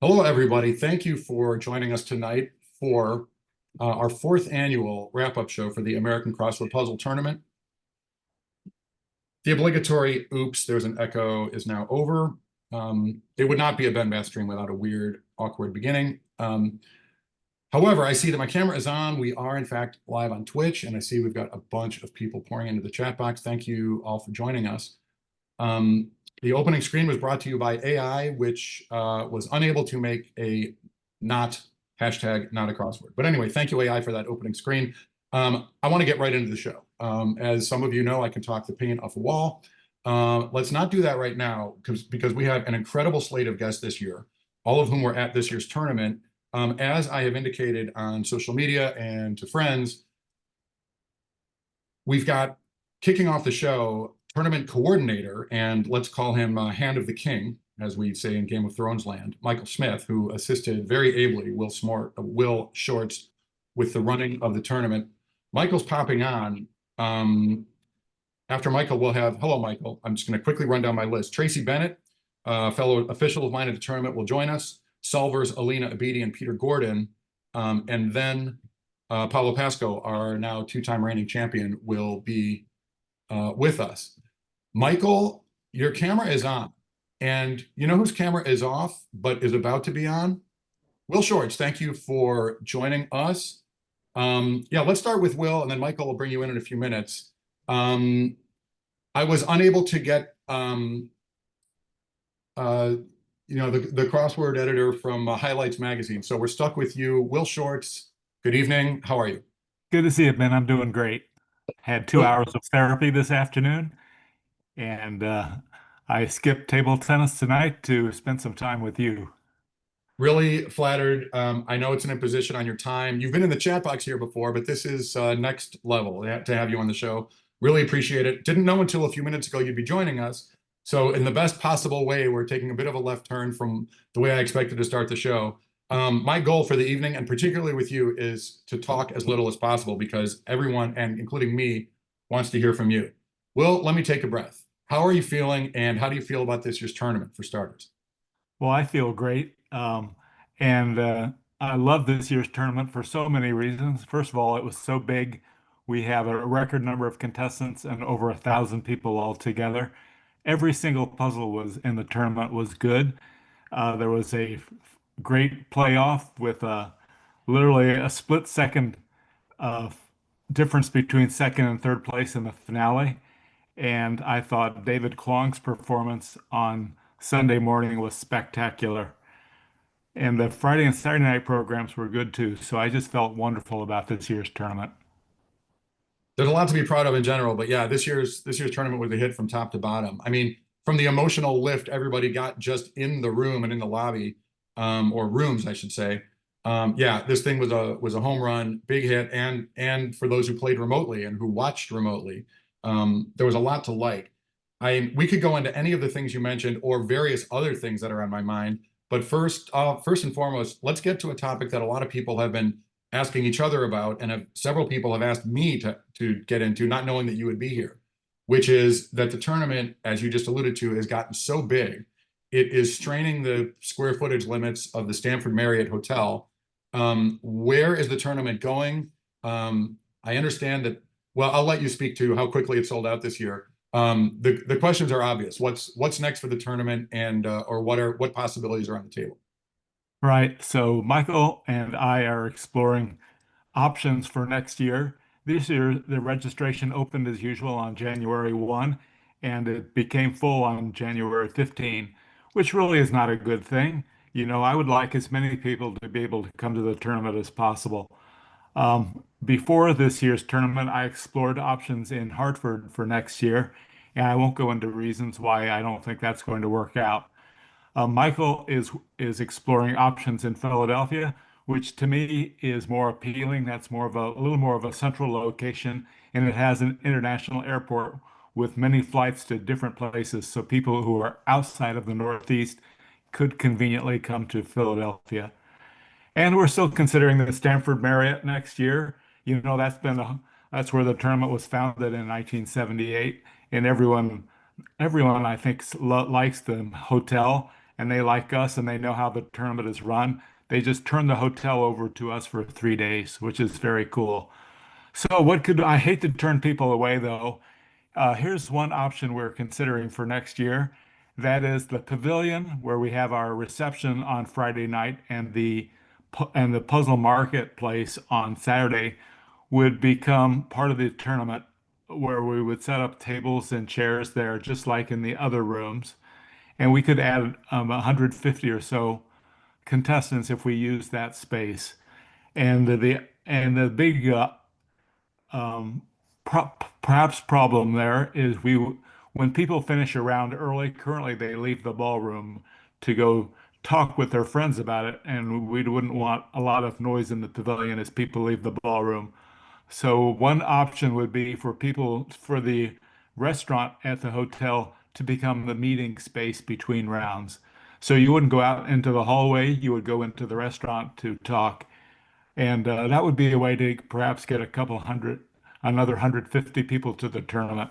Hello, everybody. Thank you for joining us tonight for our fourth annual wrap-up show for the American Crossword Puzzle Tournament. The obligatory "oops, there's an echo" is now over. It would not be a Ben Bath stream without a weird, awkward beginning. However, I see that my camera is on. We are, in fact, live on Twitch, and I see we've got a bunch of people pouring into the chat box. Thank you all for joining us. The opening screen was brought to you by AI, which was unable to make a not hashtag not a crossword. But anyway, thank you, AI, for that opening screen. I want to get right into the show. As some of you know, I can talk the paint off a wall. Let's not do that right now because we have an incredible slate of guests this year, all of whom were at this year's tournament. As I have indicated on social media and to friends, we've got, kicking off the show, tournament coordinator, and let's call him Hand of the King, as we say in Game of Thrones land, Michael Smith, who assisted very ably Will Shortz with the running of the tournament. Michael's popping on. After Michael, we'll have, hello, Michael. I'm just going to quickly run down my list. Tracy Bennett, fellow official of mine at the tournament, will join us. Solvers Alina, Abidi, and Peter Gordon. And then Paolo Pasco, our now two-time reigning champion, will be with us. Michael, your camera is on. And you know whose camera is off but is about to be on? Will Shortz, thank you for joining us. Yeah, let's start with Will, and then Michael will bring you in a few minutes. I was unable to get the crossword editor from Highlights magazine, so we're stuck with you. Will Shortz, good evening. How are you? Good to see you, Ben. I'm doing great. Had 2 hours of therapy this afternoon, and I skipped table tennis tonight to spend some time with you. Really flattered. I know it's an imposition on your time. You've been in the chat box here before, but this is next level to have you on the show. Really appreciate it. Didn't know until a few minutes ago you'd be joining us. So in the best possible way, we're taking a bit of a left turn from the way I expected to start the show. My goal for the evening, and particularly with you, is to talk as little as possible because everyone, and including me, wants to hear from you. Will, let me take a breath. How are you feeling, and how do you feel about this year's tournament, for starters? Well, I feel great. And I love this year's tournament for so many reasons. First of all, it was so big. We have a record number of contestants and over 1,000 people altogether. Every single puzzle was in the tournament was good. There was a great playoff with literally a split second uh, difference between second and third place in the finale. And I thought David Klong's performance on Sunday morning was spectacular. And the Friday and Saturday night programs were good too. So I just felt wonderful about this year's tournament. There's a lot to be proud of in general, but yeah, this year's tournament was a hit from top to bottom. I mean, from the emotional lift everybody got just in the room and in the lobby, or rooms, I should say. Yeah, this thing was a home run, big hit, and for those who played remotely and who watched remotely, there was a lot to like. We could go into any of the things you mentioned or various other things that are on my mind, but first and foremost, let's get to a topic that a lot of people have been asking each other about, and several people have asked me to get into, not knowing that you would be here, which is that the tournament, as you just alluded to, has gotten so big, it is straining the square footage limits of the Stamford Marriott Hotel. Where is the tournament going? I understand that, well, I'll let you speak to how quickly it sold out this year. The questions are obvious. What's next for the tournament, and or what possibilities are on the table? Right. So Michael and I are exploring options for next year. This year, the registration opened as usual on January 1, and it became full on January 15, which really is not a good thing. I would like as many people to be able to come to the tournament as possible. Before this year's tournament, I explored options in Hartford for next year, and I won't go into reasons why I don't think that's going to work out. Michael is exploring options in Philadelphia, which to me is more appealing. That's a little more of a central location, and it has an international airport with many flights to different places, so people who are outside of the Northeast could conveniently come to Philadelphia. And we're still considering the Stamford Marriott next year. That's where the tournament was founded in 1978, and everyone I think likes the hotel and they like us and they know how the tournament is run, they just turn the hotel over to us for 3 days, which is very cool. So what could I hate to turn people away though. Here's one option we're considering for next year. That is the pavilion where we have our reception on Friday night and the puzzle marketplace on Saturday would become part of the tournament where we would set up tables and chairs there just like in the other rooms. And we could add 150 or so contestants if we use that space. And the big um, perhaps problem there is when people finish a round early, currently they leave the ballroom to go talk with their friends about it, and we wouldn't want a lot of noise in the pavilion as people leave the ballroom. So one option would be for the restaurant at the hotel to become the meeting space between rounds. So you wouldn't go out into the hallway, you would go into the restaurant to talk. And that would be a way to perhaps get another 150 people to the tournament.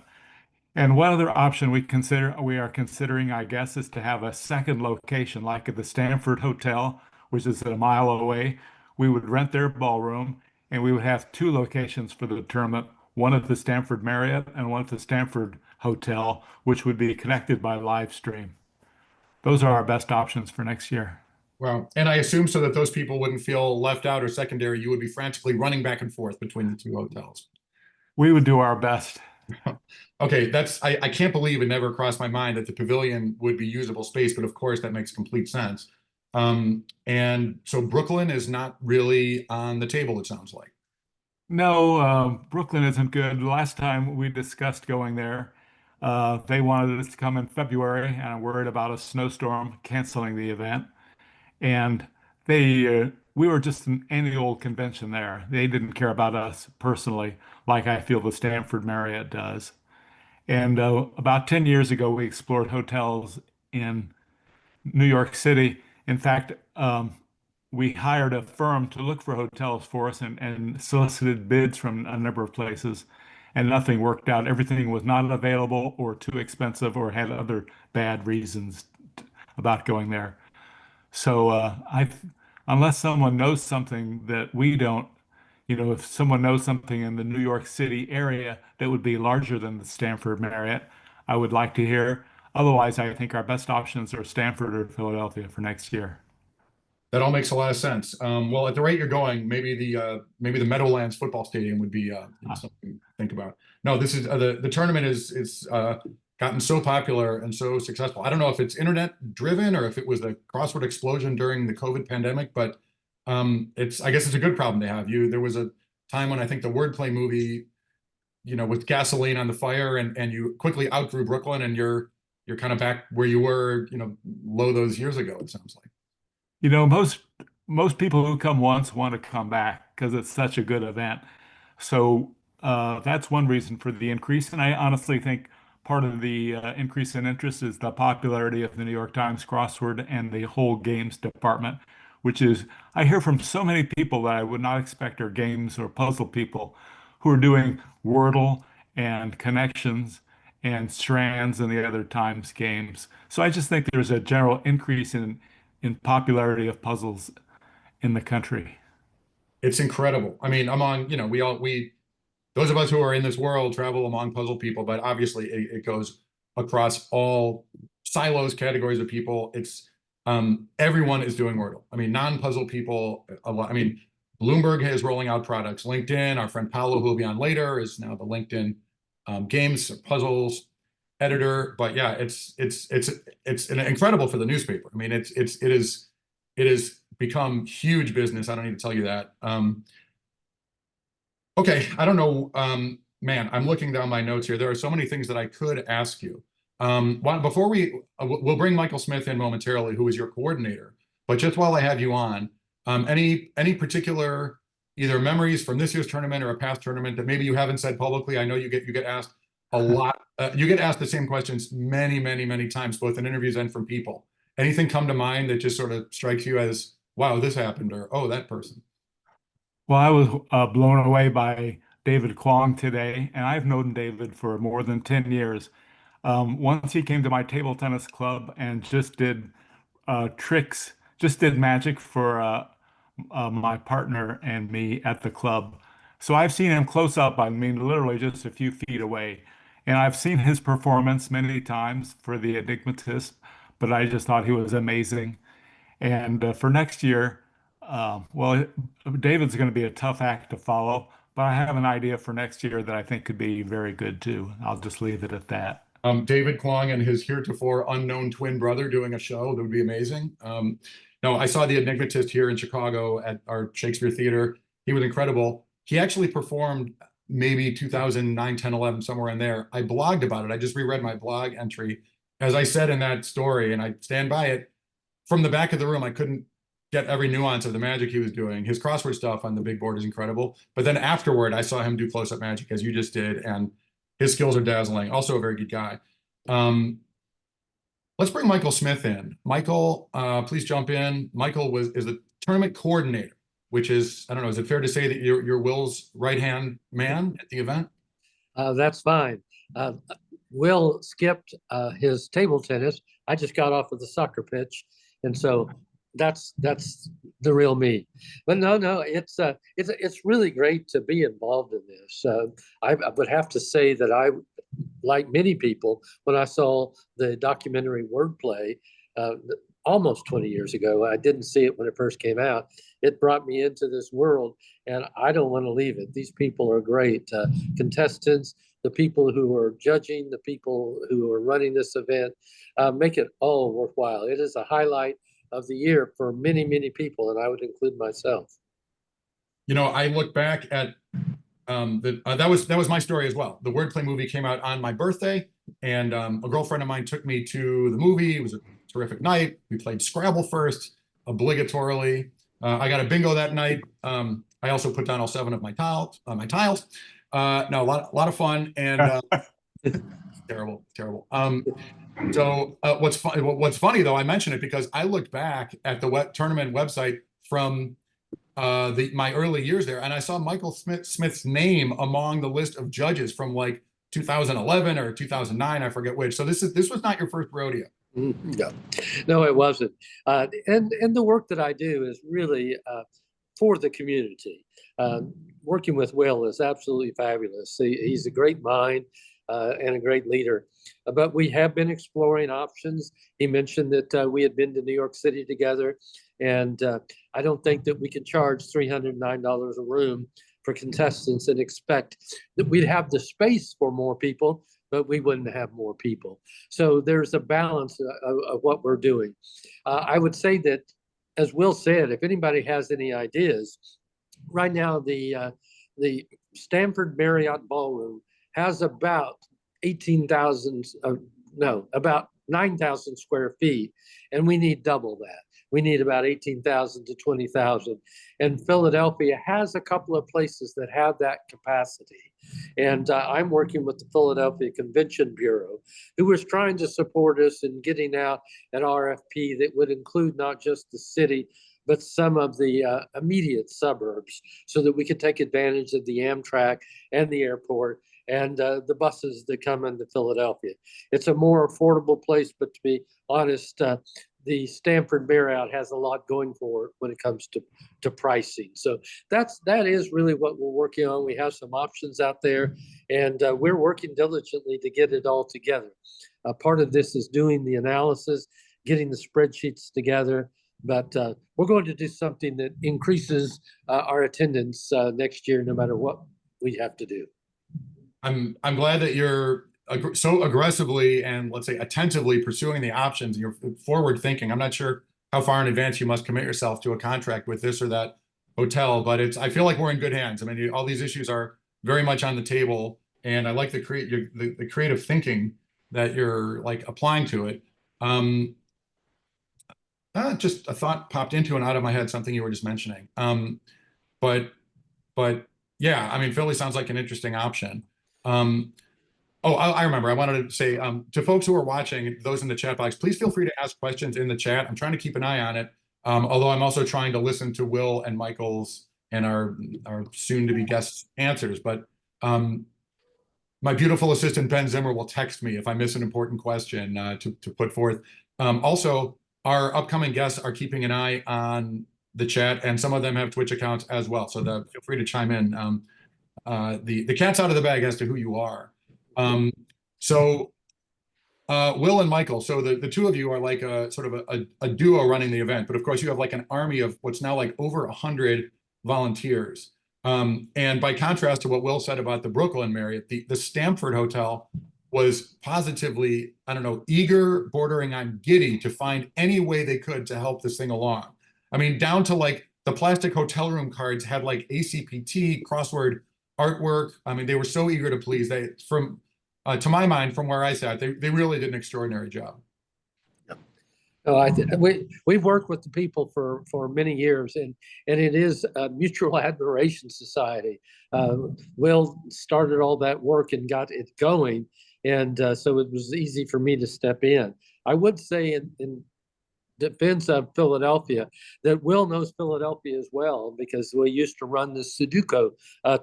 And one other option we are considering, I guess, is to have a second location, like at the Stamford Hotel, which is a mile away. We would rent their ballroom, and we would have two locations for the tournament, one at the Stamford Marriott and one at the Stamford Hotel, which would be connected by live stream. Those are our best options for next year. Well, and I assume so that those people wouldn't feel left out or secondary. You would be frantically running back and forth between the two hotels. We would do our best. Okay, I can't believe it never crossed my mind that the pavilion would be usable space, but of course that makes complete sense. And so Brooklyn is not really on the table, it sounds like. No, Brooklyn isn't good. Last time we discussed going there, they wanted us to come in February, and I'm worried about a snowstorm canceling the event. And we were just an annual convention there. They didn't care about us personally, like I feel the Stamford Marriott does. And about 10 years ago, we explored hotels in New York City. In fact, we hired a firm to look for hotels for us and solicited bids from a number of places, and nothing worked out. Everything was not available or too expensive or had other bad reasons about going there. So unless someone knows something that we don't, if someone knows something in the New York City area that would be larger than the Stanford Marriott, I would like to hear. Otherwise, I think our best options are Stanford or Philadelphia for next year. That all makes a lot of sense. Well, at the rate you're going, maybe the Meadowlands football stadium would be Uh, something to think about. No, this is the tournament is gotten so popular and so successful. I don't know if it's internet driven or if it was the crossword explosion during the COVID pandemic, but it's I guess it's a good problem to have. There was a time when I think the wordplay movie, with gasoline on the fire, and you quickly outgrew Brooklyn, and you're kind of back where you were, low those years ago. It sounds like. most people who come once want to come back because it's such a good event. So that's one reason for the increase. And I honestly think part of the increase in interest is the popularity of the New York Times crossword and the whole games department, which is, I hear from so many people that I would not expect are games or puzzle people who are doing Wordle and connections and strands and the other Times games. So I just think there's a general increase in popularity of puzzles in the country. It's incredible. I mean, among, those of us who are in this world travel among puzzle people, but obviously it goes across all silos, categories of people. It's everyone is doing Wordle. I mean, non-puzzle people, a lot. I mean, Bloomberg is rolling out products. LinkedIn, our friend Paolo, who will be on later, is now the LinkedIn games puzzles editor. But yeah, it's incredible for the newspaper. I mean, it is become huge business. I don't need to tell you that. Okay, I don't know. Man, I'm looking down my notes here. There are so many things that I could ask you. Before we'll bring Michael Smith in momentarily, who is your coordinator. But just while I have you on, any particular either memories from this year's tournament or a past tournament that maybe you haven't said publicly? I know you get asked a lot. You get asked the same questions many, many, many times, both in interviews and from people. Anything come to mind that just sort of strikes you as, wow, this happened, or oh, that person? Well, I was blown away by David Kwong today, and I've known David for more than 10 years. Once he came to my table tennis club and just did tricks, just did magic for my partner and me at the club. So I've seen him close up, I mean, literally just a few feet away. And I've seen his performance many times for the Enigmatist, but I just thought he was amazing. And for next year, well, David's going to be a tough act to follow, but I have an idea for next year that I think could be very good too. I'll just leave it at that. David Kwong and his heretofore unknown twin brother doing a show. That would be amazing. No, I saw the Enigmatist here in Chicago at our Shakespeare Theater. He was incredible. He actually performed maybe 2009, 10, 11, somewhere in there. I blogged about it. I just reread my blog entry. As I said in that story, and I stand by it, from the back of the room, I couldn't get every nuance of the magic he was doing. His crossword stuff on the big board is incredible. But then afterward, I saw him do close-up magic, as you just did, and his skills are dazzling. Also a very good guy. Let's bring Michael Smith in. Michael, please jump in. Michael is the tournament coordinator, which is, I don't know, is it fair to say that you're Will's right-hand man at the event? That's fine. Will skipped his table tennis. I just got off of the soccer pitch, and so that's the real me. But no, it's really great to be involved in this. I would have to say that I, like many people, when I saw the documentary Wordplay almost 20 years ago, I didn't see it when it first came out. It brought me into this world, and I don't want to leave it. These people are great contestants. The people who are judging, the people who are running this event, make it all worthwhile. It is a highlight of the year for many, many people, and I would include myself. You know, I look back at that was my story as well. The Wordplay movie came out on my birthday, and a girlfriend of mine took me to the movie. It was a terrific night. We played Scrabble first, obligatorily. I got a bingo that night. I also put down all 7 of my tiles. No, a lot of fun, and terrible. So what's funny though, I mention it because I looked back at the tournament website from my early years there, and I saw Michael Smith's name among the list of judges from like 2011 or 2009, I forget which. So this was not your first rodeo. No, it wasn't. And the work that I do is really for the community. Working with Will is absolutely fabulous. He's a great mind and a great leader. But we have been exploring options. He mentioned that we had been to New York City together, and I don't think that we can charge $309 a room for contestants and expect that we'd have the space for more people, but we wouldn't have more people. So there's a balance of what we're doing. I would say that, as Will said, if anybody has any ideas, right now the Stamford Marriott Ballroom has about 9,000 square feet, and we need double that. We need about 18,000 to 20,000. And Philadelphia has a couple of places that have that capacity. And I'm working with the Philadelphia Convention Bureau, who was trying to support us in getting out an RFP that would include not just the city, but some of the immediate suburbs, so that we could take advantage of the Amtrak and the airport and the buses that come into Philadelphia. It's a more affordable place, but to be honest, the Stamford Marriott has a lot going for it when it comes to pricing. So that is really what we're working on. We have some options out there, and we're working diligently to get it all together. Part of this is doing the analysis, getting the spreadsheets together, but we're going to do something that increases our attendance next year, no matter what we have to do. I'm glad that you're so aggressively and, let's say, attentively pursuing the options. You're forward thinking. I'm not sure how far in advance you must commit yourself to a contract with this or that hotel, but I feel like we're in good hands. I mean, all these issues are very much on the table, and I like the creative thinking that you're like applying to it. Just a thought popped into and out of my head, something you were just mentioning. But yeah, I mean, Philly sounds like an interesting option. Oh, I remember. I wanted to say to folks who are watching, those in the chat box, please feel free to ask questions in the chat. I'm trying to keep an eye on it, although I'm also trying to listen to Will and Michael's and our soon-to-be guests' answers. But my beautiful assistant, Ben Zimmer, will text me if I miss an important question to put forth. Also, our upcoming guests are keeping an eye on the chat, and some of them have Twitch accounts as well. So feel free to chime in. The cat's out of the bag as to who you are. So Will and Michael, so the two of you are like a sort of a duo running the event, but of course you have like an army of what's now like over 100 volunteers. And by contrast to what Will said about the Brooklyn Marriott, the Stamford Hotel was positively, I don't know, eager, bordering on giddy to find any way they could to help this thing along. I mean, down to like the plastic hotel room cards had like ACPT crossword artwork. I mean, they were so eager to please. They, from to my mind, from where I sat, they really did an extraordinary job. We've worked with the people for many years, and it is a mutual admiration society. Will started all that work and got it going, and so it was easy for me to step in. I would say in defense of Philadelphia that Will knows Philadelphia as well, because we used to run the Sudoku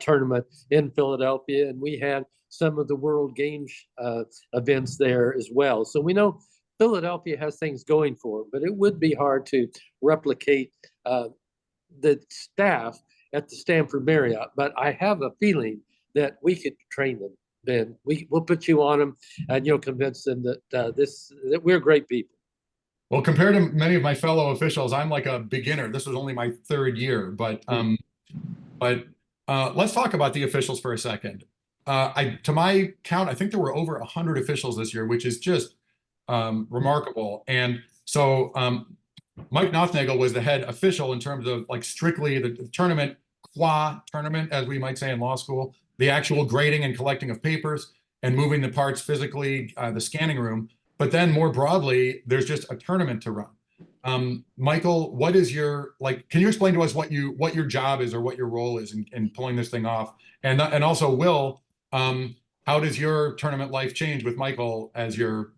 tournament in Philadelphia, and we had some of the World Games events there as well. So we know Philadelphia has things going for it, but it would be hard to replicate the staff at the Stamford Marriott. But I have a feeling that we could train them, Ben. We'll put you on them, and you'll convince them that that we're great people. Well, compared to many of my fellow officials, I'm like a beginner. This was only my third year, but let's talk about the officials for a second. To my count, I think there were over 100 officials this year, which is just remarkable. And so Mike Nothnagel was the head official in terms of like strictly the tournament, qua tournament, as we might say in law school, the actual grading and collecting of papers and moving the parts physically, the scanning room. But then more broadly, there's just a tournament to run. Michael, what is your, like, can you explain to us what your job is or what your role is in pulling this thing off? And also Will, how does your tournament life change with Michael as your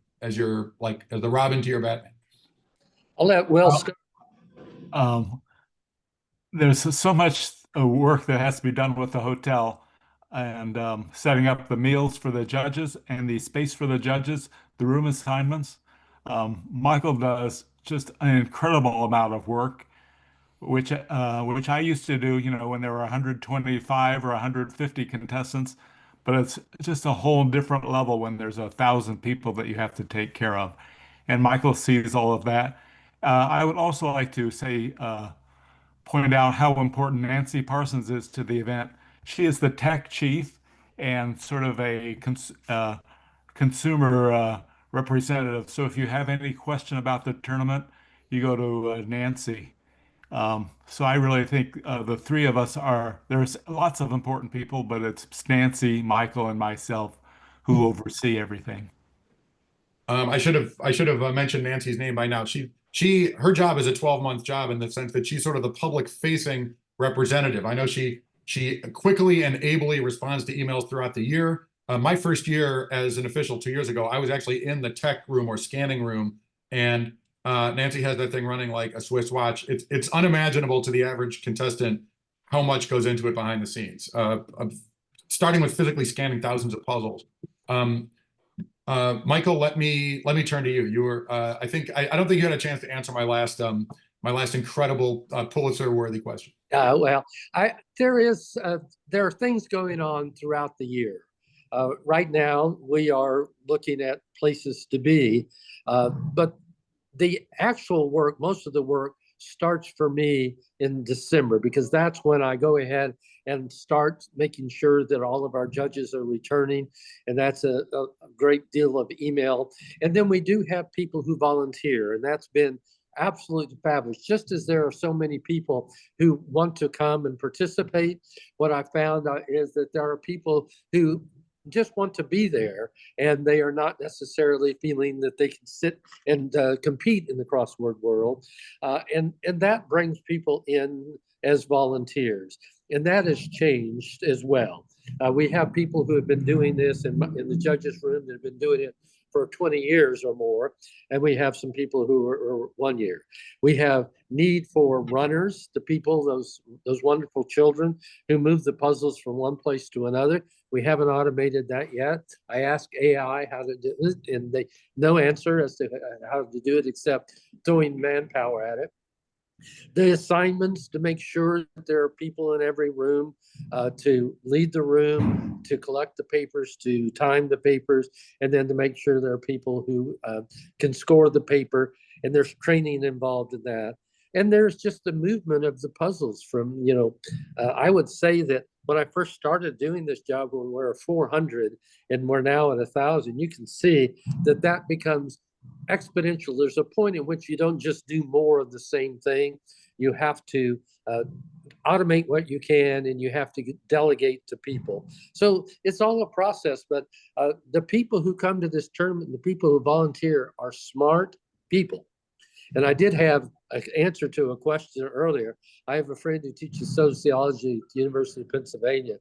like as the Robin to your Batman? I'll let Will start. There's so much work that has to be done with the hotel, and setting up the meals for the judges and the space for the judges, the room assignments. Michael does just an incredible amount of work, which I used to do, you know, when there were 125 or 150 contestants, but it's just a whole different level when there's 1,000 people that you have to take care of. And Michael sees all of that. I would also like to say, point out how important Nancy Parsons is to the event. She is the tech chief and sort of a consumer representative. So if you have any question about the tournament, you go to Nancy. So I really think the three of us there's lots of important people, but it's Nancy, Michael, and myself who oversee everything. I should have mentioned Nancy's name by now. Her job is a 12-month job in the sense that she's sort of the public-facing representative. I know she quickly and ably responds to emails throughout the year. My first year as an official 2 years ago, I was actually in the tech room or scanning room, and Nancy has that thing running like a Swiss watch. It's unimaginable to the average contestant how much goes into it behind the scenes, starting with physically scanning thousands of puzzles. Michael, let me turn to you. You were, I don't think you had a chance to answer my last incredible Pulitzer-worthy question. Well, there are things going on throughout the year. Right now, we are looking at places to be, but the actual work, most of the work, starts for me in December, because that's when I go ahead and start making sure that all of our judges are returning, and that's a great deal of email. And then we do have people who volunteer, and that's been absolutely fabulous. Just as there are so many people who want to come and participate, what I found is that there are people who just want to be there, and they are not necessarily feeling that they can sit and compete in the crossword world, and that brings people in as volunteers, and that has changed as well. We have people who have been doing this in the judges' room that have been doing it for 20 years or more, and we have some people who are 1 year. We have need for runners, the people, those wonderful children who move the puzzles from one place to another. We haven't automated that yet. I asked AI how to do it, and they no answer as to how to do it except throwing manpower at it. The assignments to make sure that there are people in every room to lead the room, to collect the papers, to time the papers, and then to make sure there are people who can score the paper, and there's training involved in that. And there's just the movement of the puzzles from, I would say that when I first started doing this job, when we were 400 and we're now at 1,000, you can see that that becomes exponential. There's a point in which you don't just do more of the same thing. You have to automate what you can, and you have to delegate to people. So it's all a process, but the people who come to this tournament, the people who volunteer are smart people. And I did have an answer to a question earlier. I have a friend who teaches sociology at the University of Pennsylvania,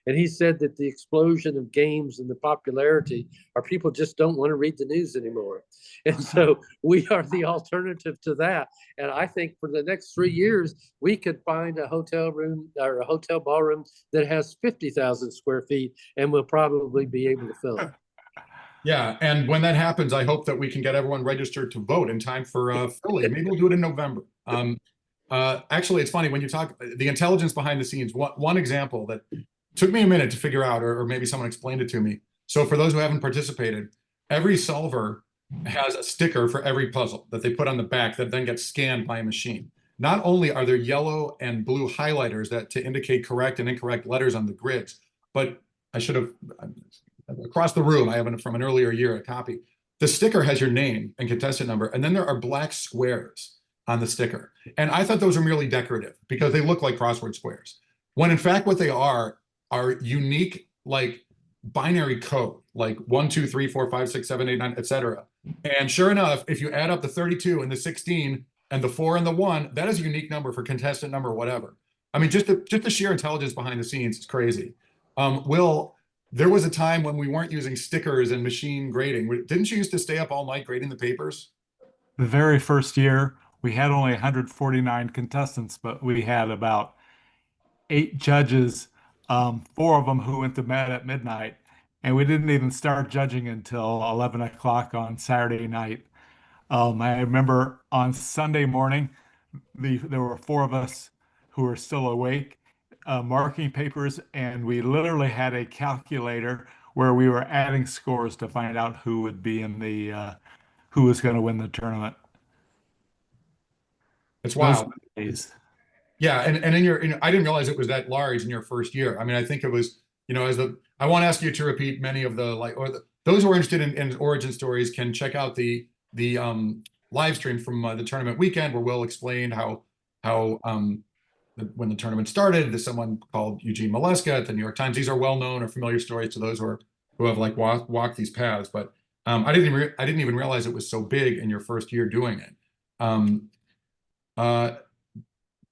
and he said that the explosion of games and the popularity are people just don't want to read the news anymore. And so we are the alternative to that. And I think for the next 3 years, we could find a hotel room or a hotel ballroom that has 50,000 square feet, and we'll probably be able to fill it. Yeah, and when that happens, I hope that we can get everyone registered to vote in time for Philly. Maybe we'll do it in November. Actually, it's funny when you talk the intelligence behind the scenes. One example that took me a minute to figure out, or maybe someone explained it to me. So for those who haven't participated, every solver has a sticker for every puzzle that they put on the back that then gets scanned by a machine. Not only are there yellow and blue highlighters that to indicate correct and incorrect letters on the grids, but I should have, across the room, I have from an earlier year a copy. The sticker has your name and contestant number, and then there are black squares on the sticker. And I thought those were merely decorative because they look like crossword squares. When in fact what they are unique, like binary code, like 1, 2, 3, 4, 5, 6, 7, 8, 9, etc. And sure enough, if you add up the 32 and the 16 and the 4 and the 1, that is a unique number for contestant number, whatever. I mean, just the sheer intelligence behind the scenes is crazy. Will, there was a time when we weren't using stickers and machine grading. Didn't you used to stay up all night grading the papers? The very first year, we had only 149 contestants, but we had about 8 judges, 4 of them who went to bed at midnight, and we didn't even start judging until 11 o'clock on Saturday night. I remember on Sunday morning, there were 4 of us who were still awake, marking papers, and we literally had a calculator where we were adding scores to find out who would be in the who was going to win the tournament. It's Those wild. were the days. Yeah, and in your, I didn't realize it was that large in your first year. I mean, I think it was, I want to ask you to repeat many of the those who are interested in origin stories can check out the live stream from the tournament weekend where Will explained how when the tournament started, there's someone called Eugene Maleska at the New York Times. These are well-known or familiar stories to those who have like walked these paths. But I didn't even realize it was so big in your first year doing it.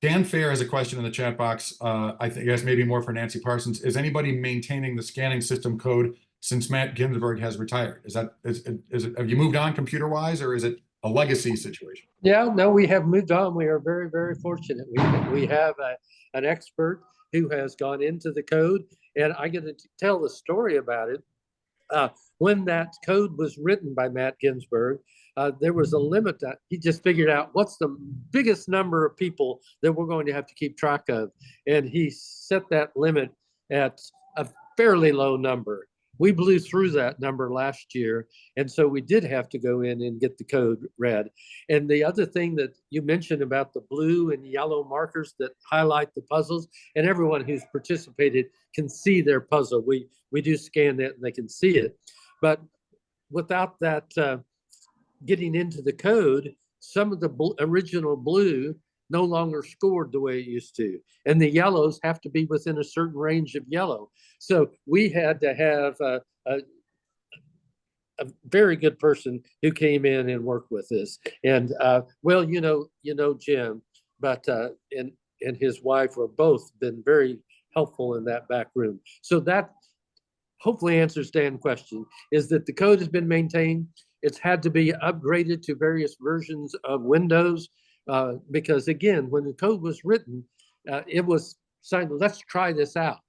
Dan Fair has a question in the chat box. I guess maybe more for Nancy Parsons. Is anybody maintaining the scanning system code since Matt Ginsburg has retired? Is it, have you moved on computer-wise, or is it a legacy situation? Yeah, no, we have moved on. We are very, very fortunate. We have an expert who has gone into the code, and I get to tell the story about it. When that code was written by Matt Ginsburg, there was a limit that he just figured out what's the biggest number of people that we're going to have to keep track of. And he set that limit at a fairly low number. We blew through that number last year. And so we did have to go in and get the code read. And the other thing that you mentioned about the blue and yellow markers that highlight the puzzles, and everyone who's participated can see their puzzle. We do scan that and they can see it. But without that getting into the code, some of the original blue no longer scored the way it used to. And the yellows have to be within a certain range of yellow. So we had to have a very good person who came in and worked with us. And well, you know Jim, but and his wife were both been very helpful in that back room. So that hopefully answers Dan's question, is that the code has been maintained. It's had to be upgraded to various versions of Windows because, again, when the code was written, it was saying, let's try this out.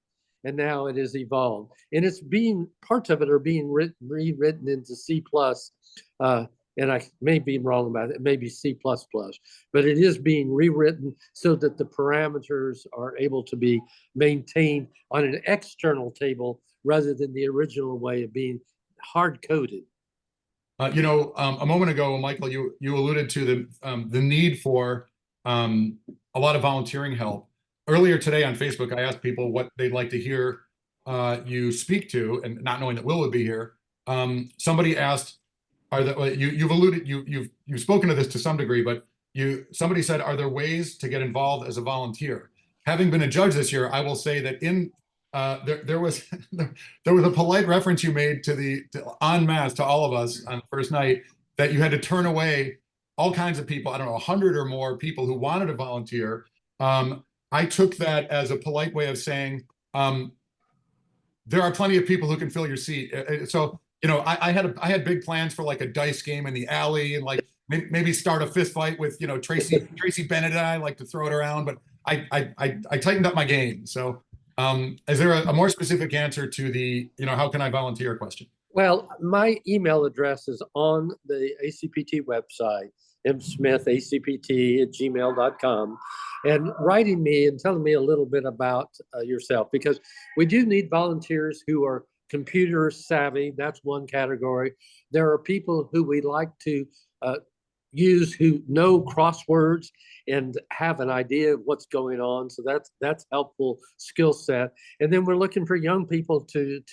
And now it has evolved. And it's being, parts of it are being rewritten into C+. And I may be wrong about it, maybe C++, but it is being rewritten so that the parameters are able to be maintained on an external table rather than the original way of being hard-coded. A moment ago, Michael, you alluded to the need for a lot of volunteering help. Earlier today on Facebook, I asked people what they'd like to hear you speak to, and not knowing that Will would be here. Somebody asked, you've spoken to this to some degree, but somebody said, are there ways to get involved as a volunteer? Having been a judge this year, I will say that there was a polite reference you made to en masse to all of us on the first night that you had to turn away all kinds of people. I don't know, 100 or more people who wanted to volunteer. I took that as a polite way of saying there are plenty of people who can fill your seat. So I had big plans for like a dice game in the alley and like maybe start a fist fight with Tracy Bennett and I like to throw it around, but I tightened up my game. So is there a more specific answer to the how can I volunteer question? Well, my email address is on the ACPT website, msmithacpt@gmail.com, and writing me and telling me a little bit about yourself, because we do need volunteers who are computer savvy. That's one category. There are people who we like to use who know crosswords and have an idea of what's going on. So that's helpful skill set. And then we're looking for young people to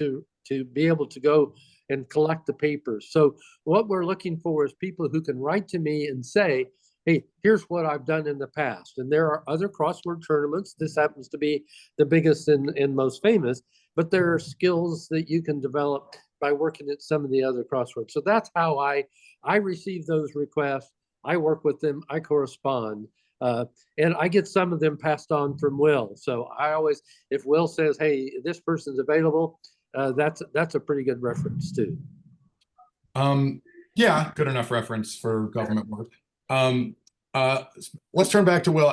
be able to go and collect the papers. So what we're looking for is people who can write to me and say, hey, here's what I've done in the past. And there are other crossword tournaments. This happens to be the biggest and most famous, but there are skills that you can develop by working at some of the other crosswords. So that's how I receive those requests. I work with them, I correspond, and I get some of them passed on from Will. So I always, if Will says, hey, this person's available, that's a pretty good reference too. Yeah, good enough reference for government work. Let's turn back to Will.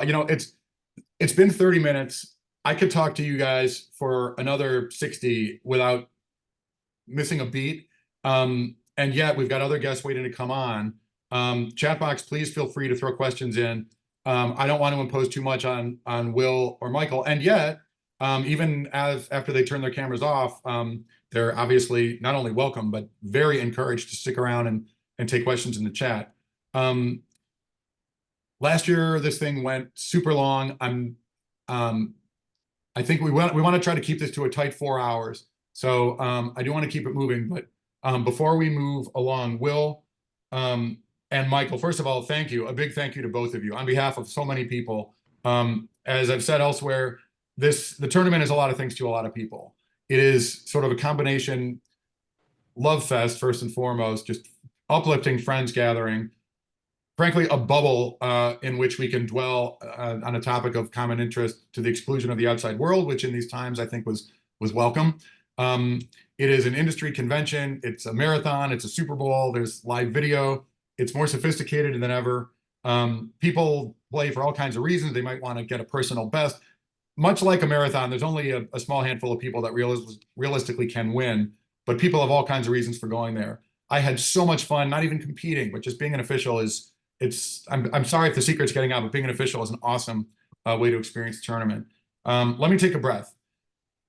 It's been 30 minutes. I could talk to you guys for another 60 without missing a beat. And yet we've got other guests waiting to come on. Chat box, please feel free to throw questions in. I don't want to impose too much on Will or Michael. And yet, even after they turn their cameras off, they're obviously not only welcome, but very encouraged to stick around and take questions in the chat. Last year, this thing went super long. I think we want to try to keep this to a tight 4 hours. So I do want to keep it moving, but before we move along, Will and Michael, first of all, thank you. A big thank you to both of you on behalf of so many people. As I've said elsewhere, the tournament is a lot of things to a lot of people. It is sort of a combination love fest, first and foremost, just uplifting friends gathering. Frankly, a bubble in which we can dwell on a topic of common interest to the exclusion of the outside world, which in these times I think was welcome. It is an industry convention. It's a marathon. It's a Super Bowl. There's live video. It's more sophisticated than ever. People play for all kinds of reasons. They might want to get a personal best. Much like a marathon, there's only a small handful of people that realistically can win, but people have all kinds of reasons for going there. I had so much fun, not even competing, but just being an official I'm sorry if the secret's getting out, but being an official is an awesome way to experience the tournament. Let me take a breath.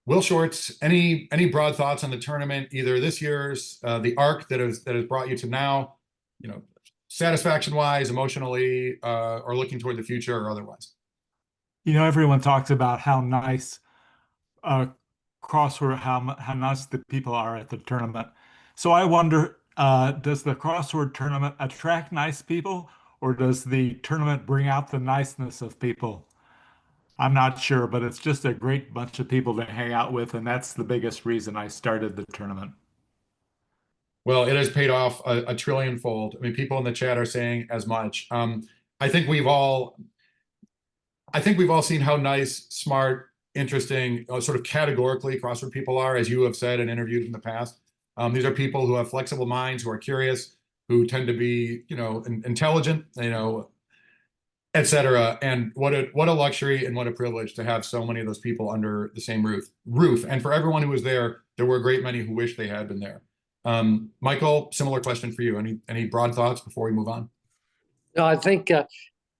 Will Shortz, any broad thoughts on the tournament, either this year's, the arc that has brought you to now, satisfaction-wise, emotionally, or looking toward the future or otherwise? Everyone talks about how nice crossword, how nice the people are at the tournament. So I wonder, does the crossword tournament attract nice people, or does the tournament bring out the niceness of people? I'm not sure, but it's just a great bunch of people to hang out with, and that's the biggest reason I started the tournament. Well, it has paid off a trillionfold. I mean, people in the chat are saying as much. I think we've all seen how nice, smart, interesting, sort of categorically crossword people are, as you have said and interviewed in the past. These are people who have flexible minds, who are curious, who tend to be, intelligent, et cetera. And what a luxury and what a privilege to have so many of those people under the same roof. And for everyone who was there were a great many who wish they had been there. Michael, similar question for you. Any broad thoughts before we move on? No, I think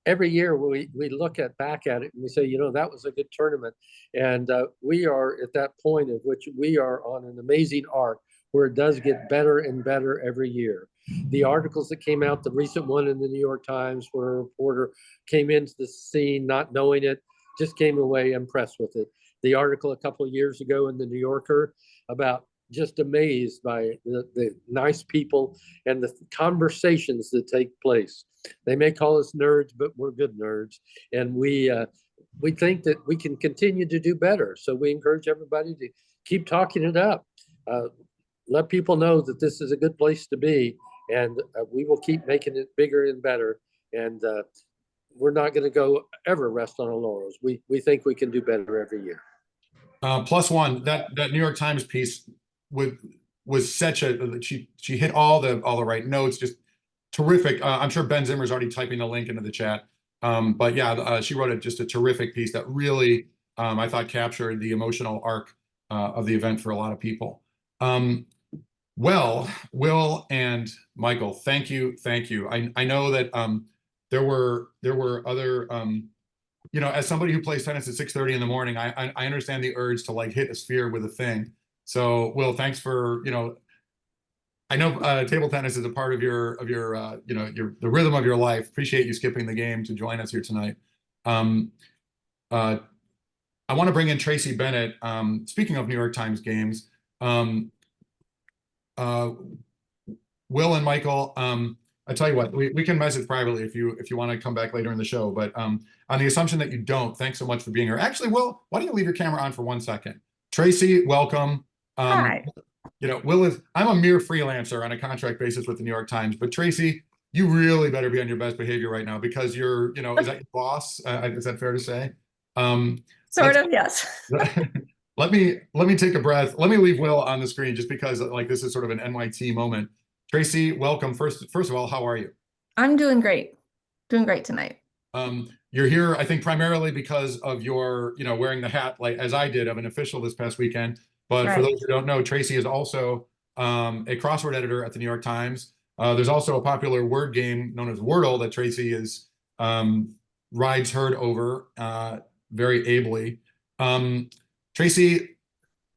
every year we look back at it and we say, that was a good tournament. And we are at that point at which we are on an amazing arc where it does get better and better every year. The articles that came out, the recent one in the New York Times where a reporter came into the scene not knowing it, just came away impressed with it. The article a couple of years ago in the New Yorker about just amazed by the nice people and the conversations that take place. They may call us nerds, but we're good nerds. And we think that we can continue to do better. So we encourage everybody to keep talking it up. Let people know that this is a good place to be. And we will keep making it bigger and better. And we're not going to go ever rest on our laurels. We think we can do better every year. Plus one, that New York Times piece was such a, she hit all the right notes, just terrific. I'm sure Ben Zimmer's already typing the link into the chat. But yeah, she wrote just a terrific piece that really, I thought, captured the emotional arc of the event for a lot of people. Well, Will and Michael, thank you. I know that there were other, as somebody who plays tennis at 6:30 in the morning, I understand the urge to like hit a sphere with a thing. So Will, thanks for, I know table tennis is a part of the rhythm of your life. Appreciate you skipping the game to join us here tonight. I want to bring in Tracy Bennett. Speaking of New York Times games, Will and Michael, I tell you what, we can message privately if you want to come back later in the show. But on the assumption that you don't, thanks so much for being here. Actually, Will, why don't you leave your camera on for 1 second? Tracy, welcome. Hi. Will I'm a mere freelancer on a contract basis with the New York Times, but Tracy, you really better be on your best behavior right now because you're, is that your boss? Is that fair to say? Sort of, yes. Let me take a breath. Let me leave Will on the screen just because like this is sort of an NYT moment. Tracy, welcome. First of all, how are you? I'm doing great. Doing great tonight. You're here, I think, primarily because of your, wearing the hat, like as I did, of an official this past weekend. But for those who don't know, Tracy is also a crossword editor at the New York Times. There's also a popular word game known as Wordle that Tracy is rides herd over very ably. Tracy,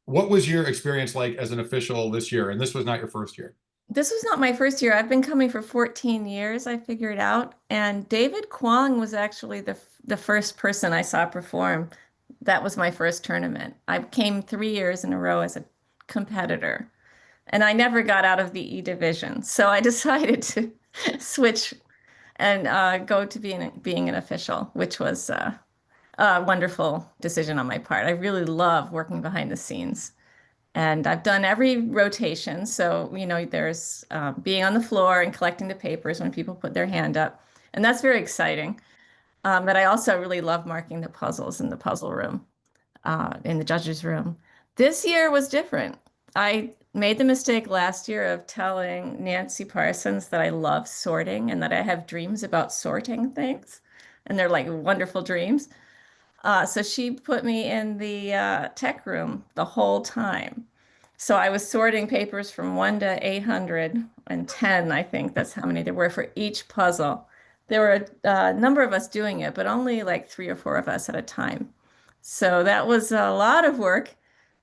what was your experience like as an official this year? And this was not your first year. This was not my first year. I've been coming for 14 years, I figured out. And David Kwong was actually the first person I saw perform. That was my first tournament. I came 3 years in a row as a competitor. And I never got out of the E division. So I decided to switch and go to being an official, which was a wonderful decision on my part. I really love working behind the scenes. And I've done every rotation. So, there's being on the floor and collecting the papers when people put their hand up. And that's very exciting. But I also really love marking the puzzles in the puzzle room, in the judges' room. This year was different. I made the mistake last year of telling Nancy Parsons that I love sorting and that I have dreams about sorting things. And they're like wonderful dreams. So she put me in the tech room the whole time. So I was sorting papers from 1 to 810, I think that's how many there were for each puzzle. There were a number of us doing it, but only like 3 or 4 of us at a time. So that was a lot of work.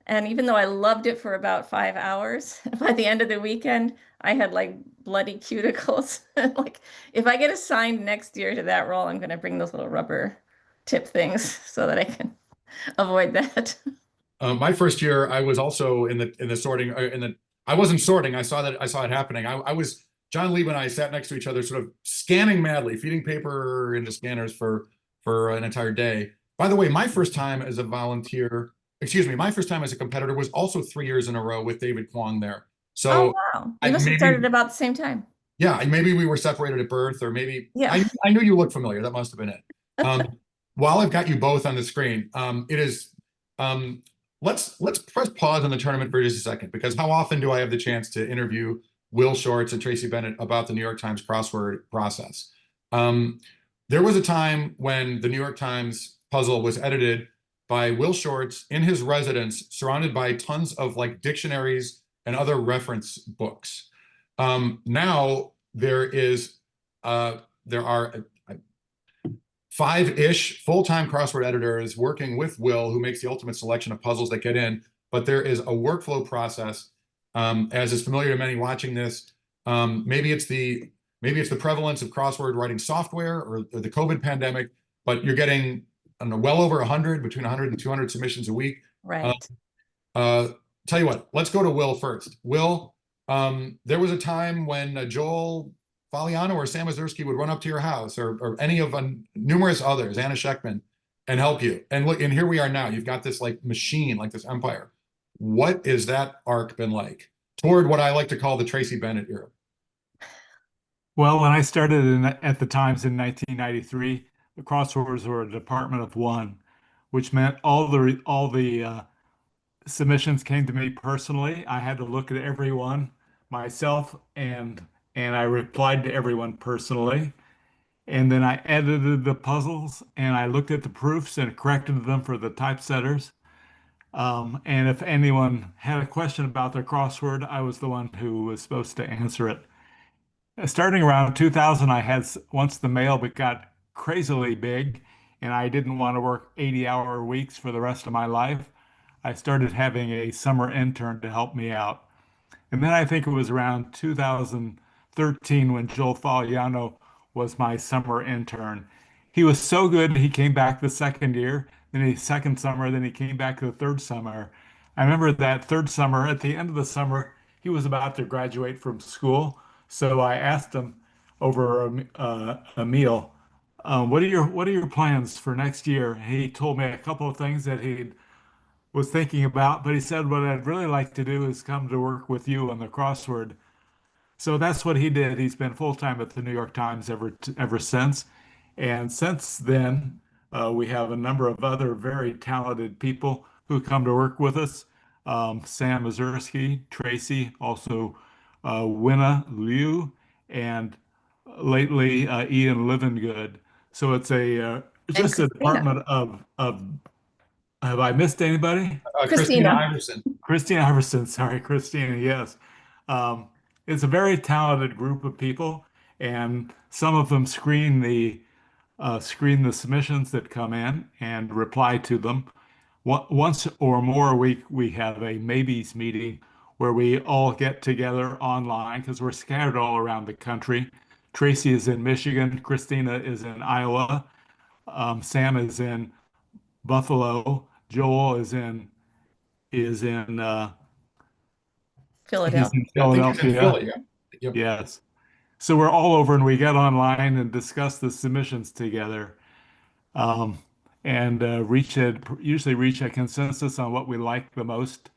And even though I loved it for about 5 hours, by the end of the weekend, I had like bloody cuticles. Like if I get assigned next year to that role, I'm going to bring those little rubber tip things so that I can avoid that. My first year, I was also in the sorting. I wasn't sorting. I saw it happening. I was John Lieb and I sat next to each other, sort of scanning madly, feeding paper into scanners for an entire day. By the way, my first time as a volunteer, my first time as a competitor was also 3 years in a row with David Kwong there. So, oh wow, you must have started about the same time. Yeah, maybe we were separated at birth, or maybe I knew you looked familiar. That must have been it. While I've got you both on the screen, it is Let's press pause on the tournament for just a second, because how often do I have the chance to interview Will Shortz and Tracy Bennett about the New York Times crossword process? There was a time when the New York Times puzzle was edited by Will Shortz in his residence, surrounded by tons of like dictionaries and other reference books. Now there are 5-ish full-time crossword editors working with Will, who makes the ultimate selection of puzzles that get in. But there is a workflow process, as is familiar to many watching this. Maybe it's the prevalence of crossword writing software or the COVID pandemic, but you're getting, I don't know, well over 100, between 100 and 200 submissions a week. Right. Tell you what, let's go to Will first. Will, there was a time when Joel Faliano or Sam Mazursky would run up to your house, or any of numerous others, Anna Sheckman, and help you. And look, and here we are now. You've got this like machine, like this empire. What is that arc been like toward what I like to call the Tracy Bennett era? Well, when I started at the Times in 1993, the crosswords were a department of one, which meant all the submissions came to me personally. I had to look at every one myself, and I replied to everyone personally. And then I edited the puzzles, and I looked at the proofs and corrected them for the typesetters. And if anyone had a question about their crossword, I was the one who was supposed to answer it. Starting around 2000, once the mail got crazily big and I didn't want to work 80-hour weeks for the rest of my life, I started having a summer intern to help me out. And then I think it was around 2013 when Joel Faliano was my summer intern. He was so good, he came back the second year, then the second summer, then he came back the third summer. I remember that third summer, at the end of the summer, he was about to graduate from school. So I asked him over a meal, what are your plans for next year? He told me a couple of things that he was thinking about, but he said, what I'd really like to do is come to work with you on the crossword. So that's what he did. He's been full-time at the New York Times ever since. And since then, we have a number of other very talented people who come to work with us. Sam Mazursky, Tracy, also Winna Liu, and lately Ian Livengood. So it's just a department of have I missed anybody? Christina Iverson. Christina Iverson, sorry, Christina, yes. It's a very talented group of people, and some of them screen the submissions that come in and reply to them. Once or more a week, we have a maybes meeting where we all get together online because we're scattered all around the country. Tracy is in Michigan, Christina is in Iowa, Sam is in Buffalo, Joel is in Philadelphia. he's in Philadelphia. Philly, yeah. Yep. Yes. So we're all over and we get online and discuss the submissions together, and usually reach a consensus on what we like the most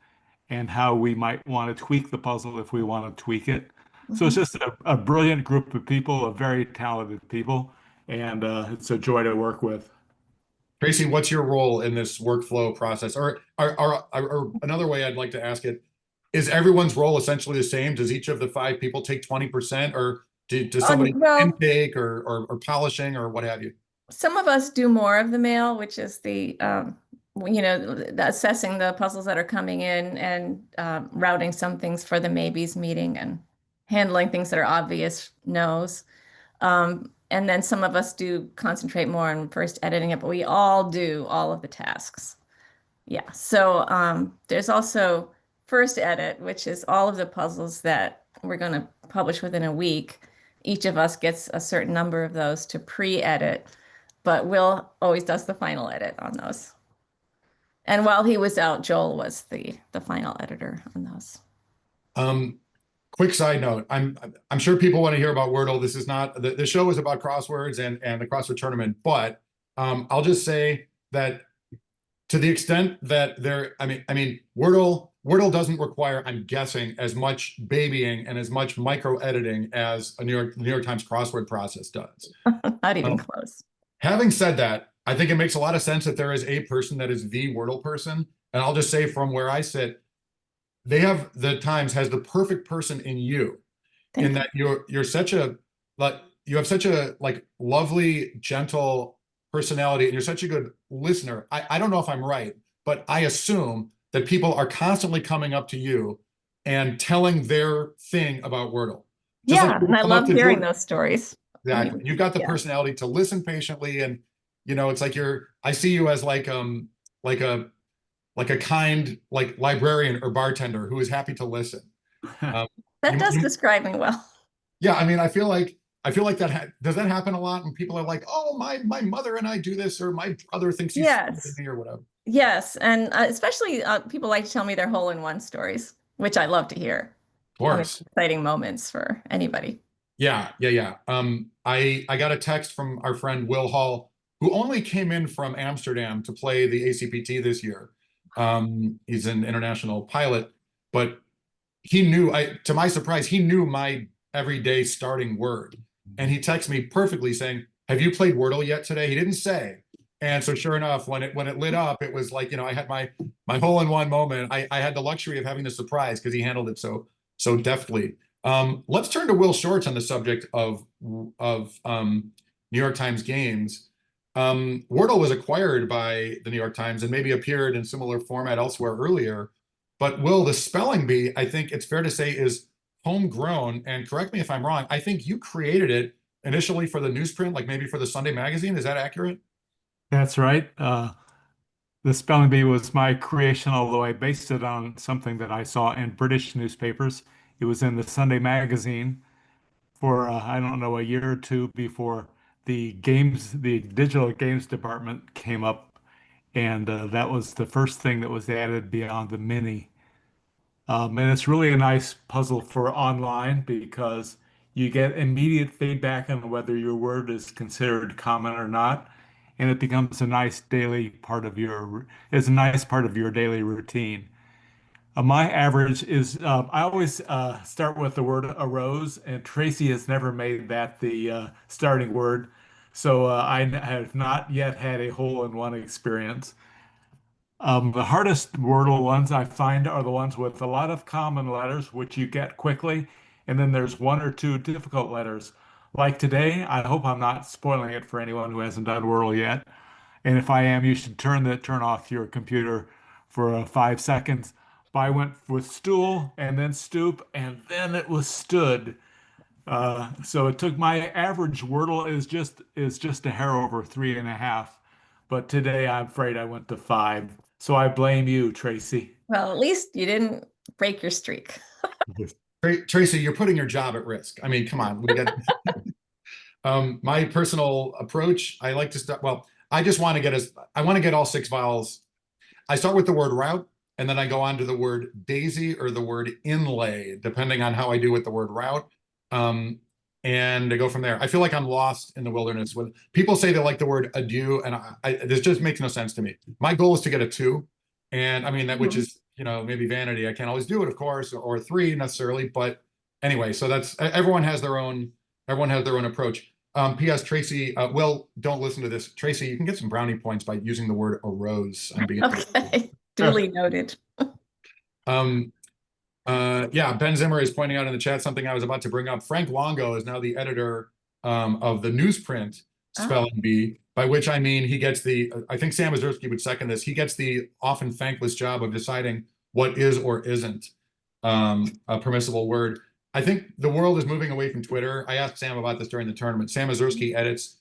and how we might want to tweak the puzzle if we want to tweak it. So it's just a brilliant group of people, a very talented people, and it's a joy to work with. Tracy, what's your role in this workflow process? Or another way I'd like to ask it, is everyone's role essentially the same? Does each of the 5 people take 20%, or does somebody intake or polishing or what have you? Some of us do more of the mail, which is the assessing the puzzles that are coming in and routing some things for the maybes meeting and handling things that are obvious no's. And then some of us do concentrate more on first editing it, but we all do all of the tasks. Yeah. So there's also first edit, which is all of the puzzles that we're going to publish within a week. Each of us gets a certain number of those to pre-edit, but Will always does the final edit on those. And while he was out, Joel was the final editor on those. Quick side note, I'm sure people want to hear about Wordle. This is not, the show is about crosswords and the crossword tournament, but I'll just say that to the extent that Wordle doesn't require, I'm guessing, as much babying and as much micro editing as a New York Times crossword process does. Not even close. Having said that, I think it makes a lot of sense that there is a person that is the Wordle person. And I'll just say from where I sit, the Times has the perfect person in you, in that you're such a, like, you have such a like lovely, gentle personality, and you're such a good listener. I don't know if I'm right, but I assume that people are constantly coming up to you and telling their thing about Wordle. Just like Yeah, people and I come up love to hearing Jordan. those stories. I Exactly. mean, You've got the yeah. personality to listen patiently, and it's like I see you as like a kind like librarian or bartender who is happy to listen. Um, That does you describe me well. yeah, I mean, I feel like that does that happen a lot when people are like, "Oh, my mother and I do this," or "My brother thinks he's smarter than Yes. me," or whatever. Of Yes. And especially people like to tell me their hole-in-one stories, which I love to hear. I mean, course. exciting moments for anybody. Yeah. I got a text from our friend Will Hall, who only came in from Amsterdam to play the ACPT this year. He's an international pilot, but he knew, to my surprise, he knew my everyday starting word. And he texted me perfectly saying, "Have you played Wordle yet today?" He didn't say. And so sure enough, when it lit up, it was like, I had my hole-in-one moment. I had the luxury of having the surprise because he handled it so deftly. Let's turn to Will Shortz on the subject of New York Times games. Wordle was acquired by the New York Times and maybe appeared in similar format elsewhere earlier. But Will, the spelling bee, I think it's fair to say, is homegrown. And correct me if I'm wrong, I think you created it initially for the newsprint, like maybe for the Sunday magazine. Is that accurate? That's right. The spelling bee was my creation, although I based it on something that I saw in British newspapers. It was in the Sunday magazine for, I don't know, a year or two before the digital games department came up. And that was the first thing that was added beyond the mini. And it's really a nice puzzle for online because you get immediate feedback on whether your word is considered common or not, and it becomes a nice daily part of it's a nice part of your daily routine. My average is I always start with the word arose, and Tracy has never made that the starting word, so I have not yet had a hole-in-one experience. The hardest Wordle ones I find are the ones with a lot of common letters, which you get quickly, and then there's one or two difficult letters. Like today, I hope I'm not spoiling it for anyone who hasn't done Wordle yet. And if I am, you should turn off your computer for 5 seconds. But I went with stool and then stoop, and then it was stood. So it took my average Wordle is just a hair over 3.5. But today I'm afraid I went to 5. So I blame you, Tracy. Well, at least you didn't break your streak. Tracy, you're putting your job at risk. I mean, come on, we got my personal approach. I like to start. Well, I want to get all 6 vowels. I start with the word route, and then I go on to the word daisy or the word inlay, depending on how I do with the word route. And I go from there. I feel like I'm lost in the wilderness. When people say they like the word adieu, and this just makes no sense to me. My goal is to get a 2, and I mean that, which is maybe vanity. I can't always do it, of course, or 3 necessarily. But anyway, so that's everyone has their own approach. P.S. Tracy, Will, don't listen to this. Tracy, you can get some brownie points by using the word arose. Okay, duly noted. Yeah, Ben Zimmer is pointing out in the chat something I was about to bring up. Frank Longo is now the editor of the newsprint spelling bee, by which I mean he gets I think Sam Mazursky would second this, he gets the often thankless job of deciding what is or isn't a permissible word. I think the world is moving away from Twitter. I asked Sam about this during the tournament. Sam Mazursky edits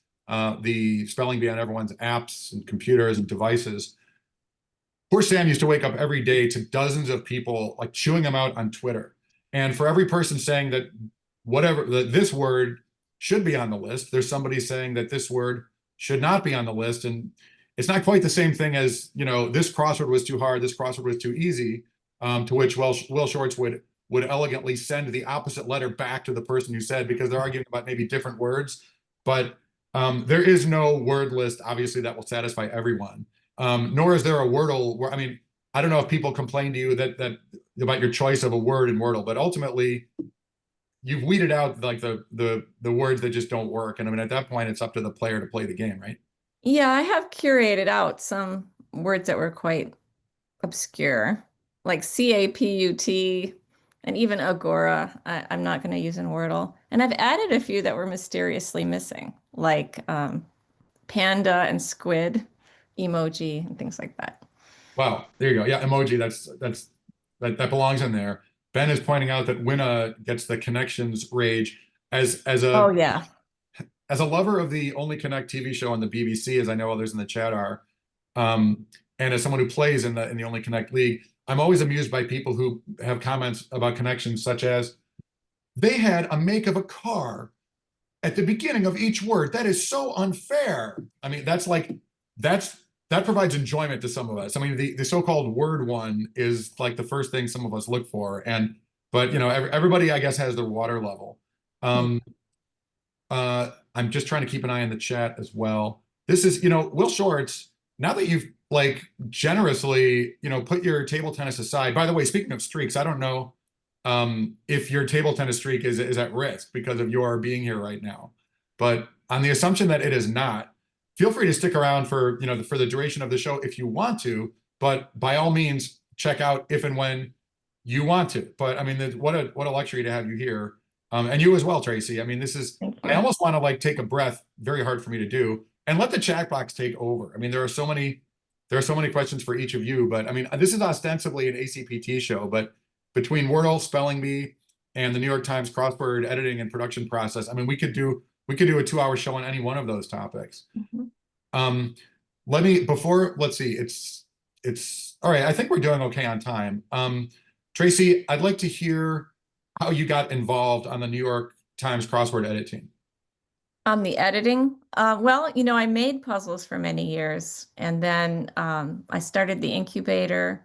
the spelling bee on everyone's apps and computers and devices. Poor Sam used to wake up every day to dozens of people like chewing him out on Twitter. And for every person saying that this word should be on the list, there's somebody saying that this word should not be on the list. And it's not quite the same thing as, this crossword was too hard, this crossword was too easy, to which Will Shortz would elegantly send the opposite letter back to the person who said, because they're arguing about maybe different words. But there is no word list, obviously, that will satisfy everyone. Nor is there a Wordle where, I mean, I don't know if people complain to you that about your choice of a word in Wordle, but ultimately you've weeded out like the words that just don't work. And I mean, at that point, it's up to the player to play the game, right? Yeah, I have curated out some words that were quite obscure, like CAPUT and even Agora. I'm not going to use in Wordle. And I've added a few that were mysteriously missing, like panda and squid, emoji, and things like that. Wow, there you go. Yeah, emoji. That belongs in there. Ben is pointing out that Winna gets the connections rage as Oh, a yeah. as a lover of the Only Connect TV show on the BBC, as I know others in the chat are, and as someone who plays in the Only Connect League, I'm always amused by people who have comments about connections, such as they had a make of a car at the beginning of each word. That is so unfair. I mean, that provides enjoyment to some of us. I mean, the so-called word one is like the first thing some of us look for, but everybody, I guess, has their water level. Um, I'm just trying to keep an eye on the chat as well. This is, Will Shortz, now that you've like generously, put your table tennis aside. By the way, speaking of streaks, I don't know if your table tennis streak is at risk because of your being here right now. But on the assumption that it is not, feel free to stick around for, for the duration of the show if you want to, but by all means, check out if and when you want to. But I mean, what a luxury to have you here. And you as well, Tracy. I mean, Thank I you. almost want to like take a breath, very hard for me to do, and let the chat box take over. I mean, there are so many questions for each of you, but I mean, this is ostensibly an ACPT show, but between Wordle, Spelling Bee, and the New York Times crossword editing and production process, I mean, we could do a 2-hour show on any one of those topics. Mhm. Let's see, it's all right. I think we're doing okay on time. Tracy, I'd like to hear how you got involved on the New York Times crossword edit team. On the editing, well, I made puzzles for many years, and then I started the incubator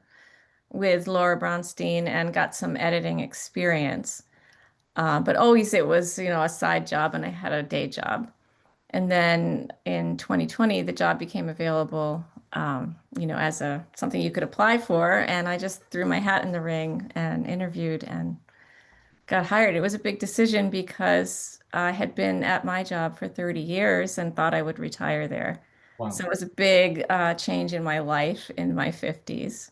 with Laura Brownstein and got some editing experience. But always it was, a side job, and I had a day job. And then in 2020, the job became available, as something you could apply for, and I just threw my hat in the ring and interviewed and got hired. It was a big decision because I had been at my job for 30 years and thought I would retire there. Wow. So it was a big change in my life in my 50s,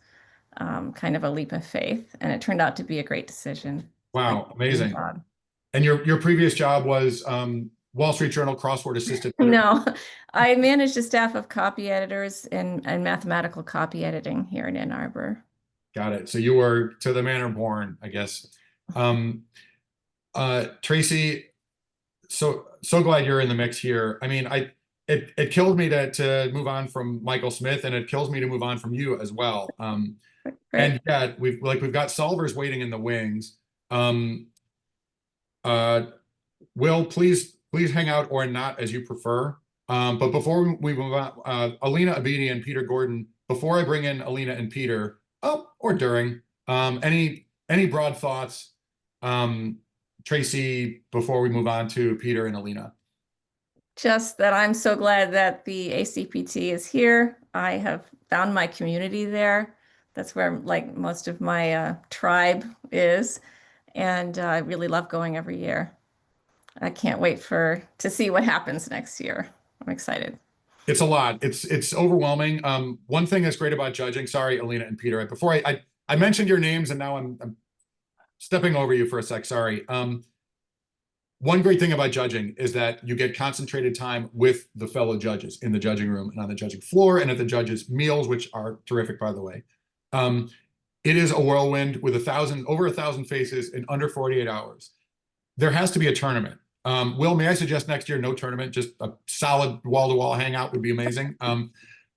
kind of a leap of faith. And it turned out to be a great decision. Wow, amazing. Job. And your previous job was Wall Street Journal crossword assistant editor. No, I managed a staff of copy editors and mathematical copy editing here in Ann Arbor. Got it. So you were to the manor born, I guess. Tracy, so glad you're in the mix here. I mean, it killed me to move on from Michael Smith, and it kills me to move on from you as well. And yet we've got solvers waiting in the wings. Will, please hang out or not as you prefer. But before we move on, Alina, Abidi, and Peter Gordon, before I bring in Alina and Peter, or during, any broad thoughts, Tracy, before we move on to Peter and Alina? Just that I'm so glad that the ACPT is here. I have found my community there. That's where like most of my tribe is. And I really love going every year. I can't wait to see what happens next year. I'm excited. It's a lot. It's overwhelming. One thing that's great about judging, sorry, Alina and Peter, before I mentioned your names and now I'm stepping over you for a sec, sorry. One great thing about judging is that you get concentrated time with the fellow judges in the judging room and on the judging floor and at the judges' meals, which are terrific, by the way. It is a whirlwind with over 1,000 faces in under 48 hours. There has to be a tournament. Will, may I suggest next year, no tournament, just a solid wall-to-wall hangout would be amazing.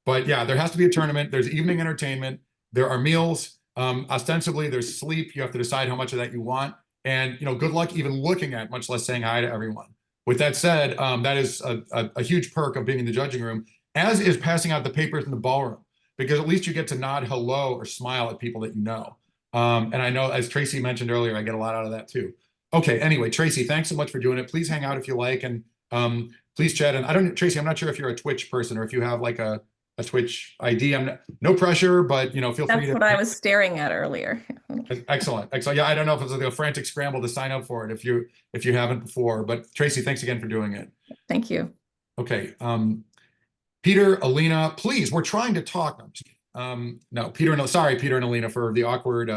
But yeah, there has to be a tournament. There's evening entertainment. There are meals. Ostensibly, there's sleep. You have to decide how much of that you want. And, good luck even looking at, much less saying hi to everyone. With that said, that is a huge perk of being in the judging room, as is passing out the papers in the ballroom, because at least you get to nod hello or smile at people that you know. And I know, as Tracy mentioned earlier, I get a lot out of that too. Okay, anyway, Tracy, thanks so much for doing it. Please hang out if you like, and please chat. And Tracy, I'm not sure if you're a Twitch person or if you have like a Twitch ID. No pressure, but feel free to. That's what I was staring at earlier. Excellent. Yeah, I don't know if it's like a frantic scramble to sign up for it if you haven't before, but Tracy, thanks again for doing it. Thank you. Okay, Peter, Alina, please, we're trying to talk. No, sorry, Peter and Alina, for the awkward,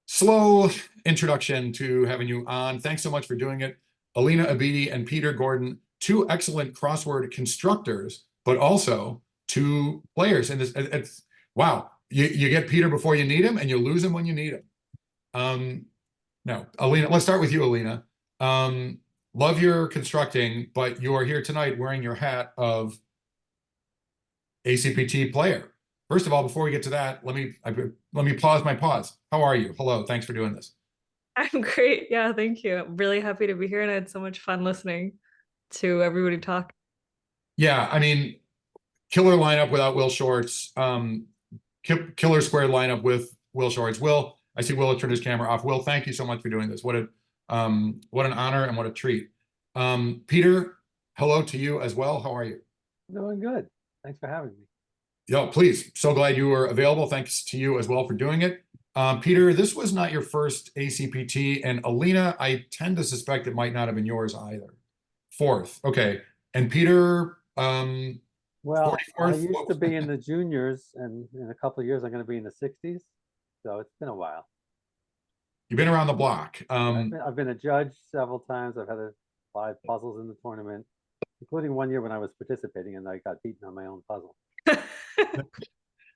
slow introduction to having you on. Thanks so much for doing it. Alina Abidi and Peter Gordon, two excellent crossword constructors, but also two players. And it's wow, you get Peter before you need him, and you lose him when you need him. No, Alina, let's start with you, Alina. Love your constructing, but you are here tonight wearing your hat of ACPT player. First of all, before we get to that, let me pause my pause. How are you? Hello, thanks for doing this. I'm great. Yeah, thank you. I'm really happy to be here, and I had so much fun listening to everybody talk. Yeah, I mean, killer lineup without Will Shortz. Killer squared lineup with Will Shortz. Will, I see Will turned his camera off. Will, thank you so much for doing this. What an honor and what a treat. Peter, hello to you as well. How are you? Doing good. Thanks for having me. Yo, please. So glad you were available. Thanks to you as well for doing it. Peter, this was not your first ACPT, and Alina, I tend to suspect it might not have been yours either. Fourth. Okay. And Peter, well, 44th? I used to be in the juniors, and in a couple of years, I'm going to be in the 60s. So it's been a while. You've been around the block. I've been a judge several times. I've had 5 puzzles in the tournament, including one year when I was participating and I got beaten on my own puzzle.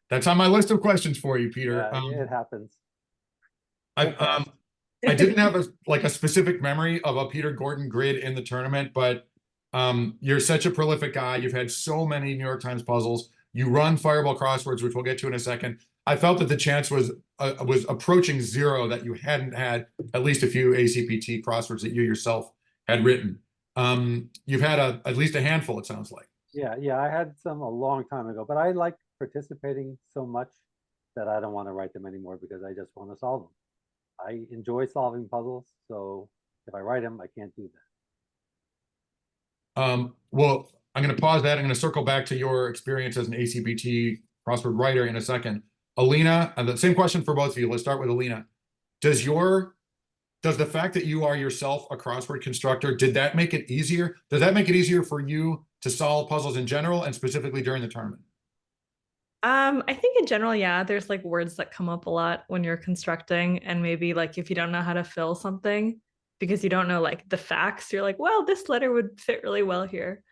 That's on my list of questions for you, Peter. Yeah, it happens. I didn't have a specific memory of a Peter Gordon grid in the tournament, but you're such a prolific guy. You've had so many New York Times puzzles. You run Fireball Crosswords, which we'll get to in a second. I felt that the chance was approaching zero that you hadn't had at least a few ACPT crosswords that you yourself had written. You've had at least a handful, it sounds like. Yeah, I had some a long time ago, but I like participating so much that I don't want to write them anymore because I just want to solve them. I enjoy solving puzzles, so if I write them, I can't do that. Well, I'm going to pause that. I'm going to circle back to your experience as an ACPT crossword writer in a second. Alina, and the same question for both of you. Let's start with Alina. Does the fact that you are yourself a crossword constructor, did that make it easier? Does that make it easier for you to solve puzzles in general and specifically during the tournament? I think in general, yeah, there's like words that come up a lot when you're constructing, and maybe like if you don't know how to fill something because you don't know like the facts, you're like, well, this letter would fit really well here.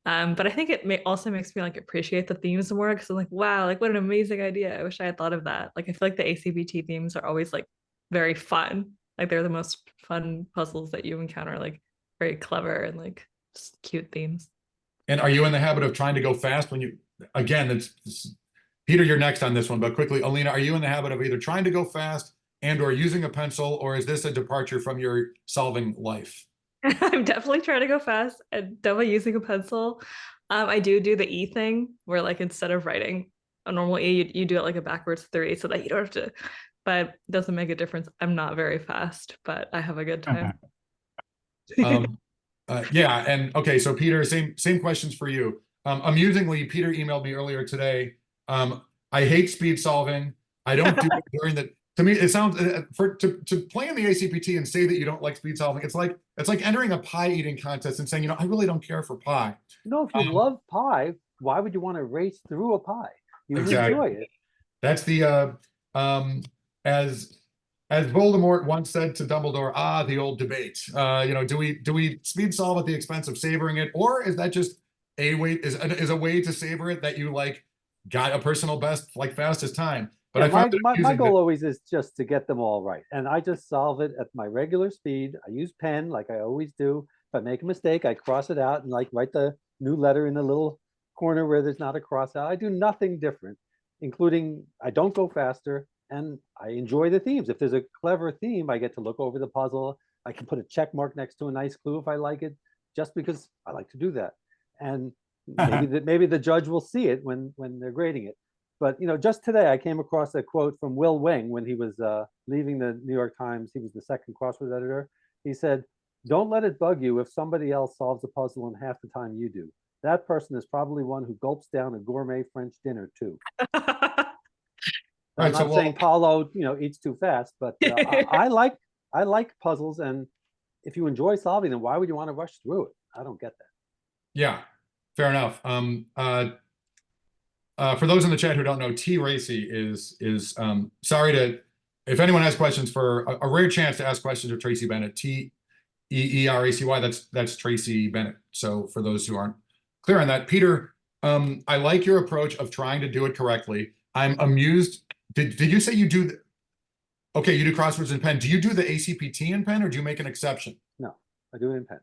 But I think it also makes me like appreciate the themes more because I'm like, wow, like what an amazing idea. I wish I had thought of that. Like I feel like the ACPT themes are always like very fun. Like they're the most fun puzzles that you encounter, like very clever and like just cute themes. And are you in the habit of trying to go fast when you, again, Peter, you're next on this one, but quickly, Alina, are you in the habit of either trying to go fast and or using a pencil, or is this a departure from your solving life? I'm definitely trying to go fast and definitely using a pencil. I do the E thing where like instead of writing a normal E, you do it like a backwards 3 so that you don't have to, but it doesn't make a difference. I'm not very fast, but I have a good time. Yeah, and okay, so Peter, same questions for you. Amusingly, Peter emailed me earlier today. I hate speed solving. I don't do it during the. To me, it sounds to play in the ACPT and say that you don't like speed solving. It's like entering a pie eating contest and saying, you know, I really don't care for pie. No, if you love pie, why would you want to race through a pie? You exactly. enjoy it. That's the as Voldemort once said to Dumbledore, the old debate. You know, do we speed solve at the expense of savoring it, or is that just a way is a way to savor it that you like got a personal best like fastest time? But yeah, my goal always is just to get them all right, and I just solve it at my regular speed. I use pen like I always do. If I make a mistake, I cross it out and like write the new letter in the little corner where there's not a cross out. I do nothing different, including I don't go faster. And I enjoy the themes. If there's a clever theme, I get to look over the puzzle. I can put a check mark next to a nice clue if I like it, just because I like to do that. And maybe the judge will see it when they're grading it. But you know, just today I came across a quote from Will Wing when he was leaving the New York Times. He was the second crossword editor. He said, "Don't let it bug you if somebody else solves a puzzle in half the time you do. That person is probably one who gulps down a gourmet French dinner too." I'm not saying Paolo, you know, eats too fast, but I like puzzles, and if you enjoy solving them, why would you want to rush through it? I don't get that. Yeah, Fair enough. For those in the chat who don't know, T Racy is sorry to, if anyone has questions for a rare chance to ask questions of Tracy Bennett, TEERACY, that's Tracy Bennett. So for those who aren't clear on that, Peter, I like your approach of trying to do it correctly. I'm amused. Did you say you do? Okay, you do crosswords in pen. Do you do the ACPT in pen, or do you make an exception? No, I do it in pen.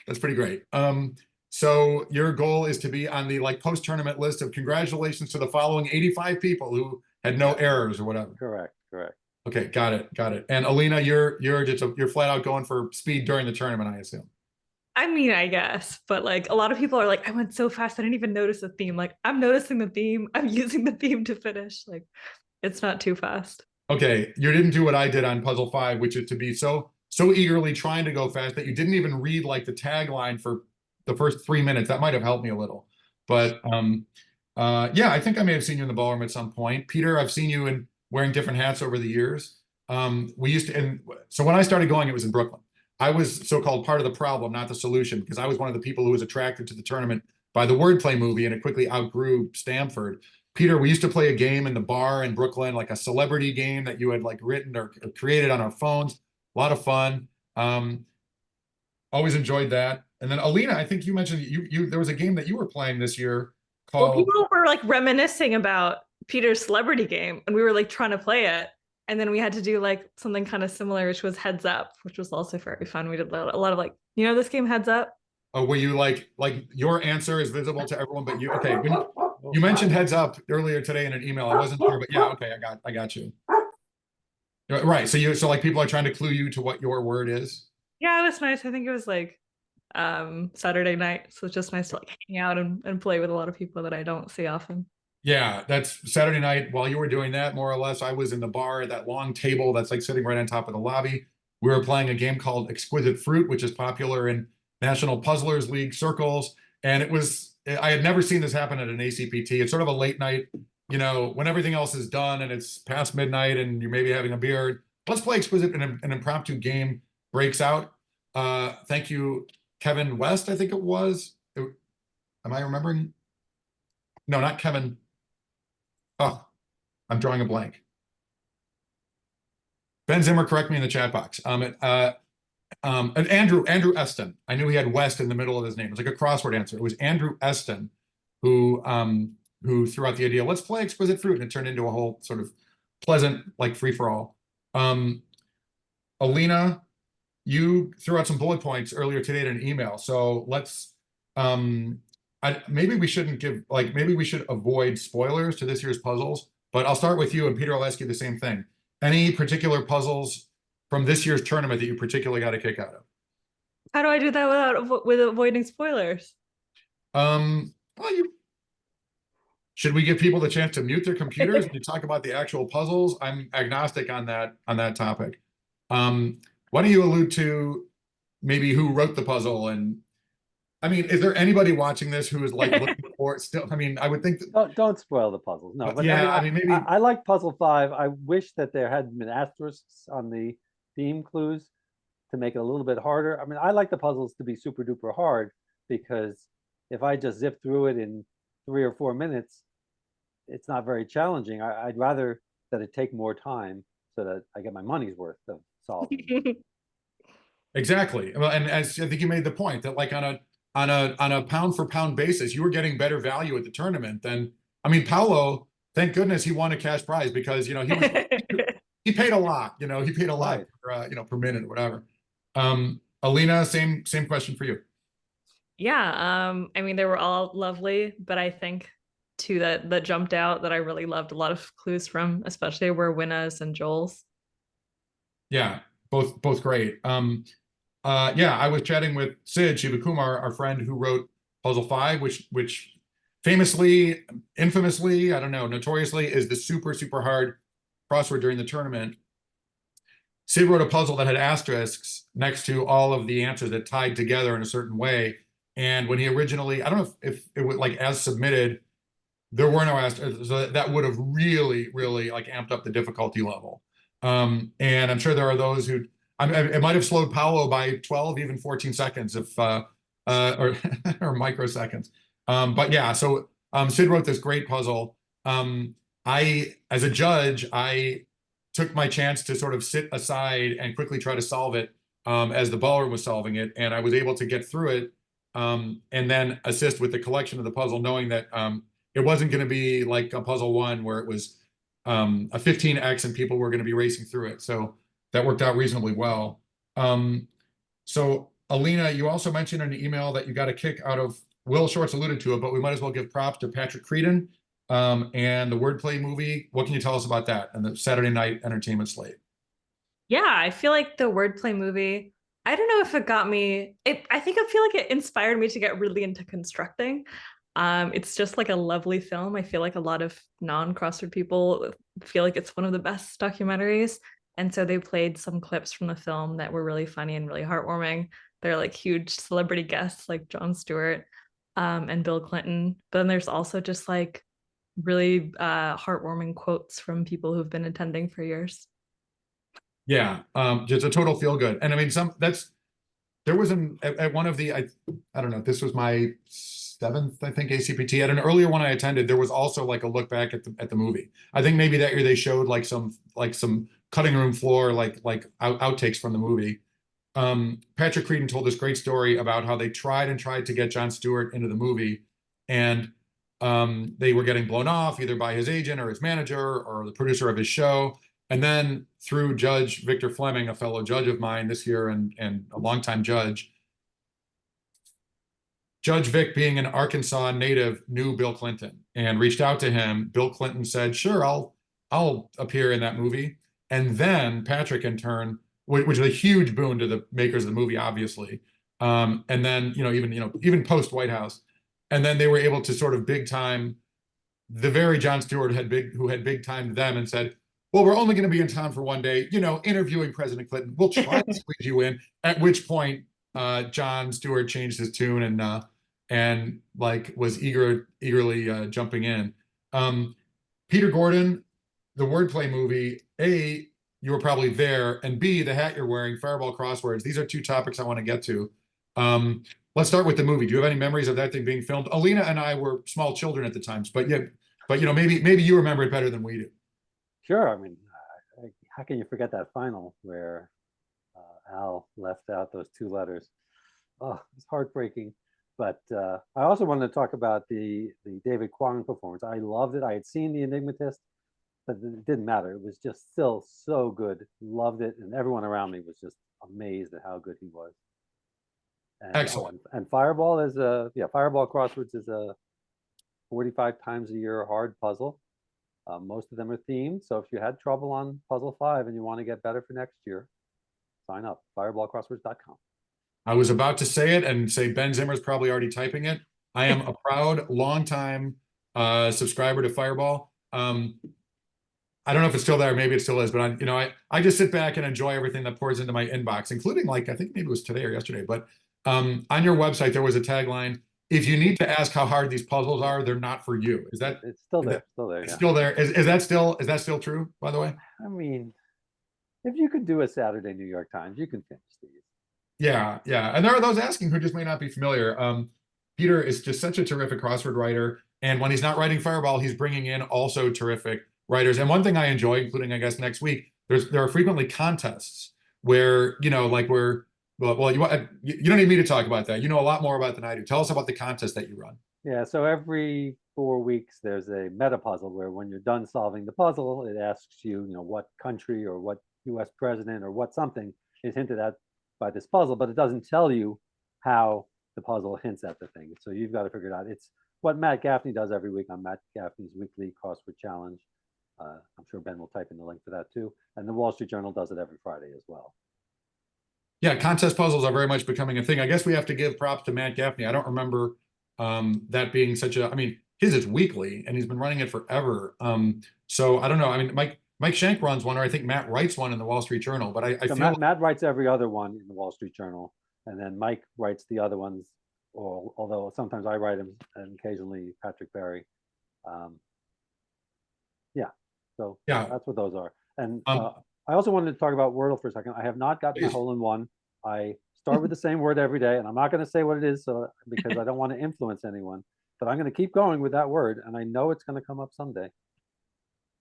That's pretty great. So your goal is to be on the like post-tournament list of congratulations to the following 85 people who had no errors or whatever. Correct. Okay, got it. And Alina, you're flat out going for speed during the tournament, I assume. I mean, I guess, but like a lot of people are like, I went so fast, I didn't even notice the theme. Like, I'm noticing the theme, I'm using the theme to finish. Like, it's not too fast. Okay, you didn't do what I did on Puzzle 5, which is to be so eagerly trying to go fast that you didn't even read like the tagline for the first 3 minutes. That might have helped me a little. But yeah, I think I may have seen you in the ballroom at some point. Peter, I've seen you in wearing different hats over the years. We used to, and so when I started going, it was in Brooklyn. I was so-called part of the problem, not the solution, because I was one of the people who was attracted to the tournament by the wordplay movie, and it quickly outgrew Stamford. Peter, we used to play a game in the bar in Brooklyn, like a celebrity game that you had like written or created on our phones. A lot of fun. Always enjoyed that. And then Alina, I think you mentioned you there was a game that you were playing this year called. Well, people were like reminiscing about Peter's celebrity game, and we were like trying to play it. And then we had to do like something kind of similar, which was Heads Up, which was also very fun. We did a lot of like, you know, this game Heads Up. Oh, where you like your answer is visible to everyone, but you okay? When you mentioned Heads Up earlier today in an email, I wasn't sure, but yeah, okay, I got you. Right, so like people are trying to clue you to what your word is. Yeah, it was nice. I think it was like Saturday night, so it's just nice to like hang out and play with a lot of people that I don't see often. Yeah, that's Saturday night. While you were doing that, more or less, I was in the bar at that long table that's like sitting right on top of the lobby. We were playing a game called Exquisite Fruit, which is popular in National Puzzlers League circles. And I had never seen this happen at an ACPT. It's sort of a late night, you know, when everything else is done and it's past midnight and you're maybe having a beer. Let's play Exquisite, and an impromptu game breaks out. Thank you, Kevin West, I think it was. Am I remembering? No, not Kevin. Oh, I'm drawing a blank. Ben Zimmer, correct me in the chat box. And Andrew Eston. I knew he had West in the middle of his name. It was like a crossword answer. It was Andrew Eston who threw out the idea, let's play Exquisite Fruit, and it turned into a whole sort of pleasant, like free-for-all. Alina, you threw out some bullet points earlier today in an email. So let's maybe we shouldn't give, like, maybe we should avoid spoilers to this year's puzzles, but I'll start with you, and Peter, I'll ask you the same thing. Any particular puzzles from this year's tournament that you particularly got a kick out of? How do I do that with avoiding spoilers? Well, should we give people the chance to mute their computers and talk about the actual puzzles? I'm agnostic on that topic. Why don't you allude to maybe who wrote the puzzle? And I mean, is there anybody watching this who is like looking for it still? I mean, I would think that, Don't spoil the puzzles. No, but yeah, I mean, maybe I like Puzzle 5. I wish that there had been asterisks on the theme clues to make it a little bit harder. I mean, I like the puzzles to be super duper hard, because if I just zip through it in 3 or 4 minutes, it's not very challenging. I'd rather that it take more time so that I get my money's worth of solving. exactly. Well, and as I think you made the point that like on a pound for pound basis, you were getting better value at the tournament than, I mean, Paolo, thank goodness he won a cash prize, because, you know, he paid a lot, you know, he paid a lot, Right. for, you know, per minute or whatever. Alina, same question for you. Yeah, I mean, they were all lovely, but I think two that jumped out that I really loved a lot of clues from, especially, were Winna's and Joel's. Yeah, both great. Yeah, I was chatting with Sid Shivakumar, our friend who wrote Puzzle 5, which famously, infamously, I don't know, notoriously is the super hard crossword during the tournament. Sid wrote a puzzle that had asterisks next to all of the answers that tied together in a certain way. And when he originally, I don't know if it was like as submitted, there were no asterisks, so that would have really like amped up the difficulty level. And I'm sure there are those who, it might have slowed Paolo by 12, even 14 seconds if or or microseconds. But yeah, so Sid wrote this great puzzle. As a judge, I took my chance to sort of sit aside and quickly try to solve it as the ballroom was solving it, and I was able to get through it and then assist with the collection of the puzzle, knowing that it wasn't going to be like a puzzle one where it was a 15x and people were going to be racing through it. So that worked out reasonably well. So Alina, you also mentioned in an email that you got a kick out of, Will Shortz alluded to it, but we might as well give props to Patrick Creedon and the Wordplay movie. What can you tell us about that and the Saturday night entertainment slate? Yeah, I feel like the Wordplay movie, I don't know if it got me, I feel like it inspired me to get really into constructing. It's just like a lovely film. I feel like a lot of non-crossword people feel like it's one of the best documentaries. And so they played some clips from the film that were really funny and really heartwarming. They're like huge celebrity guests like Jon Stewart and Bill Clinton. But then there's also just like really heartwarming quotes from people who've been attending for years. Yeah, just a total feel good. And I mean, there was at one of the, I don't know, this was my 7th, I think, ACPT. At an earlier one I attended, there was also like a look back at the movie. I think maybe that year they showed like some cutting room floor, like outtakes from the movie. Patrick Creedon told this great story about how they tried to get Jon Stewart into the movie, and they were getting blown off either by his agent or his manager or the producer of his show. And then through Judge Victor Fleming, a fellow judge of mine this year and a longtime judge, Judge Vic, being an Arkansas native, knew Bill Clinton and reached out to him. Bill Clinton said, "Sure, I'll appear in that movie." And then Patrick, in turn, which was a huge boon to the makers of the movie, obviously. And then even post White House, and then they were able to sort of big time. The very Jon Stewart who had big timed them and said, "Well, we're only going to be in town for one day, interviewing President Clinton. We'll try to squeeze you in." At which point, Jon Stewart changed his tune and like was eagerly jumping in. Peter Gordon, the Wordplay movie, A, you were probably there, and B, the hat you're wearing, Fireball Crosswords. These are two topics I want to get to. Let's start with the movie. Do you have any memories of that thing being filmed? Alina and I were small children at the times, but maybe you remember it better than we do. Sure. I mean, how can you forget that final where Al left out those 2 letters? Oh, it's heartbreaking. But I also wanted to talk about the David Kwong performance. I loved it. I had seen The Enigmatist, but it didn't matter. It was just still so good. Loved it. And everyone around me was just amazed at how good he was. And, Excellent. And Fireball Fireball Crosswords is a 45 times a year hard puzzle. Most of them are themed. So if you had trouble on puzzle 5 and you want to get better for next year, sign up, fireballcrosswords.com. I was about to say it and say Ben Zimmer's probably already typing it. I am a proud, longtime subscriber to Fireball. I don't know if it's still there. Maybe it still is, but I just sit back and enjoy everything that pours into my inbox, including I think maybe it was today or yesterday. But on your website there was a tagline: "If you need to ask how hard these puzzles are, they're not for you." Is that? It's still there. It's still there. Is that still true? By the way. I mean, if you could do a Saturday New York Times, you can finish these. Yeah, and there are those asking who just may not be familiar. Peter is just such a terrific crossword writer, and when he's not writing Fireball, he's bringing in also terrific writers. And one thing I enjoy, including I guess next week, there are frequently contests where you don't need me to talk about that. You know a lot more about than I do. Tell us about the contest that you run. Yeah, so every 4 weeks there's a meta puzzle where when you're done solving the puzzle, it asks you, what country or what U.S. president or what something is hinted at by this puzzle, but it doesn't tell you how the puzzle hints at the thing. So you've got to figure it out. It's what Matt Gaffney does every week on Matt Gaffney's weekly crossword challenge. I'm sure Ben will type in the link for that too. And the Wall Street Journal does it every Friday as well. Yeah, contest puzzles are very much becoming a thing. I guess we have to give props to Matt Gaffney. I don't remember that being his is weekly and he's been running it forever. So I don't know. I mean, Mike Shank runs one, or I think Matt writes one in the Wall Street Journal, but I feel Matt writes every other one in the Wall Street Journal, and then Mike writes the other ones, although sometimes I write them and occasionally Patrick Berry. So that's what those are. And I also wanted to talk about Wordle for a second. I have not gotten my hole-in-one. I start with the same word every day, and I'm not going to say what it is, so because I don't want to influence anyone. But I'm going to keep going with that word, and I know it's going to come up someday.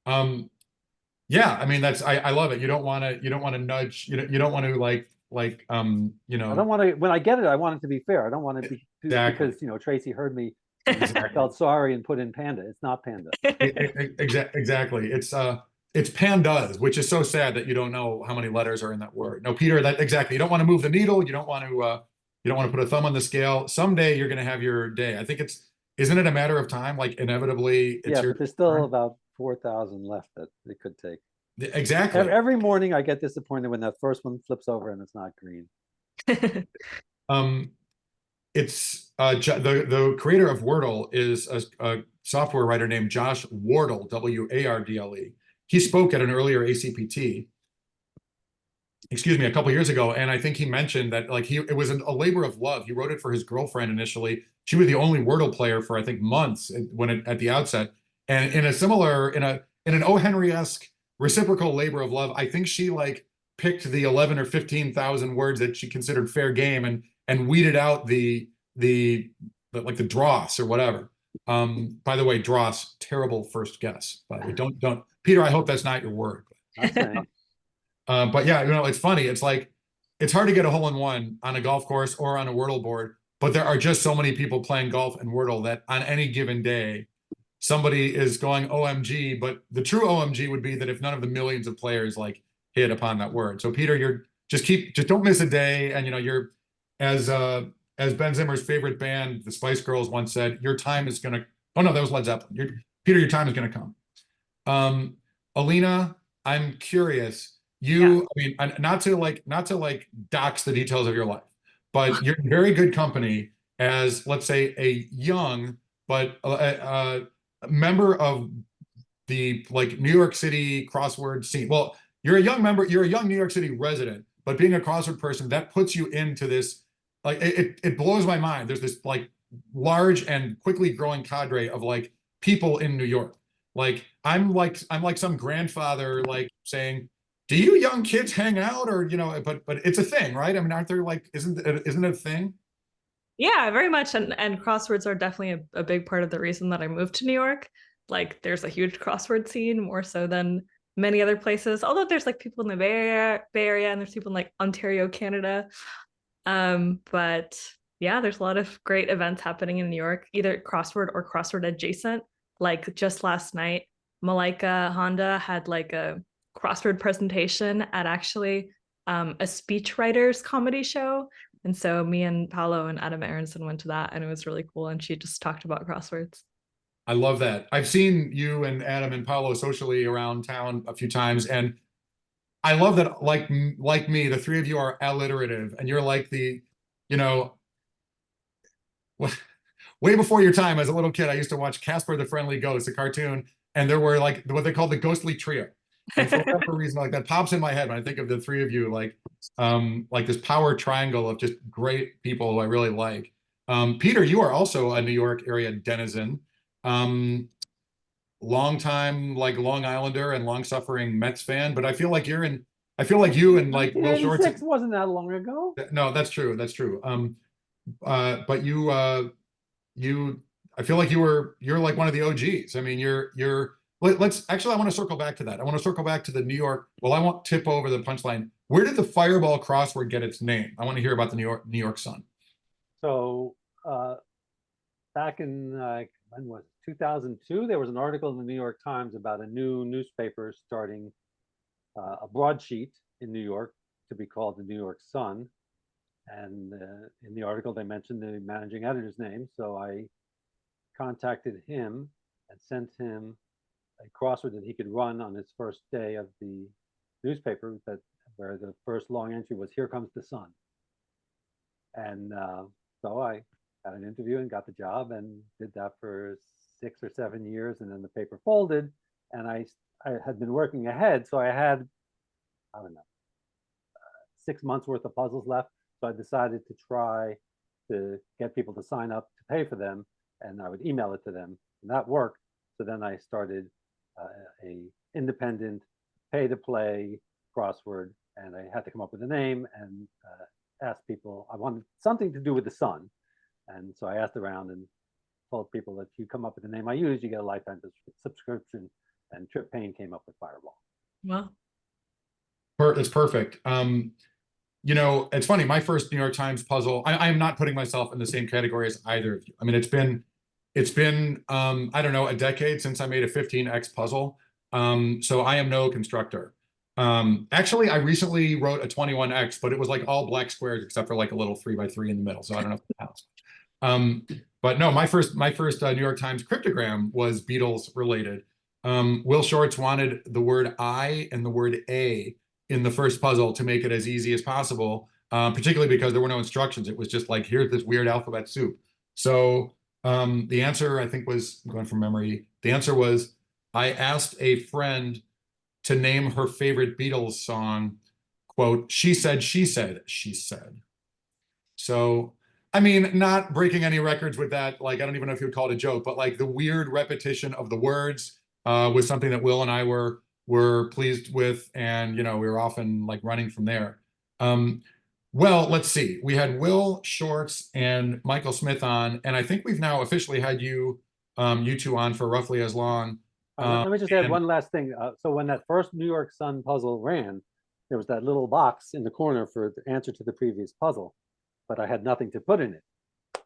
Yeah, I mean I love it. You don't want to nudge. You don't want to I don't want to. When I get it, I want it to be fair. I don't want to be Exactly. because Tracy heard me. I Exactly. felt sorry and put in panda. It's not panda. Exactly. It's pandas, which is so sad that you don't know how many letters are in that word. No, Peter, that exactly. You don't want to move the needle. You don't want to put a thumb on the scale. Someday you're going to have your day. I think isn't it a matter of time? Like inevitably it's Yeah, your but there's still turn. about 4,000 left that it could take. Exactly. Every morning I get disappointed when that first one flips over and it's not green. It's the creator of Wordle is a software writer named Josh Wardle, Wardle. He spoke at an earlier ACPT, excuse me, a couple years ago, and I think he mentioned that it was a labor of love. He wrote it for his girlfriend initially. She was the only Wordle player for I think months at the outset, and in an O. Henry-esque reciprocal labor of love, I think she picked the 11 or 15,000 words that she considered fair game and weeded out the dross or whatever. By the way, dross, terrible first guess. By the way, don't Peter. I hope that's not your word. Not saying. But yeah, it's funny. It's hard to get a hole in one on a golf course or on a Wordle board, but there are just so many people playing golf and Wordle that on any given day, somebody is going OMG. But the true OMG would be that if none of the millions of players hit upon that word. So Peter, just don't miss a day, and you're as Ben Zimmer's favorite band, the Spice Girls, once said, your time is gonna. Oh no, that was Led Zeppelin. Peter, your time is gonna come. Alina, I'm curious. I mean, not to dox the details of your life, but you're in very good company as, let's say, a young but a member of the New York City crossword scene. Well, you're a young New York City resident, but being a crossword person, that puts you into this, it blows my mind. There's this large and quickly growing cadre of people in New York. I'm like some grandfather saying, do you young kids hang out? Or but it's a thing, right? I mean, aren't there isn't it a thing? Yeah, very much. And crosswords are definitely a big part of the reason that I moved to New York. There's a huge crossword scene, more so than many other places. Although there's people in the Bay Area and there's people in Ontario, Canada. But yeah, there's a lot of great events happening in New York, either crossword or crossword adjacent. Just last night, Malika Honda had a crossword presentation at actually a speechwriters comedy show. And so me and Paolo and Adam Aronson went to that, and it was really cool. And she just talked about crosswords. I love that. I've seen you and Adam and Paolo socially around town a few times, and I love that. Like me, the three of you are alliterative, and you're way before your time. As a little kid, I used to watch Casper the Friendly Ghost, a cartoon, and there were what they called the ghostly trio. And for whatever reason, that pops in my head when I think of the three of you, this power triangle of just great people who I really like. Peter, you are also a New York area denizen, long time Long Islander and long suffering Mets fan. But I feel like you and Will Shortz. Wasn't that long ago. No, that's true. That's true. But you, I feel like you're one of the OGs. I mean, let's actually, I want to circle back to that. I want to circle back to the New York. Well, I won't tip over the punchline. Where did the Fireball crossword get its name? I want to hear about the New York Sun. So, back in when was it, 2002, there was an article in the New York Times about a new newspaper starting a broadsheet in New York to be called the New York Sun. And in the article, they mentioned the managing editor's name. So I contacted him and sent him a crossword that he could run on his first day of the newspaper, where the first long entry was "Here comes the sun." And so I had an interview and got the job and did that for 6 or 7 years. And then the paper folded, and I had been working ahead. So I had, I don't know, 6 months worth of puzzles left. So I decided to try to get people to sign up to pay for them, and I would email it to them, and that worked. So then I started a independent pay-to-play crossword, and I had to come up with a name, and asked people, I wanted something to do with the sun. And so I asked around and told people that if you come up with the name I use, you get a lifetime subscription. And Trip Payne came up with Fireball. Well, It's perfect. You know, it's funny. My first New York Times puzzle. I am not putting myself in the same category as either of you. I mean, it's been I don't know, a decade since I made a 15x puzzle. So I am no constructor. Actually, I recently wrote a 21x, but it was like all black squares except for like a little 3x3 in the middle. So I don't know if it counts. But no, my first New York Times cryptogram was Beatles related. Will Shortz wanted the word I and the word A in the first puzzle to make it as easy as possible, particularly because there were no instructions. It was just like, here's this weird alphabet soup. So the answer, I think, was, going from memory, the answer was, I asked a friend to name her favorite Beatles song, quote, she said, she said, she said. So, I mean, not breaking any records with that, like, I don't even know if you would call it a joke, but like the weird repetition of the words was something that Will and I were pleased with, and you know, we were often like running from there. Well, let's see. We had Will Shortz and Michael Smith on, and I think we've now officially had you two on for roughly as long. Let me just add one last thing. So when that first New York Sun puzzle ran, there was that little box in the corner for the answer to the previous puzzle, but I had nothing to put in it.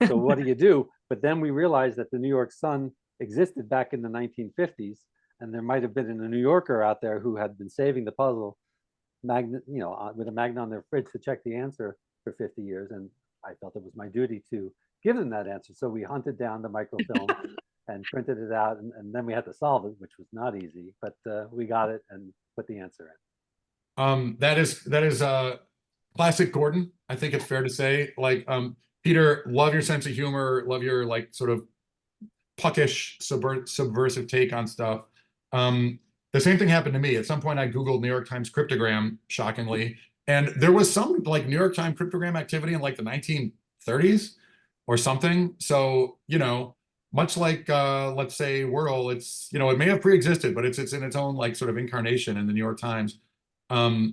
So what do you do? But then we realized that the New York Sun existed back in the 1950s, and there might have been a New Yorker out there who had been saving the puzzle magnet, you know, with a magnet on their fridge to check the answer for 50 years. And I felt it was my duty to give them that answer. So we hunted down the microfilm and printed it out, and then we had to solve it, which was not easy, but we got it and put the answer in. That is classic Gordon. I think it's fair to say. Like, Peter, love your sense of humor, love your like sort of puckish subversive take on stuff. The same thing happened to me. At some point I Googled New York Times cryptogram, shockingly, and there was some like New York Times cryptogram activity in like the 1930s or something. So, you know, much like let's say Wordle, it's, you know, it may have pre-existed, but it's in its own like sort of incarnation in the New York Times. Yeah,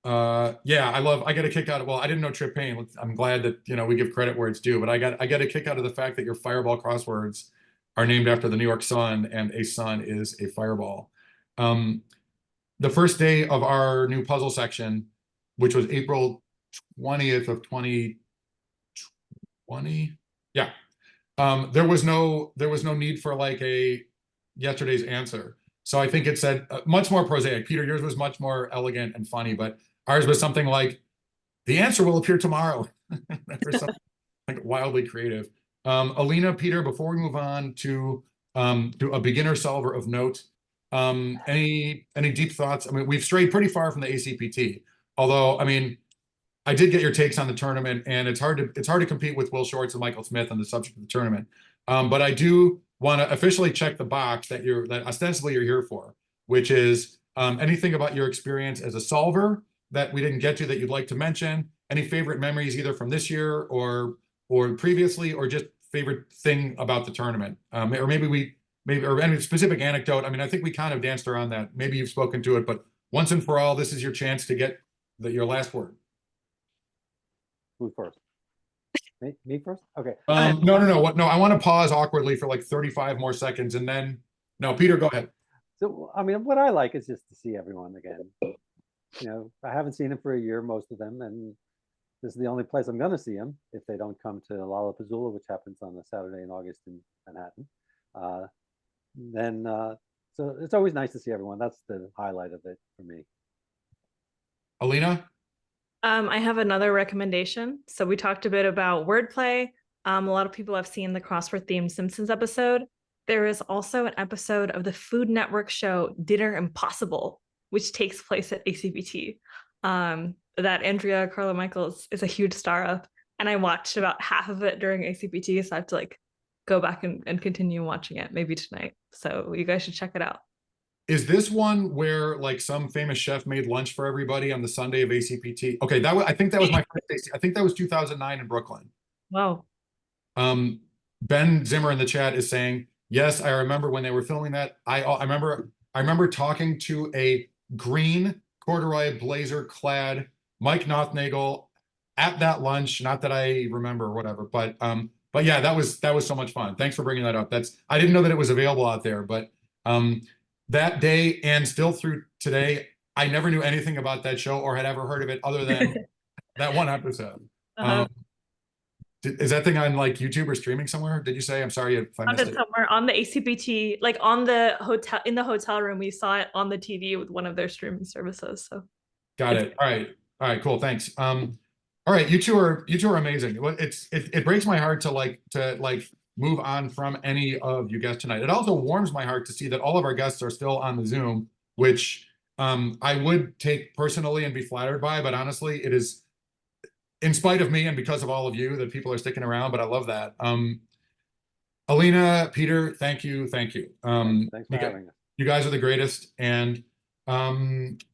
I get a kick out of, well, I didn't know Trip Payne. I'm glad that, you know, we give credit where it's due, but I get a kick out of the fact that your Fireball crosswords are named after the New York Sun, and a sun is a fireball. The first day of our new puzzle section, which was April 20th of 2020. Yeah. There was no need for like a yesterday's answer. So I think it said much more prosaic. Peter, yours was much more elegant and funny, but ours was something like, the answer will appear tomorrow. For something like wildly creative. Alina, Peter, before we move on to a beginner solver of note, any deep thoughts? I mean, we've strayed pretty far from the ACPT, although, I mean, I did get your takes on the tournament, and it's hard to compete with Will Shortz and Michael Smith on the subject of the tournament. But I do want to officially check the box that ostensibly you're here for, which is anything about your experience as a solver that we didn't get to that you'd like to mention, any favorite memories either from this year or previously, or just favorite thing about the tournament, or maybe any specific anecdote. I mean, I think we kind of danced around that. Maybe you've spoken to it, but once and for all, this is your chance to get your last word. Who first? Me first? Okay. No. What? No, I want to pause awkwardly for like 35 more seconds, and then no, Peter, go ahead. So, I mean, what I like is just to see everyone again. You know, I haven't seen them for a year, most of them, and this is the only place I'm going to see them if they don't come to Lollapuzzoola, which happens on a Saturday in August in Manhattan. So it's always nice to see everyone. That's the highlight of it for me. Alina? I have another recommendation. So we talked a bit about wordplay. A lot of people have seen the crossword themed Simpsons episode. There is also an episode of the Food Network show Dinner Impossible, which takes place at ACPT, that Andrea Carlo-Michael is a huge star of. And I watched about half of it during ACPT, so I have to like go back and continue watching it maybe tonight. So you guys should check it out. Is this one where like some famous chef made lunch for everybody on the Sunday of ACPT? Okay, I think that was my first. I think that was 2009 in Brooklyn. Wow. Ben Zimmer in the chat is saying, yes, I remember when they were filming that. I remember talking to a green corduroy blazer clad Mike Nothnagel at that lunch. Not that I remember or whatever, but yeah, that was so much fun. Thanks for bringing that up. I didn't know that it was available out there, but that day and still through today, I never knew anything about that show or had ever heard of it other than that one episode. Is that thing on like YouTube or streaming somewhere? Did you say? I'm sorry if I missed it. Somewhere on the ACPT, like on the hotel, in the hotel room, we saw it on the TV with one of their streaming services. So got it. All right, cool. Thanks. All right, you two are amazing. It breaks my heart to move on from any of you guests tonight. It also warms my heart to see that all of our guests are still on the Zoom, which I would take personally and be flattered by, but honestly, it is in spite of me and because of all of you that people are sticking around, but I love that. Alina, Peter, thank you. Thanks for having us. You guys are the greatest. And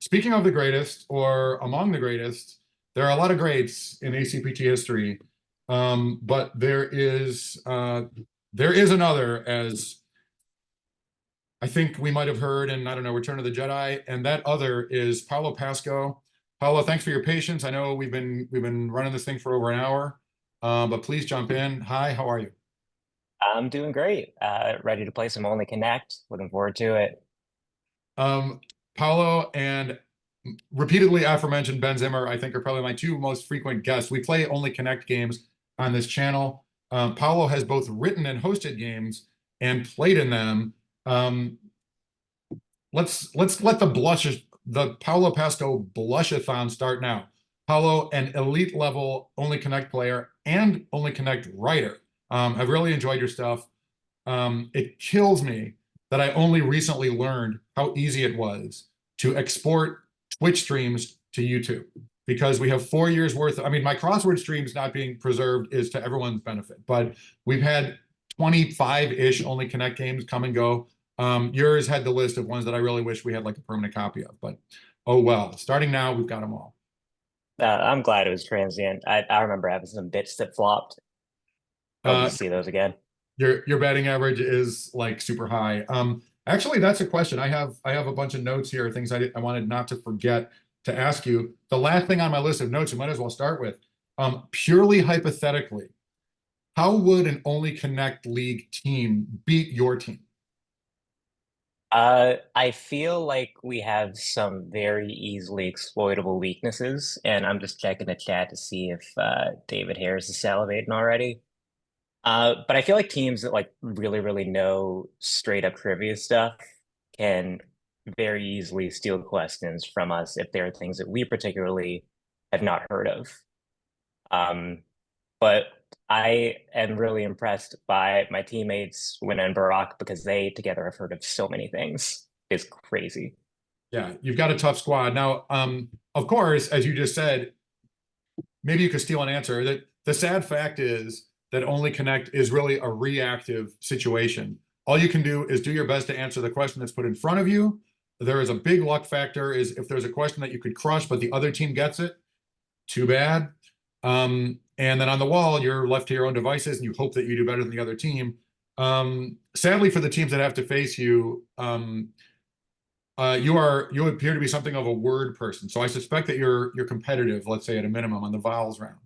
speaking of the greatest or among the greatest, there are a lot of greats in ACPT history. But there is another, as I think we might have heard in, I don't know, Return of the Jedi, and that other is Paolo Pasco. Paolo, thanks for your patience. I know we've been running this thing for over an hour, but please jump in. Hi, how are you? I'm doing great. Ready to play some Only Connect. Looking forward to it. Paolo and repeatedly aforementioned Ben Zimmer, I think, are probably my two most frequent guests. We play Only Connect games on this channel. Paolo has both written and hosted games and played in them. Let's let the Paolo Pasco Blushathon start now. Paolo, an elite level Only Connect player and Only Connect writer. I've really enjoyed your stuff. It kills me that I only recently learned how easy it was to export Twitch streams to YouTube, because we have 4 years worth. I mean, my crossword streams not being preserved is to everyone's benefit, but we've had 25-ish Only Connect games come and go. Yours had the list of ones that I really wish we had like a permanent copy of, but oh well. Starting now, we've got them all. I'm glad it was transient. I remember having some bits that flopped. Hope to see those again. Your batting average is like super high. Actually, that's a question. I have a bunch of notes here, things I wanted not to forget to ask you. The last thing on my list of notes, you might as well start with, purely hypothetically, how would an Only Connect League team beat your team? I feel like we have some very easily exploitable weaknesses, and I'm just checking the chat to see if David Harris is salivating already. But I feel like teams that like really know straight up trivia stuff can very easily steal questions from us if there are things that we particularly have not heard of. But I am really impressed by my teammates, Win and Barack, because they together have heard of so many things. It's crazy. Yeah, you've got a tough squad. Now, of course, as you just said, maybe you could steal an answer. That the sad fact is that Only Connect is really a reactive situation. All you can do is do your best to answer the question that's put in front of you. There is a big luck factor, is if there's a question that you could crush, but the other team gets it, too bad. And then on the wall, you're left to your own devices and you hope that you do better than the other team. Sadly for the teams that have to face you, you appear to be something of a word person. So I suspect that you're competitive, let's say at a minimum, on the vowels round.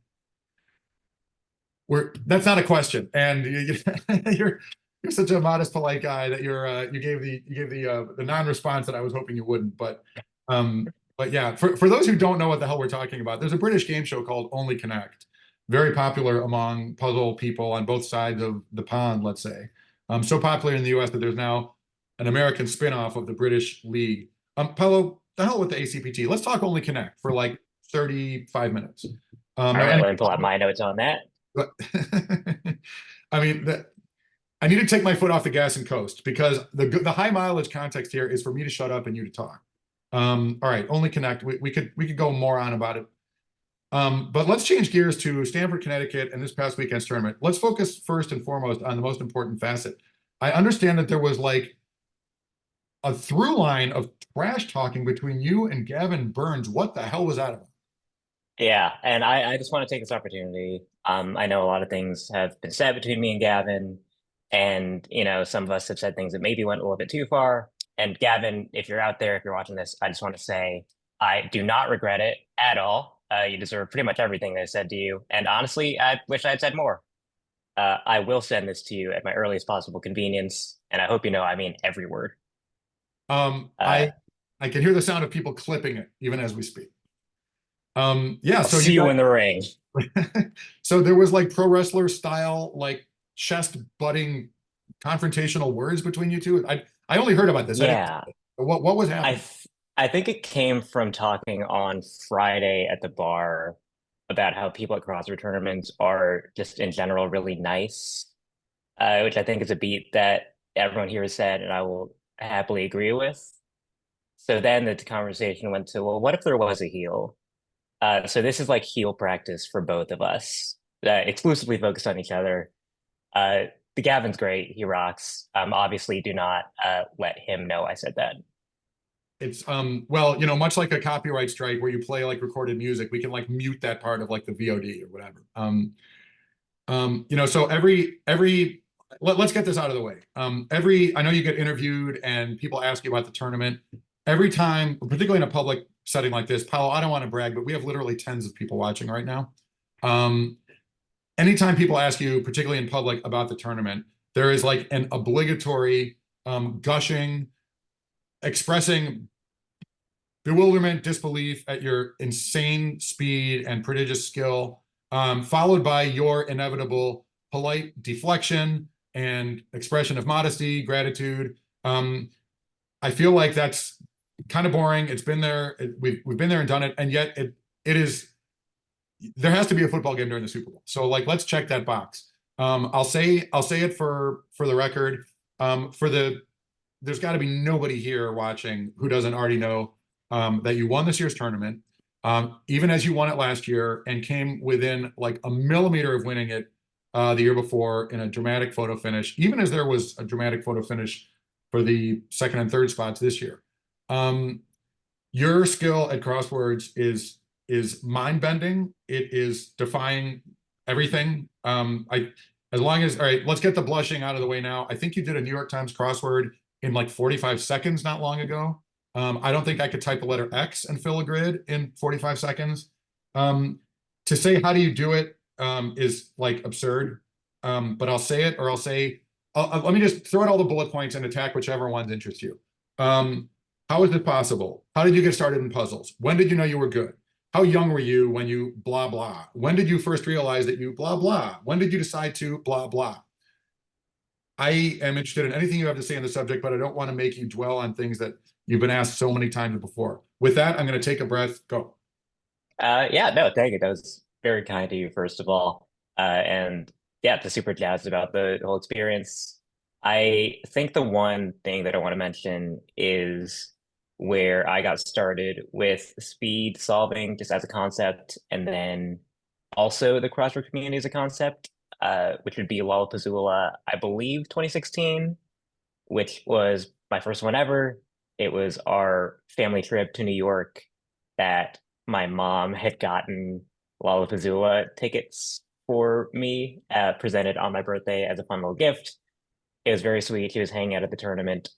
That's not a question, and you're such a modest, polite guy that you gave the non-response that I was hoping you wouldn't. But yeah, for those who don't know what the hell we're talking about, there's a British game show called Only Connect, very popular among puzzle people on both sides of the pond, let's say. So popular in the US that there's now an American spin-off of the British League. Paolo, the hell with the ACPT. Let's talk Only Connect for like 35 minutes. All right, let me pull out my notes on that. I mean, I need to take my foot off the gas and coast, because the high mileage context here is for me to shut up and you to talk. All right, Only Connect. We could go more on about it. But let's change gears to Stamford, Connecticut, and this past weekend's tournament. Let's focus first and foremost on the most important facet. I understand that there was like a through line of trash talking between you and Gavin Burns. What the hell was that about? Yeah, and I just want to take this opportunity. I know a lot of things have been said between me and Gavin, and some of us have said things that maybe went a little bit too far. And Gavin, if you're out there, if you're watching this, I just want to say I do not regret it at all. You deserve pretty much everything they said to you. And honestly, I wish I had said more. I will send this to you at my earliest possible convenience, and I hope you know I mean every word. I can hear the sound of people clipping it even as we speak. Yeah, I'll so see you in the ring. So there was like pro wrestler style, like chest butting confrontational words between you two. I only heard about this. Yeah, What was I happening? I think it came from talking on Friday at the bar about how people at crossword tournaments are just in general really nice, which I think is a beat that everyone here has said, and I will happily agree with. So then the conversation went to, well, what if there was a heel? So this is like heel practice for both of us, exclusively focused on each other. Uh, the Gavin's great. He rocks. Obviously do not let him know I said that. It's well, you know, much like a copyright strike where you play like recorded music, we can like mute that part of like the VOD or whatever. You know, so let's get this out of the way. I know you get interviewed and people ask you about the tournament. Every time, particularly in a public setting like this, Paolo, I don't want to brag, but we have literally tens of people watching right now. Anytime people ask you, particularly in public, about the tournament, there is like an obligatory gushing, expressing bewilderment, disbelief at your insane speed and prodigious skill, followed by your inevitable polite deflection and expression of modesty, gratitude. I feel like that's kind of boring. It's been there. We've been there and done it, and yet it is. There has to be a football game during the Super Bowl. So like, let's check that box. I'll say it for the record. There's got to be nobody here watching who doesn't already know that you won this year's tournament, even as you won it last year and came within like a millimeter of winning it the year before in a dramatic photo finish, even as there was a dramatic photo finish for the second and third spots this year. Your skill at crosswords is mind-bending. It is defying everything. As long as, all right, let's get the blushing out of the way now. I think you did a New York Times crossword in like 45 seconds not long ago. I don't think I could type the letter X and fill a grid in 45 seconds. To say how do you do it is like absurd. But I'll say it, or I'll say, let me just throw out all the bullet points and attack whichever ones interest you. How is it possible? How did you get started in puzzles? When did you know you were good? How young were you when you blah, blah? When did you first realize that you blah, blah? When did you decide to blah, blah? I am interested in anything you have to say on the subject, but I don't want to make you dwell on things that you've been asked so many times before. With that, I'm going to take a breath. Go. Yeah, no, thank you. That was very kind of you, first of all. And yeah, the super jazzed about the whole experience. I think the one thing that I want to mention is where I got started with speed solving just as a concept, and then also the crossword community as a concept, which would be Lollapuzzoola, I believe 2016, which was my first one ever. It was our family trip to New York that my mom had gotten Lollapuzzoola tickets for me, presented on my birthday as a fun little gift. It was very sweet. She was hanging out at the tournament,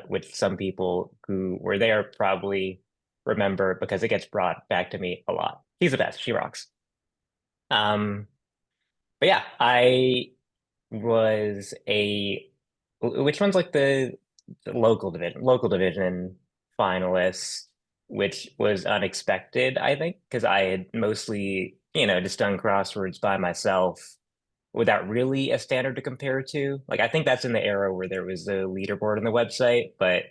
which some people who were there probably remember because it gets brought back to me a lot. She's the best. She rocks. But yeah, I was which one's like the local division finalist, which was unexpected, I think, because I had mostly, just done crosswords by myself without really a standard to compare to. Like, I think that's in the era where there was the leaderboard on the website, but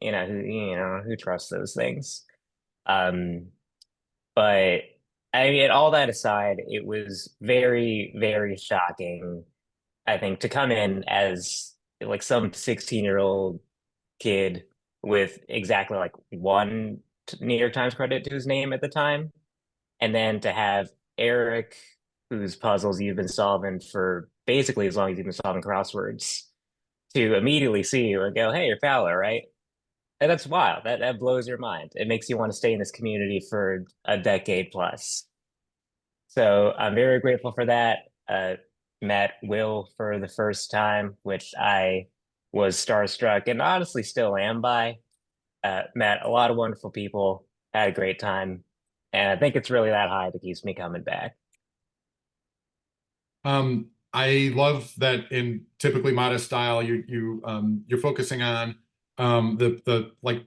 who trusts those things? But I mean, all that aside, it was very, very shocking, I think, to come in as like some 16-year-old kid with exactly like one New York Times credit to his name at the time, and then to have Eric, whose puzzles you've been solving for basically as long as you've been solving crosswords, to immediately see you and go, "Hey, you're Paolo, right?" And that's wild. That blows your mind. It makes you want to stay in this community for a decade plus. So I'm very grateful for that. Met Will for the first time, which I was starstruck and honestly still am by. Met a lot of wonderful people, had a great time. And I think it's really that high that keeps me coming back. I love that in typically modest style, you're focusing on the like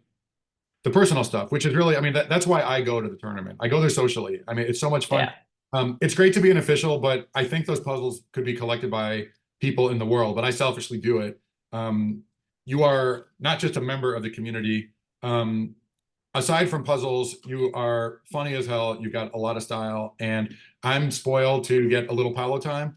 the personal stuff, which is really, I mean, that's why I go to the tournament. I go there socially. I mean, it's so much fun. It's great to be an official, but I think those puzzles could be collected by people in the world, but I selfishly do it. You are not just a member of the community. Aside from puzzles, you are funny as hell. You've got a lot of style, and I'm spoiled to get a little Paolo time,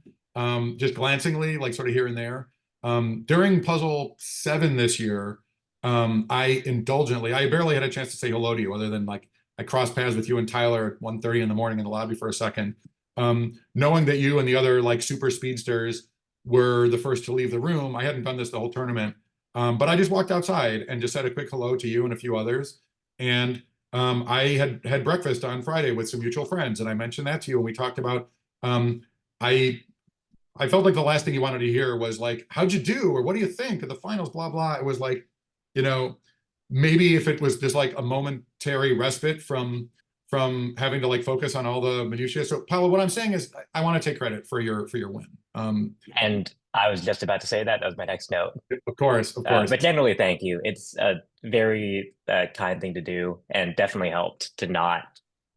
just glancingly, like sort of here and there. During puzzle 7 this year, I barely had a chance to say hello to you, other than like I crossed paths with you and Tyler at 1:30 in the morning in the lobby for a second. Knowing that you and the other like super speedsters were the first to leave the room, I hadn't done this the whole tournament, but I just walked outside and just said a quick hello to you and a few others. And I had breakfast on Friday with some mutual friends, and I mentioned that to you, and we talked about. I felt like the last thing you wanted to hear was like, "How'd you do?" or "What do you think of the finals?" Blah blah. It was like, you know, maybe if it was just like a momentary respite from having to like focus on all the minutiae. So Paolo, what I'm saying is I want to take credit for your win. And I was just about to say that. That was my next note. Of course. But generally, thank you. It's a very kind thing to do, and definitely helped to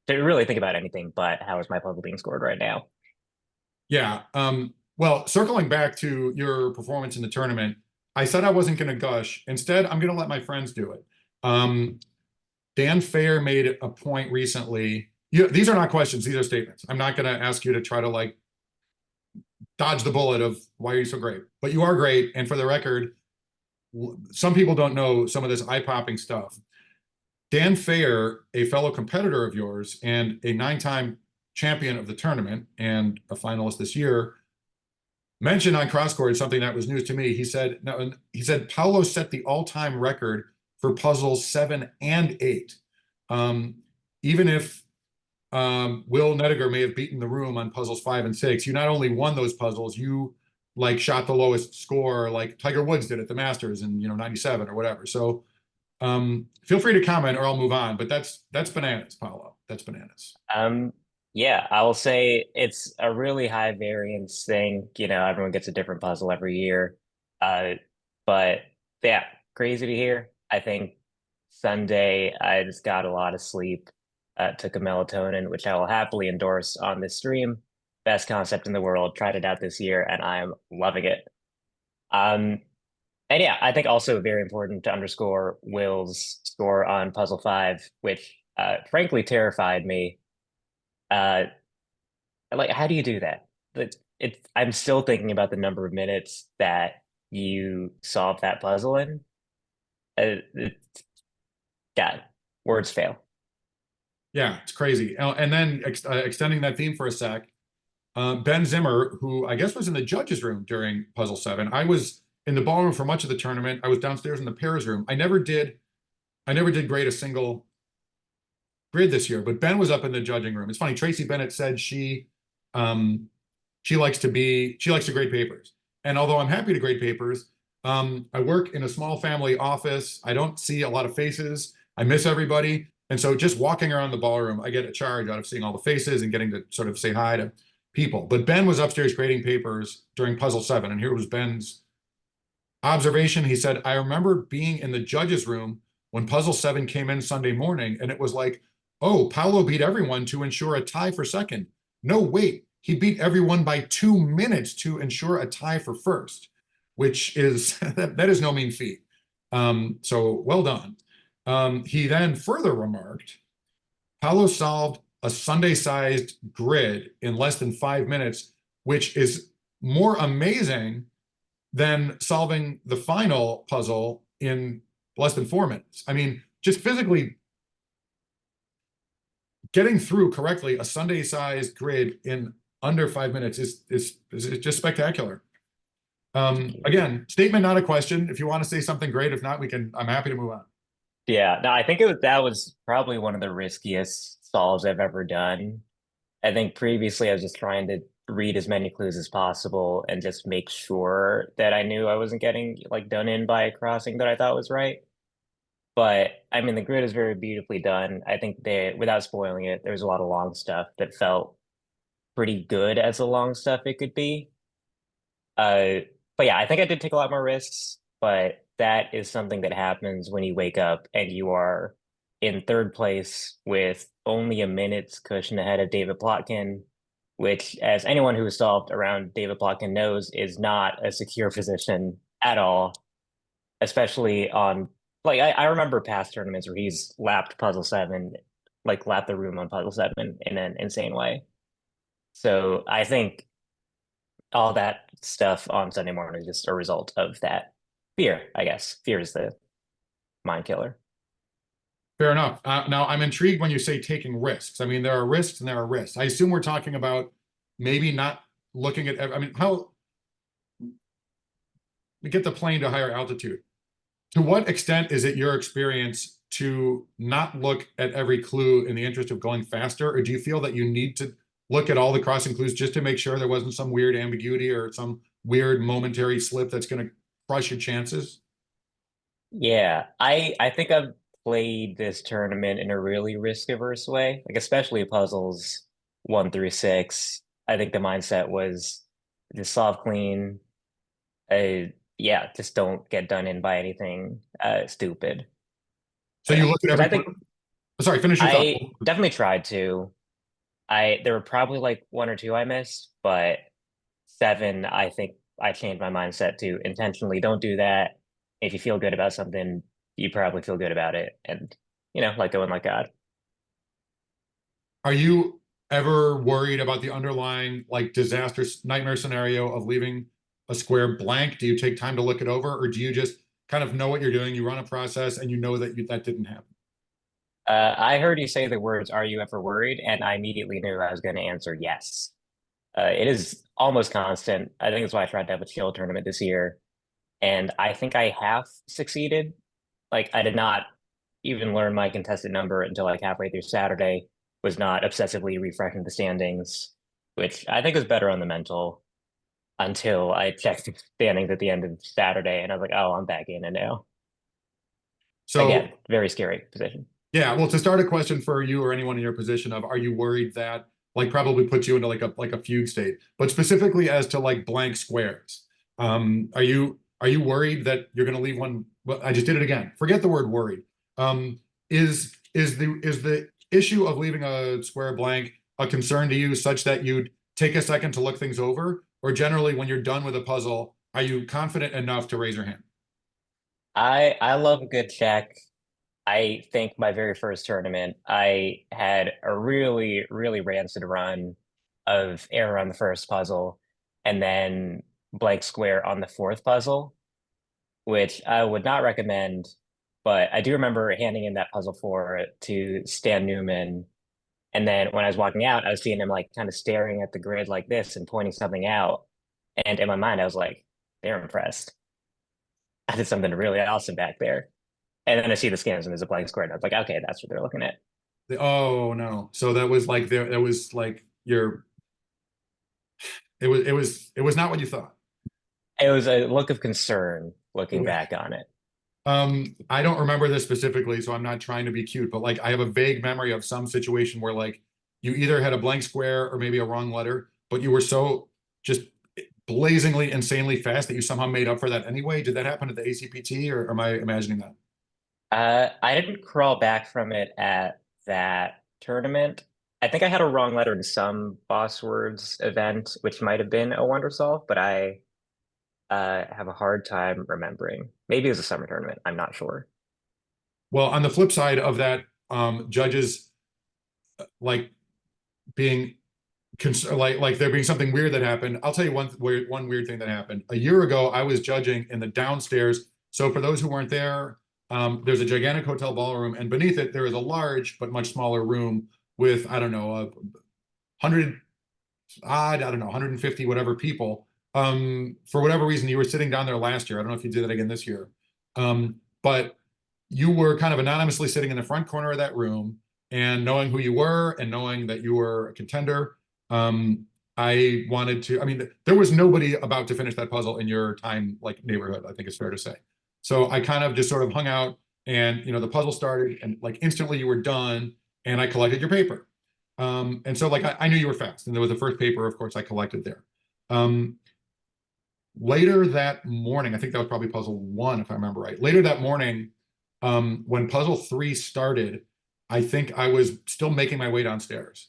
really think about anything but how is my puzzle being scored right now. Yeah. Well, circling back to your performance in the tournament, I said I wasn't going to gush. Instead, I'm going to let my friends do it. Dan Fair made a point recently. These are not questions. These are statements. I'm not going to ask you to try to like dodge the bullet of why are you so great, but you are great. And for the record, some people don't know some of this eye-popping stuff. Dan Fair, a fellow competitor of yours and a 9-time champion of the tournament and a finalist this year, mentioned on Crossword something that was news to me. He said Paolo set the all-time record for puzzles 7 and 8. Even if Will Nediger may have beaten the room on puzzles 5 and 6, you not only won those puzzles, you like shot the lowest score like Tiger Woods did at the Masters in 97 or whatever. So feel free to comment or I'll move on, but that's bananas, Paolo. That's bananas. Yeah, I will say it's a really high variance thing. Everyone gets a different puzzle every year. But yeah, crazy to hear. I think Sunday I just got a lot of sleep, took a melatonin, which I will happily endorse on this stream. Best concept in the world. Tried it out this year and I am loving it. And yeah, I think also very important to underscore Will's score on puzzle 5, which frankly terrified me. Like, how do you do that? I'm still thinking about the number of minutes that you solved that puzzle in. God, words fail. Yeah, it's crazy. And then extending that theme for a sec, Ben Zimmer, who I guess was in the judges' room during puzzle 7. I was in the ballroom for much of the tournament. I was downstairs in the pairs room. I never did grade a single grid this year, but Ben was up in the judging room. It's funny. Tracy Bennett said she likes to grade papers. And although I'm happy to grade papers, I work in a small family office. I don't see a lot of faces. I miss everybody. And so just walking around the ballroom, I get a charge out of seeing all the faces and getting to sort of say hi to people. But Ben was upstairs grading papers during puzzle 7. And here was Ben's observation. He said, I remember being in the judges' room when puzzle 7 came in Sunday morning, and it was like, oh, Paolo beat everyone to ensure a tie for second. No, wait, he beat everyone by 2 minutes to ensure a tie for first, which is, that is no mean feat. So well done. He then further remarked, Paolo solved a Sunday-sized grid in less than 5 minutes, which is more amazing than solving the final puzzle in less than 4 minutes. I mean, just physically getting through correctly a Sunday-sized grid in under 5 minutes is just spectacular. Again, statement, not a question. If you want to say something great, if not, I'm happy to move on. Yeah, no, I think that was probably one of the riskiest solves I've ever done. I think previously I was just trying to read as many clues as possible and just make sure that I knew I wasn't getting like done in by a crossing that I thought was right. But I mean, the grid is very beautifully done. I think without spoiling it, there was a lot of long stuff that felt pretty good as the long stuff it could be. Uh, but yeah, I think I did take a lot more risks, but that is something that happens when you wake up and you are in third place with only a minute's cushion ahead of David Plotkin, which, as anyone who has solved around David Plotkin knows, is not a secure position at all, especially on like I remember past tournaments where he's lapped puzzle 7, like lapped the room on puzzle 7 in an insane way. So I think all that stuff on Sunday morning is just a result of that fear, I guess. Fear is the mind killer. Fair enough. Now, I'm intrigued when you say taking risks. I mean, there are risks and there are risks. I assume we're talking about maybe not looking at, I mean, how we get the plane to higher altitude. To what extent is it your experience to not look at every clue in the interest of going faster? Or do you feel that you need to look at all the crossing clues just to make sure there wasn't some weird ambiguity or some weird momentary slip that's going to crush your chances? Yeah, I think I've played this tournament in a really risk-averse way, like especially puzzles 1 through 6. I think the mindset was just solve clean. Yeah, just don't get done in by anything stupid. So you look at Because I every, think sorry, finish your thought. I definitely tried to. There were probably like 1 or 2 I missed, but 7, I think I changed my mindset to intentionally don't do that. If you feel good about something, you probably feel good about it, and let go and let God. Are you ever worried about the underlying like disaster nightmare scenario of leaving a square blank? Do you take time to look it over, or do you just kind of know what you're doing? You run a process and you know that that didn't happen. I heard you say the words, "Are you ever worried?" And I immediately knew I was going to answer yes. It is almost constant. I think that's why I tried to have a skill tournament this year, and I think I half succeeded. Like I did not even learn my contested number until like halfway through Saturday. Was not obsessively refreshing the standings, which I think was better on the mental until I checked the standings at the end of Saturday, and I was like, "Oh, I'm back in it now." So Again, very scary position. yeah, well, to start a question for you or anyone in your position of, are you worried that like probably puts you into like a fugue state, but specifically as to like blank squares, are you worried that you're going to leave one? Well, I just did it again. Forget the word worried. Is the issue of leaving a square blank a concern to you such that you'd take a second to look things over, or generally when you're done with a puzzle, are you confident enough to raise your hand? I love a good check. I think my very first tournament, I had a really, really rancid run of error on the first puzzle and then blank square on the fourth puzzle, which I would not recommend. But I do remember handing in that puzzle to Stan Newman. And then when I was walking out, I was seeing him like kind of staring at the grid like this and pointing something out. And in my mind, I was like, they're impressed. I did something really awesome back there. And then I see the scans and there's a blank square. And I was like, okay, that's what they're looking at. Oh no. So that was like there, that was like it was not what you thought. It was a look of concern looking Okay. back on it. I don't remember this specifically, so I'm not trying to be cute, but like I have a vague memory of some situation where like you either had a blank square or maybe a wrong letter, but you were so just blazingly, insanely fast that you somehow made up for that anyway. Did that happen at the ACPT, or am I imagining that? I didn't crawl back from it at that tournament. I think I had a wrong letter in some Boss Words event, which might have been a Wonder Solve, but I have a hard time remembering. Maybe it was a summer tournament. I'm not sure. Well, on the flip side of that, judges like being like there being something weird that happened. I'll tell you one weird thing that happened. A year ago, I was judging in the downstairs. So for those who weren't there, there's a gigantic hotel ballroom, and beneath it there is a large but much smaller room with, I don't know, 100 odd, I don't know, 150 whatever people. For whatever reason, you were sitting down there last year. I don't know if you did that again this year. But you were kind of anonymously sitting in the front corner of that room, and knowing who you were and knowing that you were a contender, I wanted to, I mean, there was nobody about to finish that puzzle in your time like neighborhood, I think it's fair to say. So I kind of just sort of hung out and the puzzle started, and like instantly you were done, and I collected your paper. And so like I knew you were fast, and there was the first paper, of course, I collected there. Later that morning, I think that was probably puzzle 1, if I remember right. Later that morning, when puzzle 3 started, I think I was still making my way downstairs.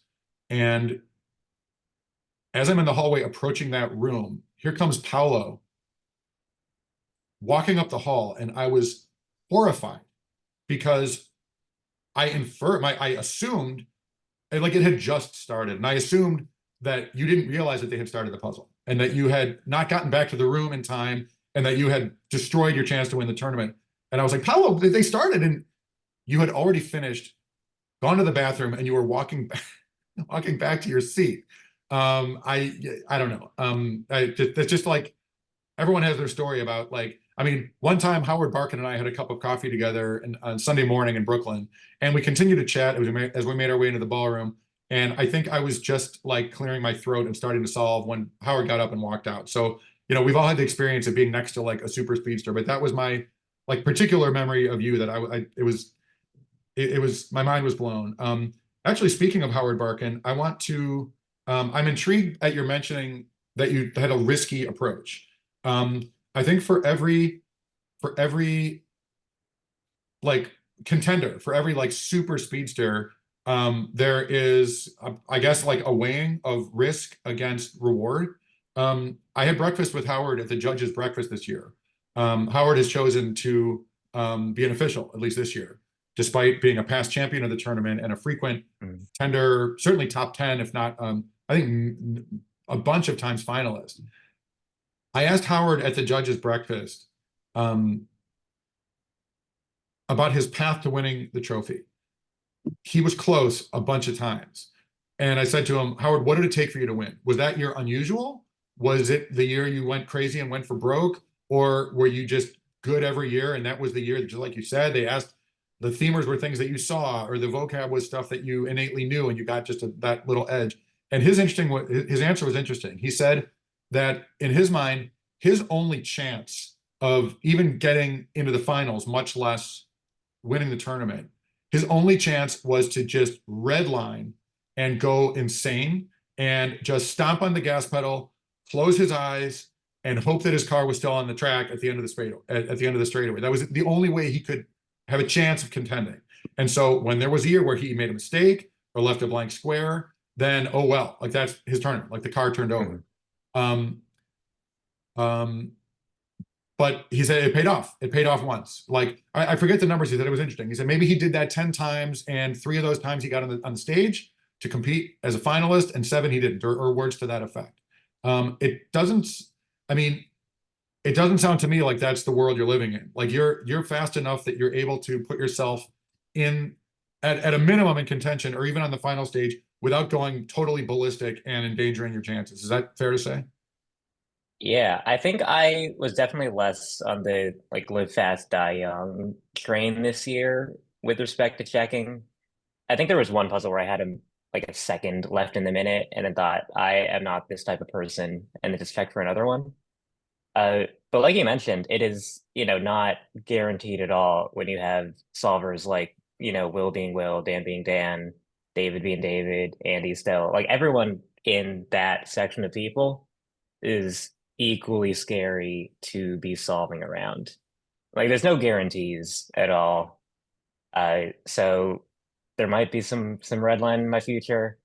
And as I'm in the hallway approaching that room, here comes Paolo walking up the hall, and I was horrified because I assumed like it had just started, and I assumed that you didn't realize that they had started the puzzle, and that you had not gotten back to the room in time, and that you had destroyed your chance to win the tournament. And I was like, Paolo, they started, and you had already finished, gone to the bathroom, and you were walking back to your seat. I don't know. It's just like everyone has their story about, like, I mean, one time Howard Barkin and I had a cup of coffee together on Sunday morning in Brooklyn, and we continued to chat as we made our way into the ballroom. And I think I was just like clearing my throat and starting to solve when Howard got up and walked out. So, we've all had the experience of being next to like a super speedster, but that was my like particular memory of you, that it was my mind was blown. Actually, speaking of Howard Barkin, I want to, I'm intrigued at your mentioning that you had a risky approach. I think for every like contender, for every like super speedster, there is, I guess, like a weighing of risk against reward. I had breakfast with Howard at the judges' breakfast this year. Howard has chosen to be an official, at least this year, despite being a past champion of the tournament and a frequent tender, certainly top 10, if not, I think a bunch of times finalist. I asked Howard at the judges' breakfast about his path to winning the trophy. He was close a bunch of times. And I said to him, Howard, what did it take for you to win? Was that year unusual? Was it the year you went crazy and went for broke? Or were you just good every year, and that was the year that, just like you said, they asked, the themers were things that you saw, or the vocab was stuff that you innately knew, and you got just that little edge. And his answer was interesting. He said that in his mind, his only chance of even getting into the finals, much less winning the tournament, his only chance was to just redline and go insane and just stomp on the gas pedal, close his eyes, and hope that his car was still on the track at the end of the straightaway. That was the only way he could have a chance of contending. And so when there was a year where he made a mistake or left a blank square, then, oh well, like that's his tournament, like the car turned over. But he said it paid off. It paid off once. Like, I forget the numbers. He said it was interesting. He said maybe he did that 10 times, and 3 of those times he got on the stage to compete as a finalist, and 7 he didn't, or words to that effect. It doesn't sound to me like that's the world you're living in. Like you're fast enough that you're able to put yourself in at a minimum in contention, or even on the final stage, without going totally ballistic and endangering your chances. Is that fair to say? Yeah, I think I was definitely less on the like live fast, die young train this year with respect to checking. I think there was one puzzle where I had like a second left in the minute, and then thought, I am not this type of person, and then just checked for another one. But like you mentioned, it is, not guaranteed at all when you have solvers like, Will being Will, Dan being Dan, David being David, Andy still. Like everyone in that section of people is equally scary to be solving around. Like there's no guarantees at all. So there might be some red line in my future,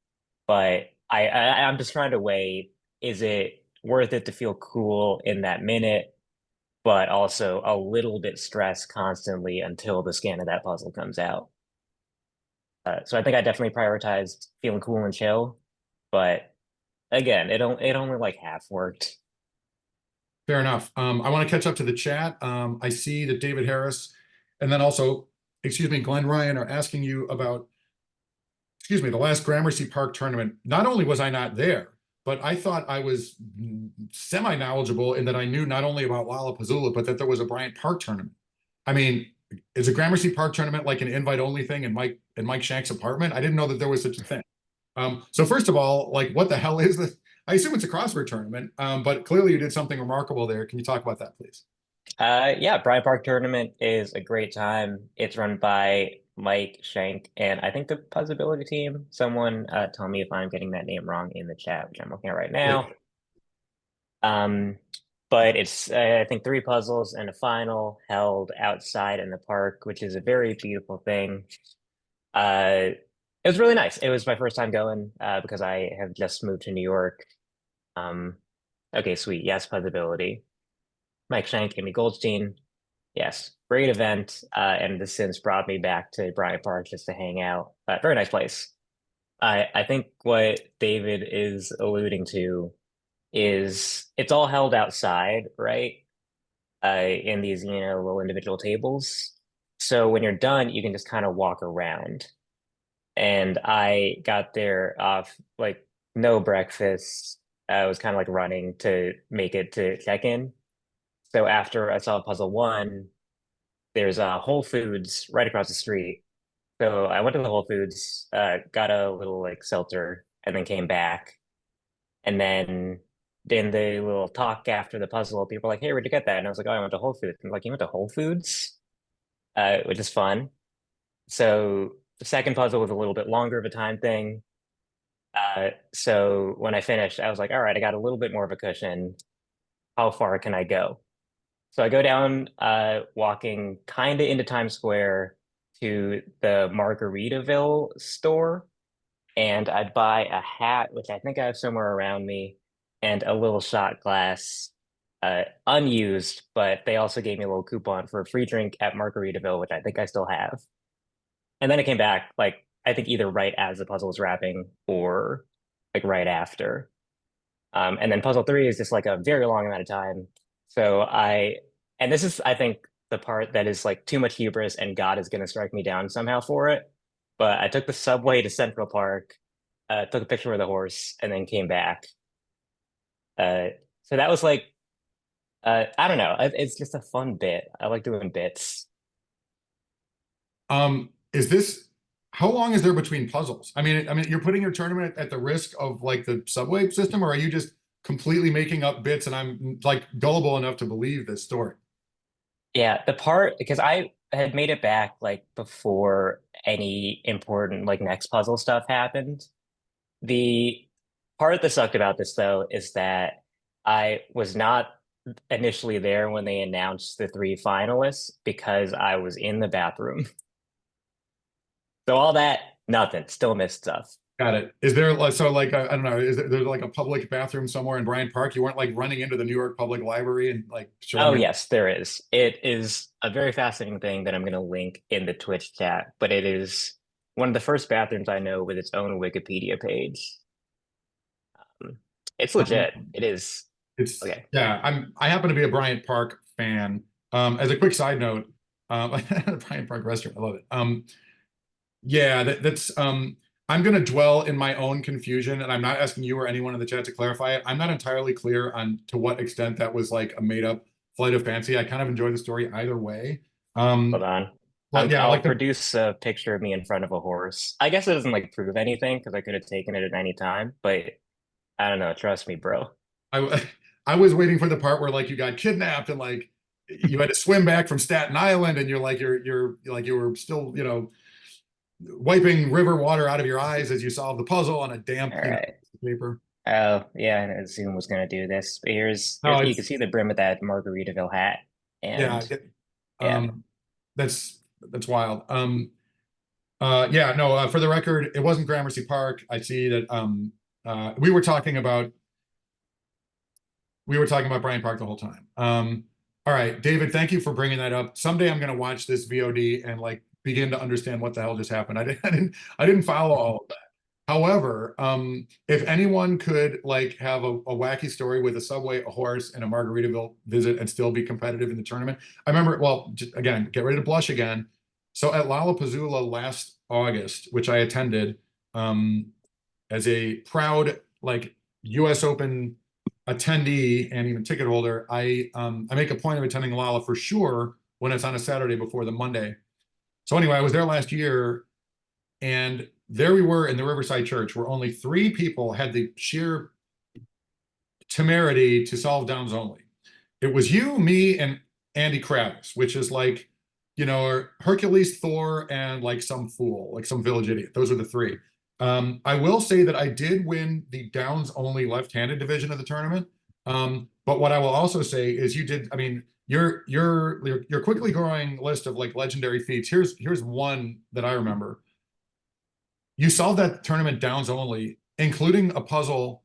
but I'm just trying to weigh, is it worth it to feel cool in that minute, but also a little bit stressed constantly until the scan of that puzzle comes out? So I think I definitely prioritized feeling cool and chill, but again, it only like half worked. Fair enough. I want to catch up to the chat. I see that David Harris and then also, Glenn Ryan are asking you about, the last Gramercy Park tournament. Not only was I not there, but I thought I was semi-knowledgeable in that I knew not only about Lollapuzzoola, but that there was a Bryant Park tournament. I mean, is a Gramercy Park tournament like an invite-only thing in Mike Shank's apartment? I didn't know that there was such a thing. So first of all, like, what the hell is this? I assume it's a crossword tournament, but clearly you did something remarkable there. Can you talk about that, please? Yeah, Bryant Park Tournament is a great time. It's run by Mike Shank and I think the Puzzleability team. Someone tell me if I'm getting that name wrong in the chat, which I'm looking at right now. But it's I think 3 puzzles and a final held outside in the park, which is a very beautiful thing. It was really nice. It was my first time going because I have just moved to New York. Okay, sweet. Yes, Puzzleability. Mike Shank, Amy Goldstein. Yes, great event. And this since brought me back to Bryant Park just to hang out. Very nice place. I think what David is alluding to is it's all held outside, right? In these, little individual tables. So when you're done, you can just kind of walk around. And I got there off like no breakfast. I was kind of like running to make it to check-in. So after I saw puzzle 1, there's a Whole Foods right across the street. So I went to the Whole Foods, got a little like seltzer, and then came back. And then in the little talk after the puzzle, people were like, "Hey, where'd you get that?" And I was like, "Oh, I went to Whole Foods." And like, "You went to Whole Foods?" Which is fun. So the second puzzle was a little bit longer of a time thing. So when I finished, I was like, all right, I got a little bit more of a cushion. How far can I go? So I go down, walking kind of into Times Square to the Margaritaville store, and I'd buy a hat, which I think I have somewhere around me, and a little shot glass, unused, but they also gave me a little coupon for a free drink at Margaritaville, which I think I still have. And then it came back, like, I think either right as the puzzle was wrapping or like right after. And then puzzle 3 is just like a very long amount of time. So and this is, I think, the part that is like too much hubris and God is going to strike me down somehow for it. But I took the subway to Central Park, took a picture with the horse, and then came back. So that was like, I don't know. It's just a fun bit. I like doing bits. Is this, how long is there between puzzles? I mean, you're putting your tournament at the risk of like the subway system, or are you just completely making up bits and I'm like gullible enough to believe this story? Yeah, the part because I had made it back like before any important like next puzzle stuff happened. The part that sucked about this though is that I was not initially there when they announced the 3 finalists because I was in the bathroom. So all that, nothing, still missed stuff. Got it. Is there like, so like, I don't know, is there's like a public bathroom somewhere in Bryant Park? You weren't like running into the New York Public Library and like showing Oh, your- yes, there is. It is a very fascinating thing that I'm going to link in the Twitch chat, but it is one of the first bathrooms I know with its own Wikipedia page. It's legit. It is. It's Okay. yeah, I happen to be a Bryant Park fan. As a quick side note, Bryant Park restaurant, I love it. Yeah, that's I'm gonna dwell in my own confusion, and I'm not asking you or anyone in the chat to clarify it. I'm not entirely clear on to what extent that was like a made-up flight of fancy. I kind of enjoy the story either way. Hold on. But yeah, I'll like produce a picture of me in front of a horse. I guess it doesn't like prove anything because I could have taken it at any time, but I don't know. Trust me, bro. I was waiting for the part where like you got kidnapped and like you had to swim back from Staten Island and you're like you were still, wiping river water out of your eyes as you solve the puzzle on a damp All right. paper. Oh, yeah, and Zoom was going to do this. But here's No, you can see the brim of that Margaritaville hat. Yeah, And that's wild. Yeah, no, for the record, it wasn't Gramercy Park. I see that we were talking about Bryant Park the whole time. All right, David, thank you for bringing that up. Someday I'm going to watch this VOD and like begin to understand what the hell just happened. I didn't follow all of that. However, if anyone could like have a wacky story with a subway, a horse, and a Margaritaville visit and still be competitive in the tournament, I remember. Well, again, get ready to blush again. So at Lollapuzzoola last August, which I attended as a proud like U.S. Open attendee and even ticket holder, I make a point of attending Lolla for sure when it's on a Saturday before the Monday. So anyway, I was there last year, and there we were in the Riverside Church, where only 3 people had the sheer temerity to solve downs only. It was you, me, and Andy Kravitz, which is like, or Hercules, Thor, and like some fool, like some village idiot. Those are the three. I will say that I did win the downs only left-handed division of the tournament. But what I will also say is I mean, your quickly growing list of like legendary feats. Here's one that I remember. You solved that tournament downs only, including a puzzle,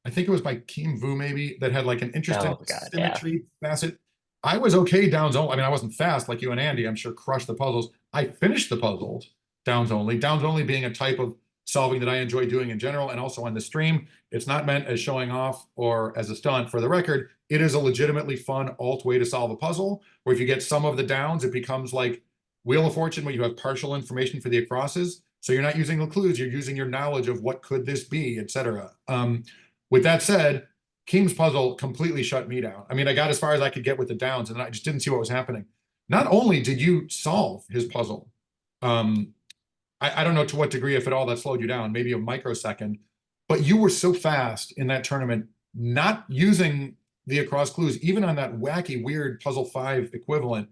I think it was by Keem Vu maybe, that had like an interesting symmetry facet. I was okay downs only. I mean, I wasn't fast like you and Andy, I'm sure crushed the puzzles. I finished the puzzles downs only being a type of solving that I enjoy doing in general and also on the stream. It's not meant as showing off or as a stunt. For the record, it is a legitimately fun alt way to solve a puzzle, where if you get some of the downs, it becomes like Wheel of Fortune, where you have partial information for the acrosses. So you're not using the clues, you're using your knowledge of what could this be, etc. With that said, King's puzzle completely shut me down. I mean, I got as far as I could get with the downs, and I just didn't see what was happening. Not only did you solve his puzzle, I don't know to what degree, if at all, that slowed you down, maybe a microsecond, but you were so fast in that tournament, not using the across clues, even on that wacky, weird puzzle 5 equivalent,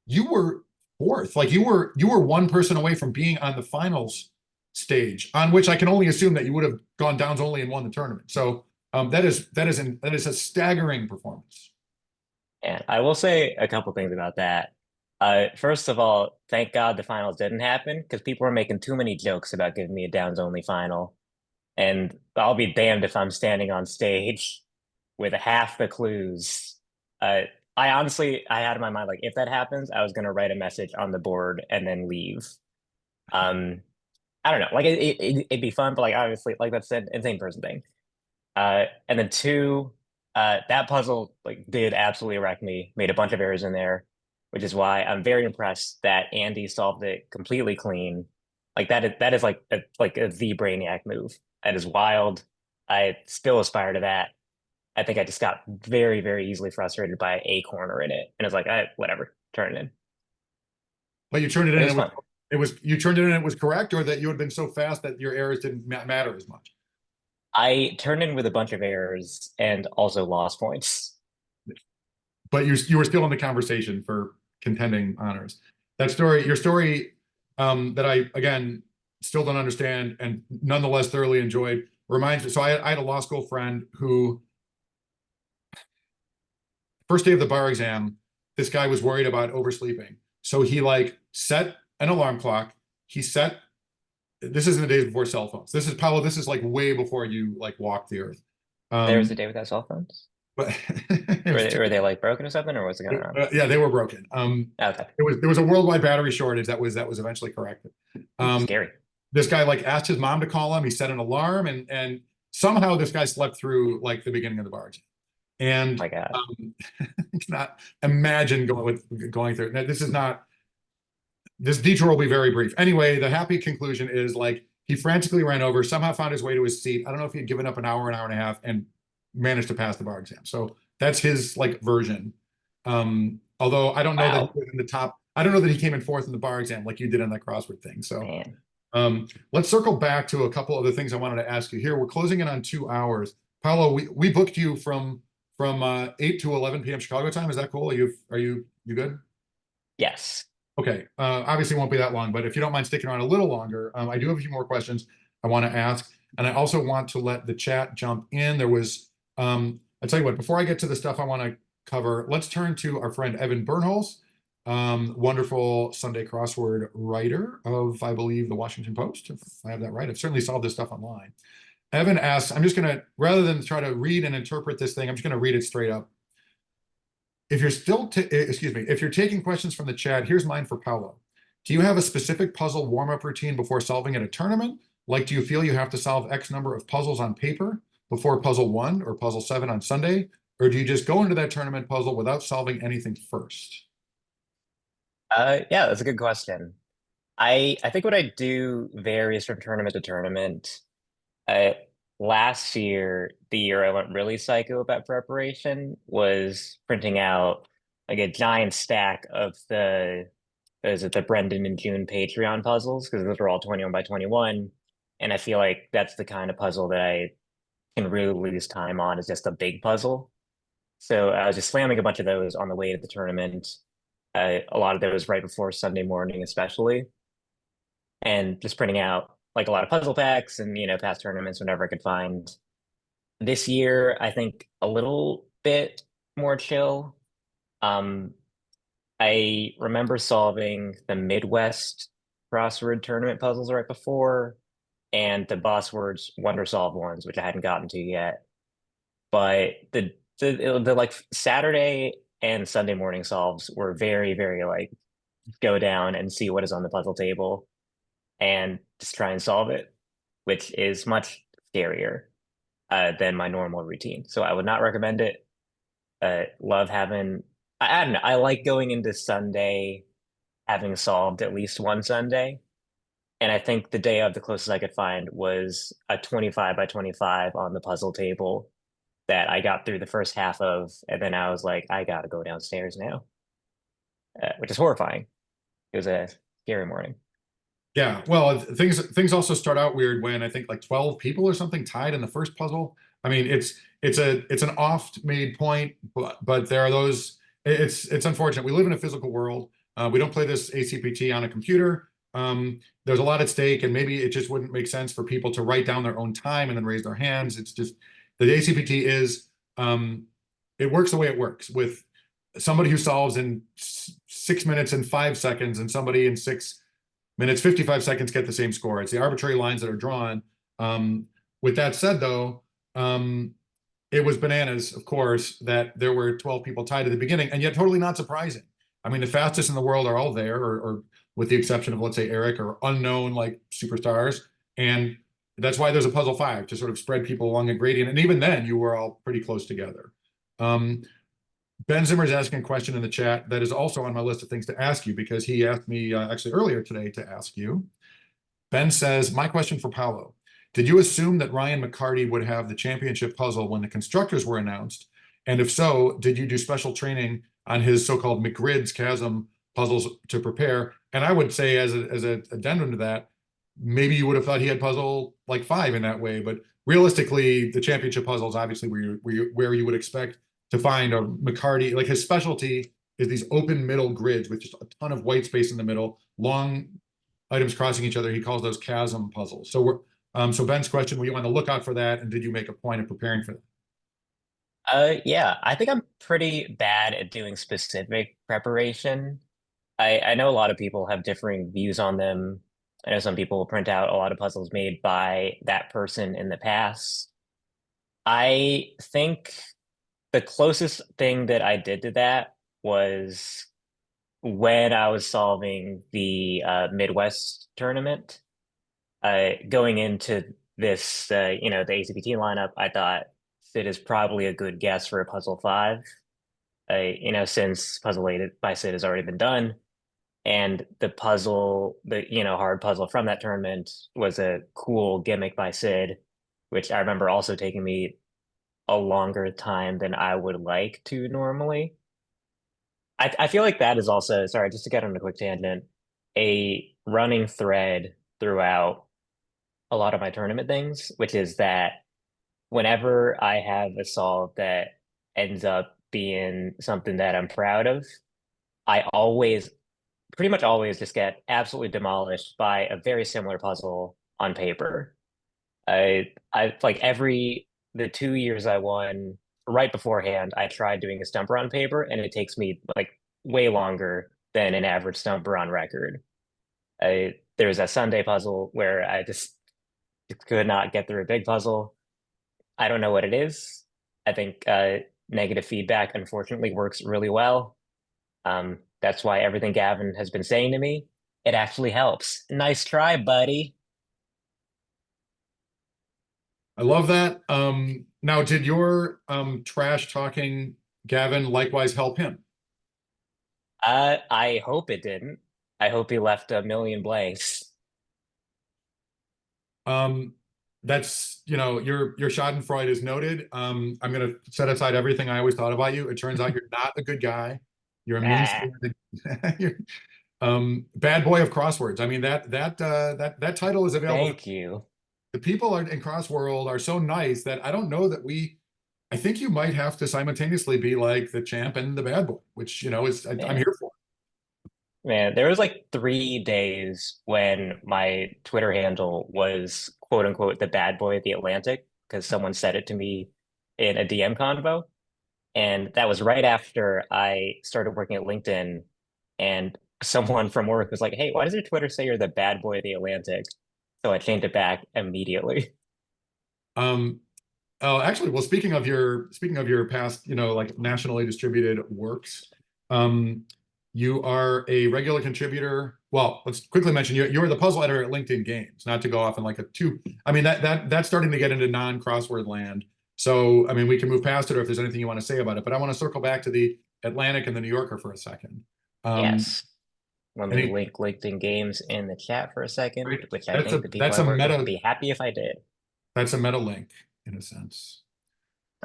you were fourth. Like you were one person away from being on the finals stage, on which I can only assume that you would have gone downs only and won the tournament. So that is a staggering performance. And I will say a couple things about that. First of all, thank God the finals didn't happen, because people were making too many jokes about giving me a downs only final. And I'll be damned if I'm standing on stage with half the clues. I honestly had in my mind, like, if that happens, I was going to write a message on the board and then leave. I don't know, like it'd be fun, but like obviously, like that's an insane person thing. And then two, that puzzle like did absolutely wreck me. Made a bunch of errors in there, which is why I'm very impressed that Andy solved it completely clean. Like that is like the Brainiac move. That is wild. I still aspire to that. I think I just got very, very easily frustrated by a corner in it, and it's like, whatever, turn it in. But you turned it in. You turned it in. It was correct, or that you had been so fast that your errors didn't matter as much. I turned in with a bunch of errors and also lost points. But you were still in the conversation for contending honors. Your story, that I again still don't understand and nonetheless thoroughly enjoyed, reminds me. So I had a law school friend who, first day of the bar exam, this guy was worried about oversleeping. So he like set an alarm clock. This is in the days before cell phones. This is Paolo. This is like way before you like walked the earth. There was a day without cell phones. But were they like broken or something, or what's going on? Yeah, they were broken. Okay. There was a worldwide battery shortage that was eventually corrected. Scary. This guy like asked his mom to call him. He set an alarm, and somehow this guy slept through like the beginning of the bar exam. And my God. Cannot imagine going through. Now, this detour will be very brief. Anyway, the happy conclusion is like he frantically ran over, somehow found his way to his seat. I don't know if he had given up an hour and a half, and managed to pass the bar exam. So that's his like version. Although I don't know that he was in the top. I don't know that he came in fourth in the bar exam like you did on that crossword thing. So let's circle back to a couple other things I wanted to ask you here. We're closing in on 2 hours. Paolo, we booked you from 8 to 11 p.m. Chicago time. Is that cool? Are you good? Yes. Okay. Obviously won't be that long, but if you don't mind sticking around a little longer, I do have a few more questions I want to ask. And I also want to let the chat jump in. There was, I'll tell you what, before I get to the stuff I want to cover, let's turn to our friend Evan Bernholz, wonderful Sunday crossword writer of, I believe, the Washington Post, if I have that right. I've certainly solved this stuff online. Evan asks, I'm just going to, rather than try to read and interpret this thing, I'm just going to read it straight up. If you're still, if you're taking questions from the chat, here's mine for Paolo. Do you have a specific puzzle warm-up routine before solving at a tournament? Like, do you feel you have to solve X number of puzzles on paper before puzzle 1 or puzzle 7 on Sunday? Or do you just go into that tournament puzzle without solving anything first? Yeah, that's a good question. I think what I do varies from tournament to tournament. Last year, the year I went really psycho about preparation, was printing out like a giant stack of the Brendan and June Patreon puzzles, because those are all 21 by 21. And I feel like that's the kind of puzzle that I can really lose time on, is just a big puzzle. So I was just slamming a bunch of those on the way to the tournament. A lot of those right before Sunday morning, especially, and just printing out like a lot of puzzle packs and past tournaments whenever I could find. This year, I think a little bit more chill. Um, I remember solving the Midwest crossword tournament puzzles right before, and the Boss Words Wonder Solve ones, which I hadn't gotten to yet. But the like Saturday and Sunday morning solves were very, very like go down and see what is on the puzzle table and just try and solve it, which is much scarier than my normal routine. So I would not recommend it. Love having, I don't know, I like going into Sunday having solved at least one Sunday. And I think the day of the closest I could find was a 25 by 25 on the puzzle table that I got through the first half of. And then I was like, I gotta go downstairs now, which is horrifying. It was a scary morning. Yeah, well, things also start out weird when I think like 12 people or something tied in the first puzzle. I mean, it's an oft made point, but there are those. It's unfortunate. We live in a physical world. We don't play this ACPT on a computer. There's a lot at stake, and maybe it just wouldn't make sense for people to write down their own time and then raise their hands. It's just the ACPT is it works the way it works with somebody who solves in 6 minutes and 5 seconds, and somebody in 6 minutes 55 seconds get the same score. It's the arbitrary lines that are drawn. With that said, though, it was bananas, of course, that there were 12 people tied at the beginning, and yet totally not surprising. I mean, the fastest in the world are all there, or with the exception of, let's say, Eric, or unknown like superstars. And that's why there's a puzzle 5 to sort of spread people along a gradient. And even then, you were all pretty close together. Ben Zimmer is asking a question in the chat that is also on my list of things to ask you, because he asked me actually earlier today to ask you. Ben says, my question for Paolo: did you assume that Ryan McCarty would have the championship puzzle when the constructors were announced? And if so, did you do special training on his so-called McGrid's chasm puzzles to prepare? And I would say, as an addendum to that, maybe you would have thought he had puzzle like 5 in that way, but realistically, the championship puzzle is obviously where you would expect to find a McCarty. Like, his specialty is these open middle grids with just a ton of white space in the middle, long items crossing each other. He calls those chasm puzzles. So so Ben's question: were you on the lookout for that, and did you make a point of preparing for that? Yeah, I think I'm pretty bad at doing specific preparation. I know a lot of people have differing views on them. I know some people will print out a lot of puzzles made by that person in the past. I think the closest thing that I did to that was when I was solving the Midwest tournament. Going into this, the ACPT lineup, I thought Sid is probably a good guess for a puzzle 5. Since puzzle 8 by Sid has already been done, and the hard puzzle from that tournament was a cool gimmick by Sid, which I remember also taking me a longer time than I would like to normally. I feel like that is also, sorry, just to get on a quick tangent, a running thread throughout a lot of my tournament things, which is that whenever I have a solve that ends up being something that I'm proud of, I pretty much always just get absolutely demolished by a very similar puzzle on paper. I like the 2 years I won right beforehand, I tried doing a stumper on paper, and it takes me like way longer than an average stumper on record. There's a Sunday puzzle where I just could not get through a big puzzle. I don't know what it is. I think negative feedback, unfortunately, works really well. That's why everything Gavin has been saying to me, it actually helps. Nice try, buddy. I love that. Now, did your trash talking Gavin likewise help him? I hope it didn't. I hope he left a million blanks. That's, your Schadenfreude is noted. I'm gonna set aside everything I always thought about you. It turns out you're not a good guy. You're a mean-spirited bad boy of crosswords. I mean, that title is available. Thank you. The people in Crossworld are so nice that I don't know that we I think you might have to simultaneously be like the champ and the bad boy, which, is I'm here for. Man, there was like 3 days when my Twitter handle was quote unquote the bad boy of the Atlantic because someone said it to me in a DM convo. And that was right after I started working at LinkedIn. And someone from work was like, hey, why does your Twitter say you're the bad boy of the Atlantic? So I changed it back immediately. Um, oh, actually, well, speaking of your past, like nationally distributed works, you are a regular contributor. Well, let's quickly mention you're the puzzle editor at LinkedIn Games, not to go off in like a two. I mean, that's starting to get into non-crossword land. So, I mean, we can move past it, or if there's anything you want to say about it. But I want to circle back to the Atlantic and the New Yorker for a second. Yes. Let me any- link LinkedIn Games in the chat for a second, Great. which I think the people that's I a work with meta. would be happy if I did. That's a meta link in a sense.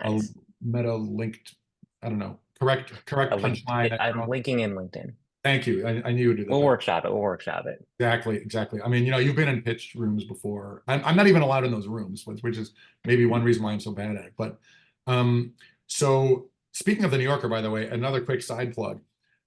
Nice. A meta linked. I don't know. Correct punchline. I'm linking in LinkedIn. Thank you. I knew you would do that. We'll workshop it. We'll workshop it. Exactly. I mean, you've been in pitch rooms before. I'm not even allowed in those rooms, which is maybe one reason why I'm so bad at it. But so speaking of the New Yorker, by the way, another quick side plug.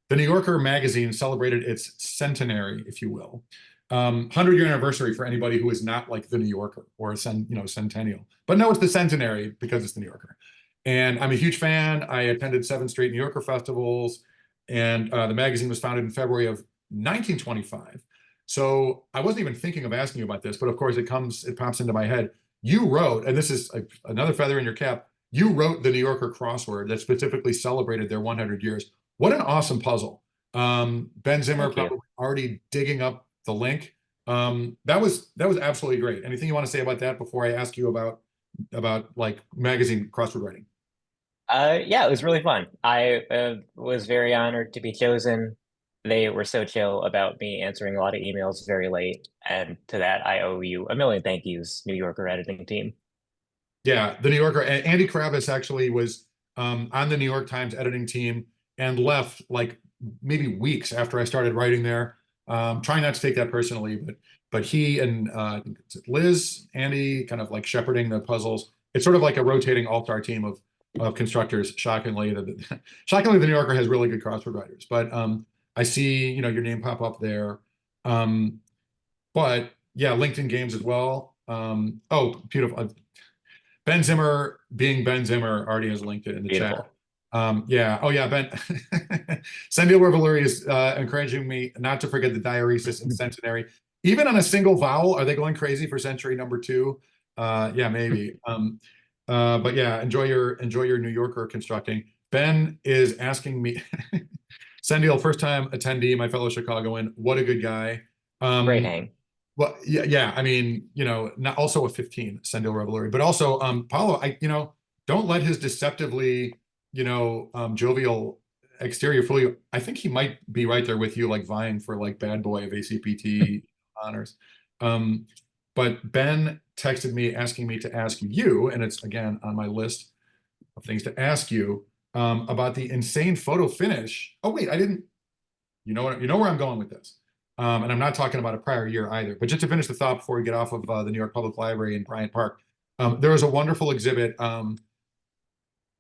The New Yorker magazine celebrated its centenary, if you will, 100-year anniversary for anybody who is not like the New Yorker or a centennial. But no, it's the centenary because it's the New Yorker. And I'm a huge fan. I attended 7 straight New Yorker festivals, and the magazine was founded in February of 1925. So I wasn't even thinking of asking you about this, but of course it pops into my head. You wrote, and this is another feather in your cap, you wrote the New Yorker crossword that specifically celebrated their 100 years. What an awesome puzzle. Ben Zimmer probably already digging up the link. That was absolutely great. Anything you want to say about that before I ask you about like magazine crossword writing? Yeah, it was really fun. I was very honored to be chosen. They were so chill about me answering a lot of emails very late, and to that I owe you a million thank yous, New Yorker editing team. Yeah, the New Yorker. Andy Kravis actually was on the New York Times editing team and left like maybe weeks after I started writing there. Trying not to take that personally, but he and Liz, Andy, kind of like shepherding the puzzles. It's sort of like a rotating all-star team of constructors. Shockingly, the New Yorker has really good crossword writers. But I see your name pop up there. But yeah, LinkedIn Games as well. Oh, beautiful. Ben Zimmer, being Ben Zimmer, already has linked it in the chat. Yeah. Oh, yeah, Ben. Sendil Revelry is encouraging me not to forget the diaresis and centenary. Even on a single vowel, are they going crazy for century number 2? Yeah, maybe. But yeah, enjoy your New Yorker constructing. Ben is asking me, Sendil, first time attendee, my fellow Chicagoan. What a good guy. Great hang. Well, yeah. I mean, not also a 15, Sendil Revelry, but also Paolo. Don't let his deceptively, jovial exterior fool you. I think he might be right there with you, like vying for like bad boy of ACPT honors. But Ben texted me asking me to ask you, and it's again on my list of things to ask you about the insane photo finish. Oh wait, I didn't. You know where I'm going with this. And I'm not talking about a prior year either. But just to finish the thought before we get off of the New York Public Library in Bryant Park, there was a wonderful exhibit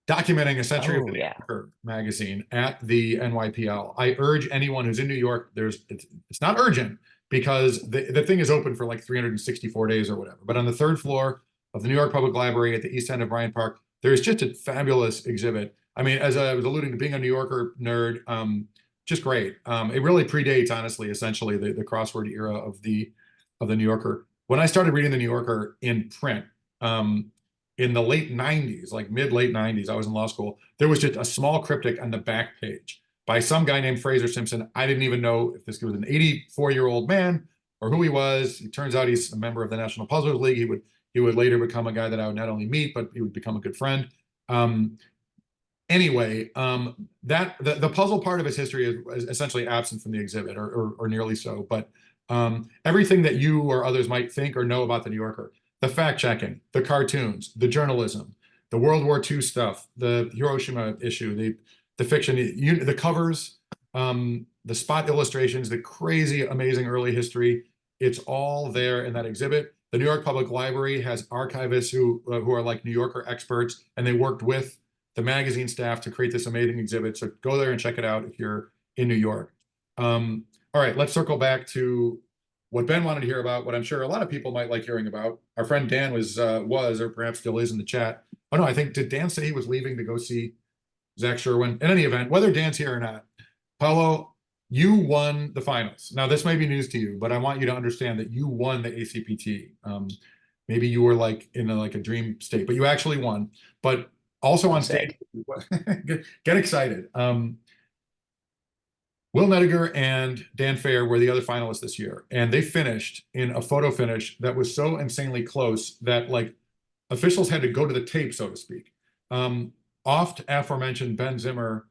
documenting a century of the New Yorker magazine at the NYPL. I urge anyone who's in New York, it's not urgent because the thing is open for like 364 days or whatever. But on the 3rd floor of the New York Public Library at the east end of Bryant Park, there's just a fabulous exhibit. I mean, as I was alluding to being a New Yorker nerd, just great. It really predates, honestly, essentially the crossword era of the New Yorker. When I started reading the New Yorker in print, in the late 90s, like mid-late 90s, I was in law school, there was just a small cryptic on the back page by some guy named Fraser Simpson. I didn't even know if this was an 84-year-old man or who he was. It turns out he's a member of the National Puzzlers League. He would later become a guy that I would not only meet, but he would become a good friend. Anyway, the puzzle part of his history is essentially absent from the exhibit, or nearly so. But everything that you or others might think or know about the New Yorker, the fact-checking, the cartoons, the journalism, the World War II stuff, the Hiroshima issue, the fiction, the covers, the spot illustrations, the crazy, amazing early history, it's all there in that exhibit. The New York Public Library has archivists who are like New Yorker experts, and they worked with the magazine staff to create this amazing exhibit. So go there and check it out if you're in New York. All right, let's circle back to what Ben wanted to hear about, what I'm sure a lot of people might like hearing about. Our friend Dan was or perhaps still is in the chat. Oh no, I think, did Dan say he was leaving to go see Zach Sherwin? In any event, whether Dan's here or not, Paolo, you won the finals. Now, this may be news to you, but I want you to understand that you won the ACPT. Maybe you were like in a dream state, but you actually won. But also on stage, get excited. Will Nediger and Dan Fair were the other finalists this year, and they finished in a photo finish that was so insanely close that officials had to go to the tape, so to speak. Oft aforementioned Ben Zimmer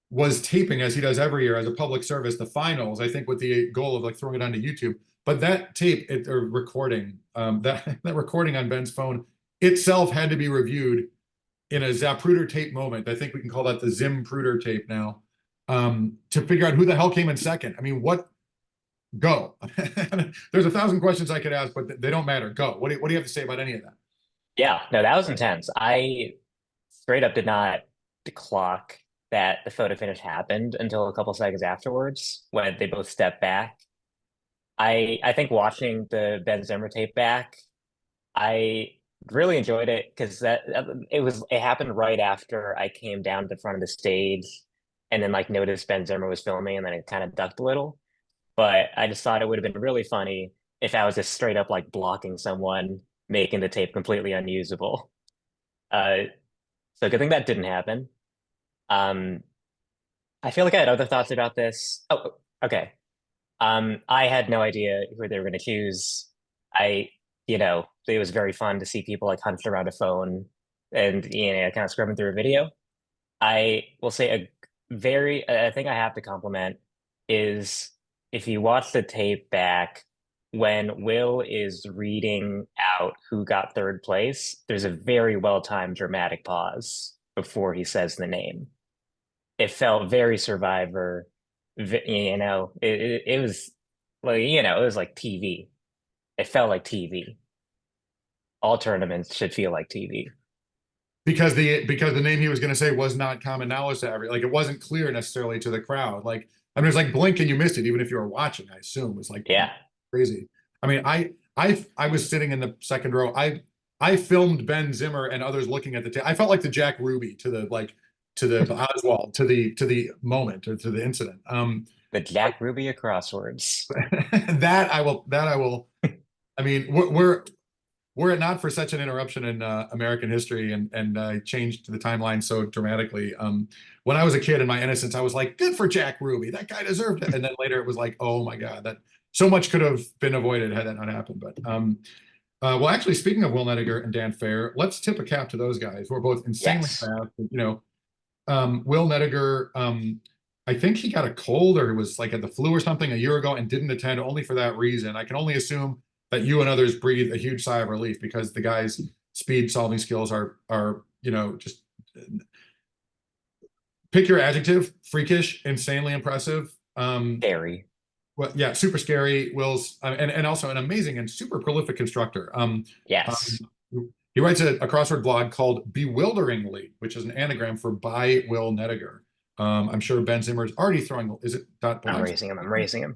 was taping, as he does every year as a public service, the finals, I think with the goal of throwing it onto YouTube. But that tape, or recording, that recording on Ben's phone itself had to be reviewed in a Zapruder tape moment. I think we can call that the Zimpruder tape now, to figure out who the hell came in second. I mean, go. There's 1,000 questions I could ask, but they don't matter. Go. What do you have to say about any of that? Yeah, no, that was intense. I straight up did not clock that the photo finish happened until a couple seconds afterwards when they both stepped back. I think watching the Ben Zimmer tape back, I really enjoyed it because it happened right after I came down to the front of the stage and then noticed Ben Zimmer was filming, and then it kind of ducked a little. But I just thought it would have been really funny if I was just straight up blocking someone, making the tape completely unusable. So good thing that didn't happen. I feel like I had other thoughts about this. Oh, okay. I had no idea who they were going to choose. It was very fun to see people hunched around a phone and kind of scrubbing through a video. I will say a thing I have to compliment is if you watch the tape back, when Will is reading out who got third place, there's a very well-timed dramatic pause before he says the name. It felt very Survivor. It was it was like TV. It felt like TV. All tournaments should feel like TV. Because the name he was going to say was not common knowledge to everyone. It wasn't clear necessarily to the crowd. I mean, it's blink and you missed it, even if you were watching. I assume it's yeah, crazy. I mean, I was sitting in the second row. I filmed Ben Zimmer and others looking at the tape. I felt like the Jack Ruby to the Oswald to the moment or to the incident. The Jack Ruby of crosswords. that I will. I mean, were it not for such an interruption in American history and changed the timeline so dramatically, when I was a kid in my innocence, I was like, good for Jack Ruby. That guy deserved it. And then later it was like, oh my God, that so much could have been avoided had that not happened. But well, actually, speaking of Will Nediger and Dan Fair, let's tip a cap to those guys who are both insanely fast. Will Nediger, I think he got a cold or was at the flu or something a year ago and didn't attend only for that reason. I can only assume that you and others breathe a huge sigh of relief because the guy's speed solving skills are just pick your adjective: freakish, insanely impressive. Scary. Well, yeah, super scary. Will's and also an amazing and super prolific constructor. Yes. He writes a crossword blog called Bewilderingly, which is an anagram for by Will Nediger. I'm sure Ben Zimmer is already throwing. Is it dot? I'm raising him.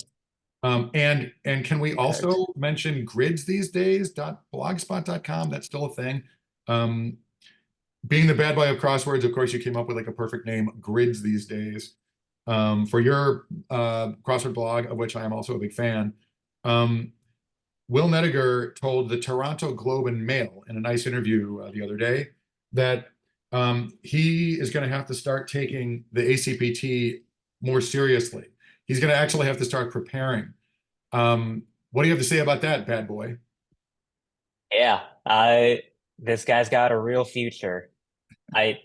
And can we also mention grids these days? .blogspot.com. That's still a thing. Being the bad boy of crosswords, of course, you came up with a perfect name, grids these days, for your crossword blog, of which I am also a big fan. Will Nediger told the Toronto Globe and Mail in a nice interview the other day that he is going to have to start taking the ACPT more seriously. He's going to actually have to start preparing. What do you have to say about that, bad boy? Yeah, this guy's got a real future. I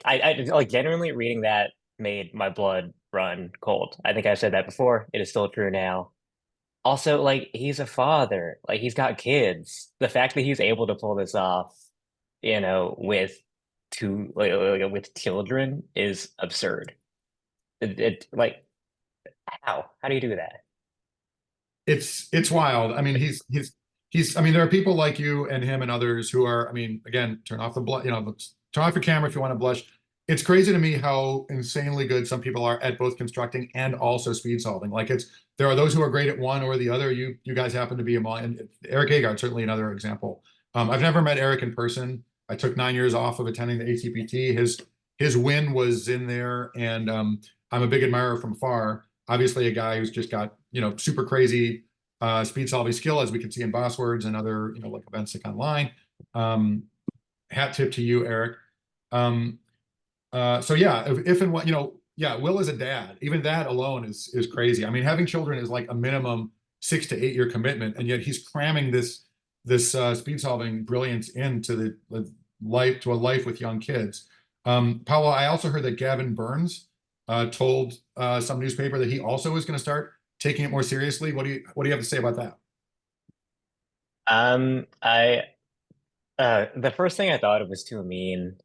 genuinely reading that made my blood run cold. I think I said that before. It is still true now. Also, he's a father. He's got kids. The fact that he's able to pull this off, with with children is absurd. How do you do that? It's wild. I mean, I mean, there are people like you and him and others who are, I mean, again, turn off the blush, turn off your camera if you want to blush. It's crazy to me how insanely good some people are at both constructing and also speed solving. Like there are those who are great at one or the other. You guys happen to be among, and Eric Agard, certainly another example. I've never met Eric in person. I took 9 years off of attending the ACPT. His win was in there, and I'm a big admirer from afar. Obviously, a guy who's just got super crazy speed solving skill, as we can see in Boss Words and other like events like online. Hat tip to you, Eric. So yeah, if and what yeah, Will is a dad. Even that alone is crazy. I mean, having children is like a minimum 6 to 8 year commitment, and yet he's cramming this speed solving brilliance into the life to a life with young kids. Paolo, I also heard that Gavin Burns told some newspaper that he also is going to start taking it more seriously. What do you have to say about that? The first thing I thought of was too mean.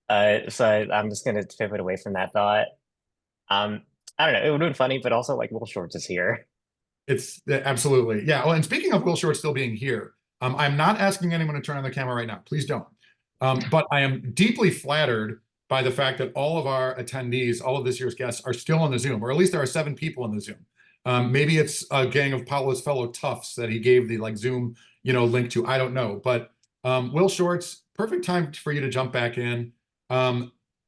So I'm just gonna pivot away from that thought. I don't know, it would have been funny, but also like Will Shortz is here. It's absolutely, yeah. Well, and speaking of Will Shortz still being here, I'm not asking anyone to turn on the camera right now. Please don't. But I am deeply flattered by the fact that all of our attendees, all of this year's guests, are still on the Zoom, or at least there are 7 people in the Zoom. Maybe it's a gang of Paolo's fellow toughs that he gave the Zoom, link to. I don't know, but Will Shortz, perfect time for you to jump back in.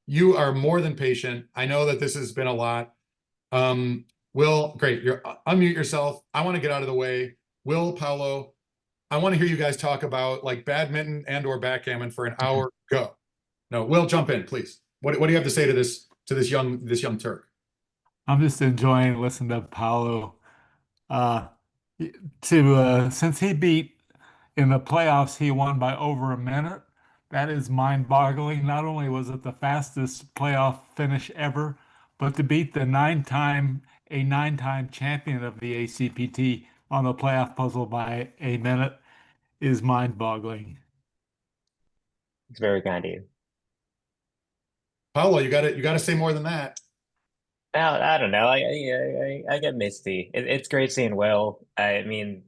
You are more than patient. I know that this has been a lot. Will, great. Unmute yourself. I want to get out of the way. Will, Paolo, I want to hear you guys talk about like badminton and or backgammon for an hour. Go. No, Will, jump in, please. What do you have to say to this young Turk? I'm just enjoying listening to Paolo. Since he beat in the playoffs, he won by over a minute. That is mind-boggling. Not only was it the fastest playoff finish ever, but to beat a 9-time champion of the ACPT on the playoff puzzle by a minute is mind-boggling. It's very kind of you. Paolo, you got to say more than that. I don't know. I get misty. It's great seeing Will. I mean,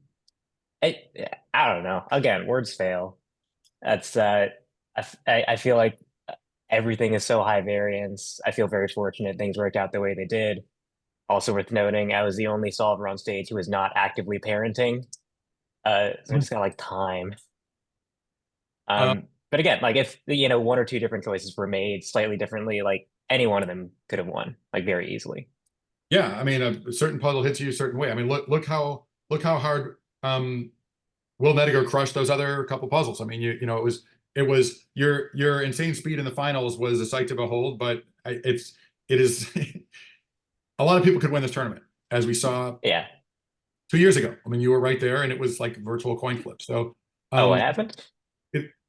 I don't know. Again, words fail. That's I feel like everything is so high variance. I feel very fortunate things worked out the way they did. Also worth noting, I was the only solver on stage who was not actively parenting. So I just got like time. But again, like if 1 or 2 different choices were made slightly differently, like any one of them could have won like very easily. Yeah, I mean, a certain puzzle hits you a certain way. I mean, look how hard Will Nediger crushed those other couple puzzles. I mean, it was your insane speed in the finals was a sight to behold, but it is a lot of people could win this tournament, as we saw 2 years ago. I mean, you were right there, and it was like virtual coin flip. So, what happened?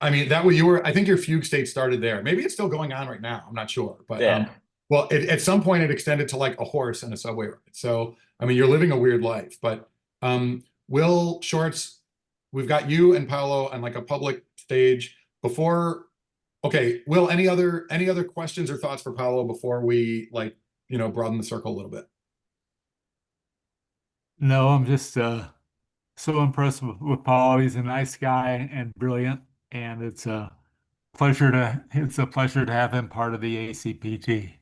I mean, I think your fugue state started there. Maybe it's still going on right now. I'm not sure, but well, at some point it extended to like a horse and a subway ride. So, I mean, you're living a weird life. But Will Shortz, we've got you and Paolo on like a public stage before. Okay, Will, any other questions or thoughts for Paolo before we broaden the circle a little bit? No, I'm just so impressed with Paolo. He's a nice guy and brilliant, and it's a pleasure to have him part of the ACPT.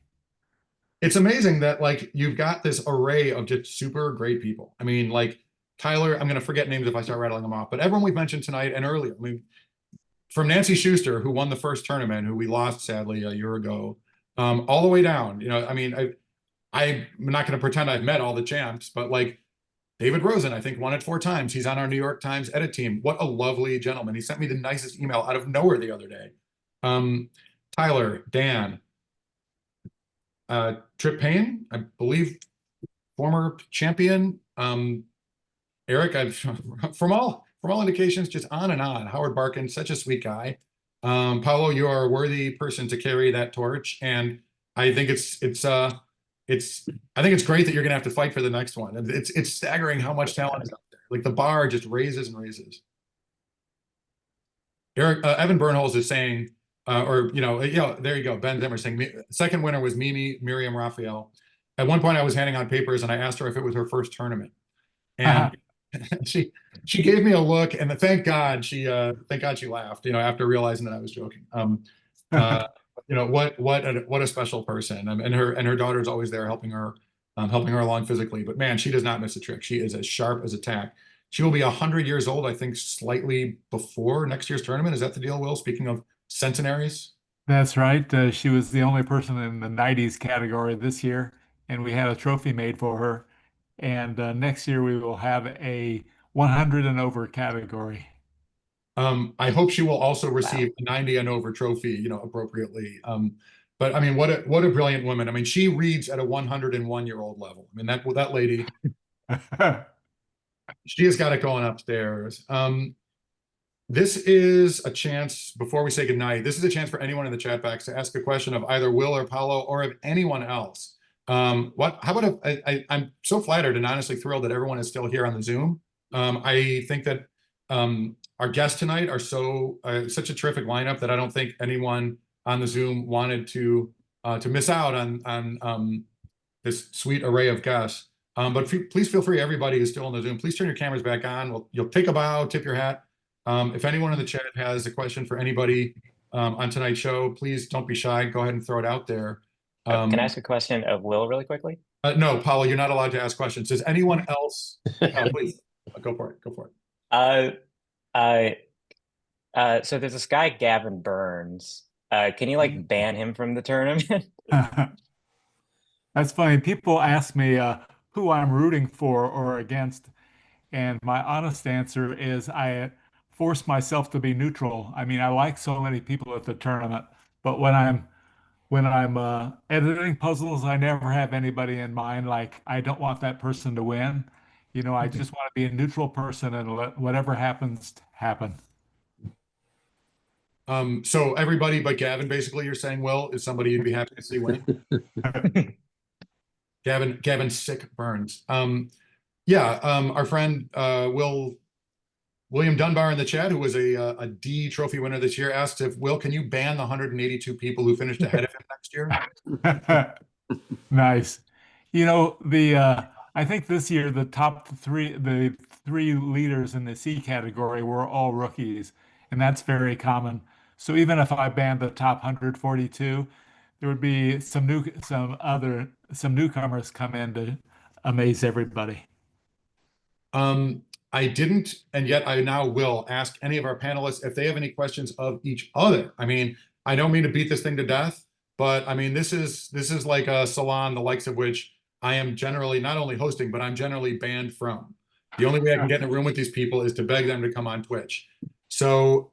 It's amazing that you've got this array of just super great people. I mean, like Tyler, I'm going to forget names if I start rattling them off, but everyone we've mentioned tonight and earlier, I mean, from Nancy Schuster, who won the first tournament, who we lost sadly a year ago, all the way down. I mean, I'm not going to pretend I've met all the champs, but like David Rosen, I think won it 4 times. He's on our New York Times edit team. What a lovely gentleman. He sent me the nicest email out of nowhere the other day. Tyler, Dan, Trip Payne, I believe, former champion. Eric, from all indications, just on and on. Howard Barkin, such a sweet guy. Paolo, you are a worthy person to carry that torch, and I think I think it's great that you're going to have to fight for the next one. It's staggering how much talent is out there. Like the bar just raises and raises. Eric, Evan Bernholz is saying, there you go. Ben Zimmer saying second winner was Miriam Raphael. At one point, I was handing out papers and I asked her if it was her first tournament, and she gave me a look, and thank God she laughed, after realizing that I was joking. Uh, what a special person. And her daughter's always there helping her along physically. But man, she does not miss a trick. She is as sharp as a tack. She will be 100 years old, I think, slightly before next year's tournament. Is that the deal, Will? Speaking of centenaries. That's right. She was the only person in the 90s category this year, and we had a trophy made for her. And next year we will have a 100 and over category. I hope she will also receive a 90 and over trophy, appropriately. But I mean, what a brilliant woman. I mean, she reads at a 101-year-old level. I mean, that lady, she has got it going upstairs. This is a chance, before we say goodnight, this is a chance for anyone in the chat box to ask a question of either Will or Paolo or of anyone else. How about I'm so flattered and honestly thrilled that everyone is still here on the Zoom. I think that our guests tonight are such a terrific lineup that I don't think anyone on the Zoom wanted to miss out on this sweet array of guests. But please feel free, everybody who's still in the Zoom, please turn your cameras back on. You'll take a bow, tip your hat. If anyone in the chat has a question for anybody on tonight's show, please don't be shy. Go ahead and throw it out there. Can I ask a question of Will really quickly? No, Paolo, you're not allowed to ask questions. Does anyone else? Please, go for it. Go for it. So there's this guy, Gavin Burns. Can you ban him from the tournament? That's funny. People ask me who I'm rooting for or against, and my honest answer is I force myself to be neutral. I mean, I like so many people at the tournament, but when I'm editing puzzles, I never have anybody in mind. Like, I don't want that person to win. I just want to be a neutral person and let whatever happens happen. So everybody but Gavin, basically, you're saying, Will, is somebody you'd be happy to see win? Gavin Sick Burns. Our friend William Dunbar in the chat, who was a D trophy winner this year, asked if, Will, can you ban the 182 people who finished ahead of him next year? Nice. I think this year the three leaders in the C category were all rookies, and that's very common. So even if I banned the top 142, there would be some newcomers come in to amaze everybody. I didn't, and yet I now will ask any of our panelists if they have any questions of each other. I mean, I don't mean to beat this thing to death, but I mean, this is like a salon, the likes of which I am generally not only hosting, but I'm generally banned from. The only way I can get in a room with these people is to beg them to come on Twitch. So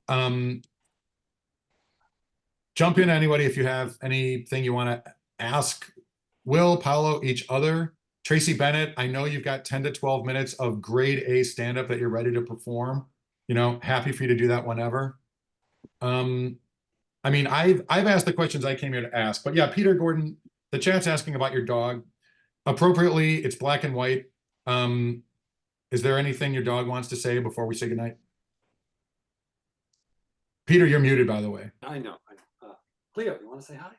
jump in, anybody, if you have anything you want to ask Will, Paolo, each other. Tracy Bennett, I know you've got 10 to 12 minutes of grade A stand-up that you're ready to perform. Happy for you to do that whenever. I mean, I've asked the questions I came here to ask, but yeah, Peter Gordon, the chat's asking about your dog. Appropriately, it's black and white. Is there anything your dog wants to say before we say goodnight? Peter, you're muted, by the way. I know. Cleo, you want to say hi?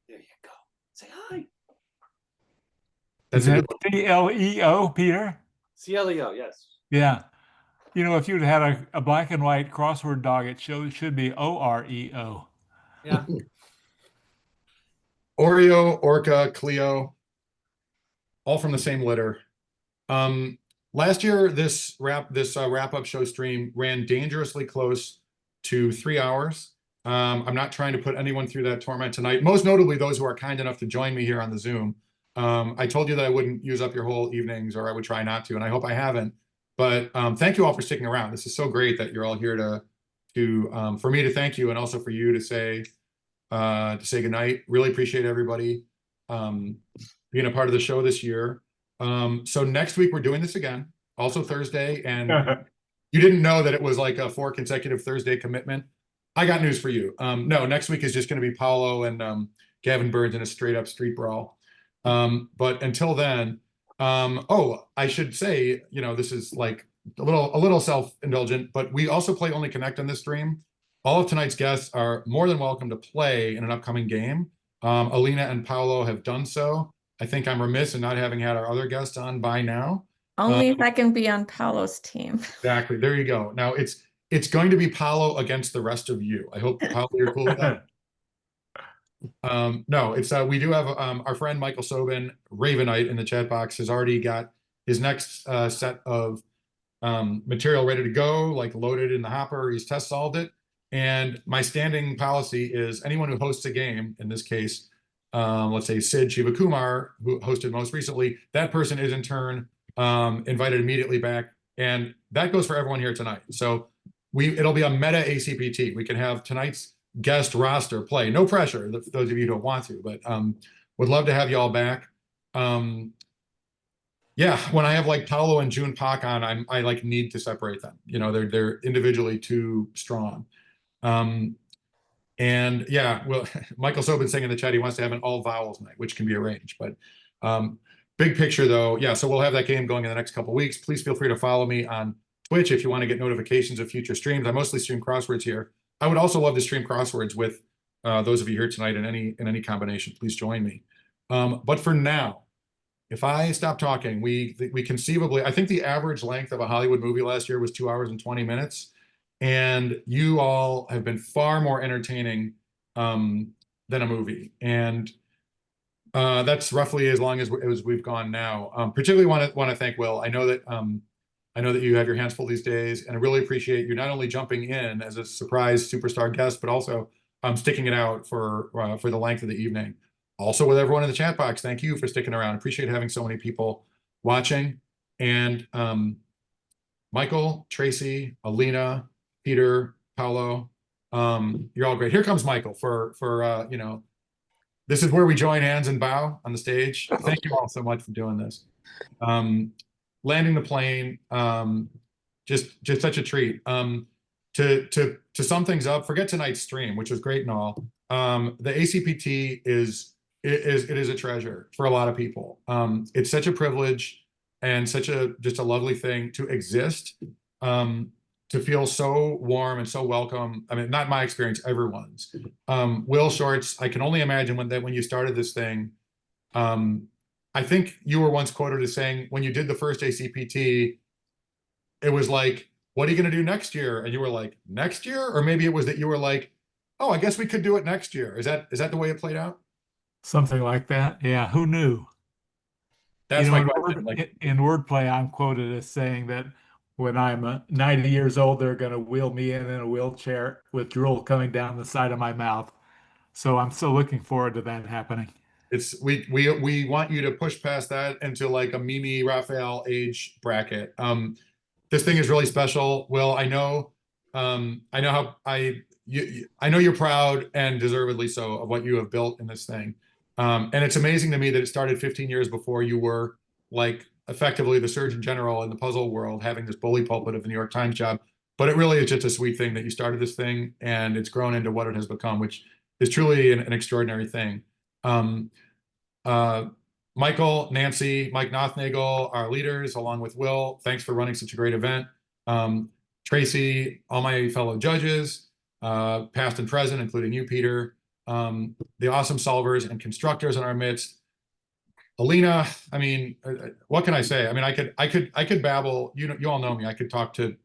There you go. Say hi. Is that CLEO, Peter? CLEO, yes. Yeah. If you'd had a black and white crossword dog, it should be OREO. Yeah. Oreo, Orca, Cleo, all from the same litter. Last year, this wrap-up show stream ran dangerously close to 3 hours. I'm not trying to put anyone through that torment tonight, most notably those who are kind enough to join me here on the Zoom. I told you that I wouldn't use up your whole evenings, or I would try not to, and I hope I haven't. But thank you all for sticking around. This is so great that you're all here for me to thank you, and also for you to say goodnight. Really appreciate everybody being a part of the show this year. So next week we're doing this again, also Thursday, and you didn't know that it was like a 4 consecutive Thursday commitment. I got news for you. No, next week is just going to be Paolo and Gavin Burns in a straight up street brawl. But until then, I should say, this is like a little self-indulgent, but we also play Only Connect on this stream. All of tonight's guests are more than welcome to play in an upcoming game. Alina and Paolo have done so, I think I'm remiss in not having had our other guests on by now. Only if I can be on Paolo's team. Exactly. There you go. Now it's going to be Paolo against the rest of you. I hope, Paolo, you're cool with that. No, it's we do have our friend Michael Sobin, Ravenite, in the chat box has already got his next set of material ready to go, like loaded in the hopper. He's test solved it. And my standing policy is anyone who hosts a game, in this case, let's say Sid Shivakumar, who hosted most recently, that person is in turn invited immediately back. And that goes for everyone here tonight. So it'll be a meta ACPT. We can have tonight's guest roster play. No pressure, those of you who don't want to, but would love to have you all back. Yeah, when I have like Paolo and June Pak on, I like need to separate them. You know, they're individually too strong. And yeah, well, Michael Sobin saying in the chat he wants to have an all vowels night, which can be arranged. But big picture though, yeah, so we'll have that game going in the next couple of weeks. Please feel free to follow me on Twitch if you want to get notifications of future streams. I mostly stream crosswords here. I would also love to stream crosswords with those of you here tonight in any combination. Please join me. But for now, if I stop talking, we conceivably, I think the average length of a Hollywood movie last year was 2 hours and 20 minutes. And you all have been far more entertaining than a movie. And that's roughly as long as we've gone now. Particularly want to thank Will. I know that you have your hands full these days, and I really appreciate you not only jumping in as a surprise superstar guest, but also sticking it out for the length of the evening. Also, with everyone in the chat box, thank you for sticking around. Appreciate having so many people watching. And Michael, Tracy, Alina, Peter, Paolo, you're all great. Here comes Michael for you know, this is where we join hands and bow on the stage. Thank you all so much for doing this. Landing the plane, just such a treat. To sum things up, forget tonight's stream, which was great and all. The ACPT is a treasure for a lot of people. It's such a privilege and such just a lovely thing to exist. To feel so warm and so welcome. I mean, not my experience, everyone's. Will Shortz, I can only imagine when you started this thing, I think you were once quoted as saying, when you did the first ACPT, it was like, what are you going to do next year? And you were like, next year? Or maybe it was that you were like, oh, I guess we could do it next year. Is that the way it played out? Something like that. Yeah, who knew? That's my question. In wordplay, I'm quoted as saying that when I'm 90 years old, they're going to wheel me in a wheelchair with drool coming down the side of my mouth. So I'm still looking forward to that happening. We want you to push past that into like a Mimi Raphael age bracket. This thing is really special. Will, I know I know you're proud, and deservedly so, of what you have built in this thing. And it's amazing to me that it started 15 years before you were like effectively the Surgeon General in the puzzle world, having this bully pulpit of the New York Times job. But it really is just a sweet thing that you started this thing and it's grown into what it has become, which is truly an extraordinary thing. Michael, Nancy, Mike Nothnagel, our leaders, along with Will, thanks for running such a great event. Tracy, all my fellow judges, past and present, including you, Peter, the awesome solvers and constructors in our midst. Alina, I mean, what can I say? I mean, I could babble. You all know me. I could talk to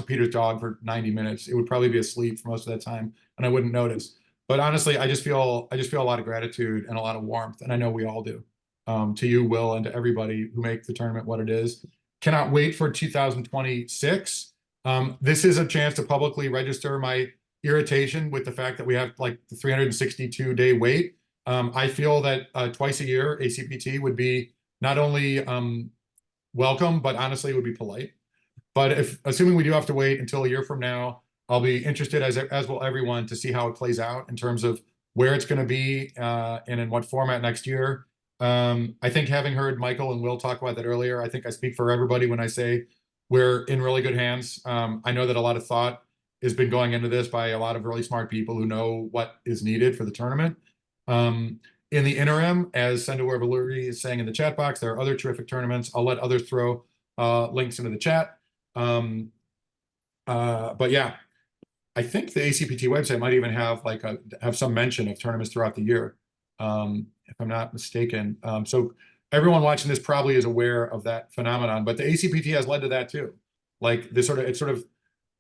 Peter's dog for 90 minutes. It would probably be asleep for most of that time, and I wouldn't notice. But honestly, I just feel a lot of gratitude and a lot of warmth, and I know we all do. To you, Will, and to everybody who make the tournament what it is. Cannot wait for 2026. This is a chance to publicly register my irritation with the fact that we have like the 362-day wait. I feel that twice a year ACPT would be not only welcome, but honestly, it would be polite. But assuming we do have to wait until a year from now, I'll be interested, as will everyone, to see how it plays out in terms of where it's going to be and in what format next year. I think, having heard Michael and Will talk about that earlier, I think I speak for everybody when I say we're in really good hands. I know that a lot of thought has been going into this by a lot of really smart people who know what is needed for the tournament. In the interim, as Sendaware Valuri is saying in the chat box, there are other terrific tournaments. I'll let others throw links into the chat. But yeah, I think the ACPT website might even have have some mention of tournaments throughout the year. if I'm not mistaken. So everyone watching this probably is aware of that phenomenon, but the ACPT has led to that too. Like it's sort of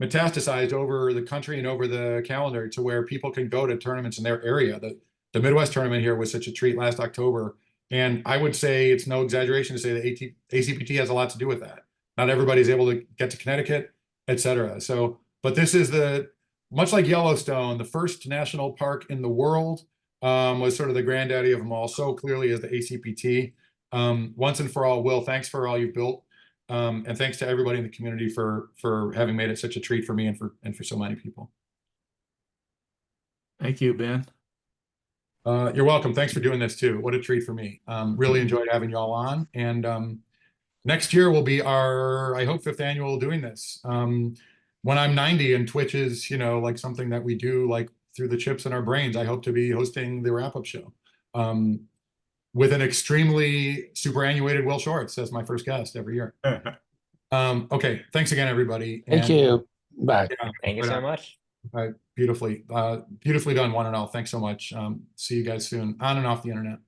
metastasized over the country and over the calendar to where people can go to tournaments in their area. The Midwest tournament here was such a treat last October. And I would say it's no exaggeration to say that ACPT has a lot to do with that. Not everybody's able to get to Connecticut, et cetera. So, but this is much like Yellowstone, the first national park in the world, was sort of the granddaddy of them all, so clearly as the ACPT. Once and for all, Will, thanks for all you've built. And thanks to everybody in the community for having made it such a treat for me and for so many people. Thank you, Ben. You're welcome. Thanks for doing this too. What a treat for me. Really enjoyed having y'all on. And next year will be our, I hope, 5th annual doing this. When I'm 90 and Twitch is, like something that we do like through the chips in our brains, I hope to be hosting the wrap-up show with an extremely superannuated Will Shortz as my first guest every year. Okay. Thanks again, everybody. Thank you. Bye. Yeah, Thank you so much. beautifully done, one and all. Thanks so much. See you guys soon on and off the internet.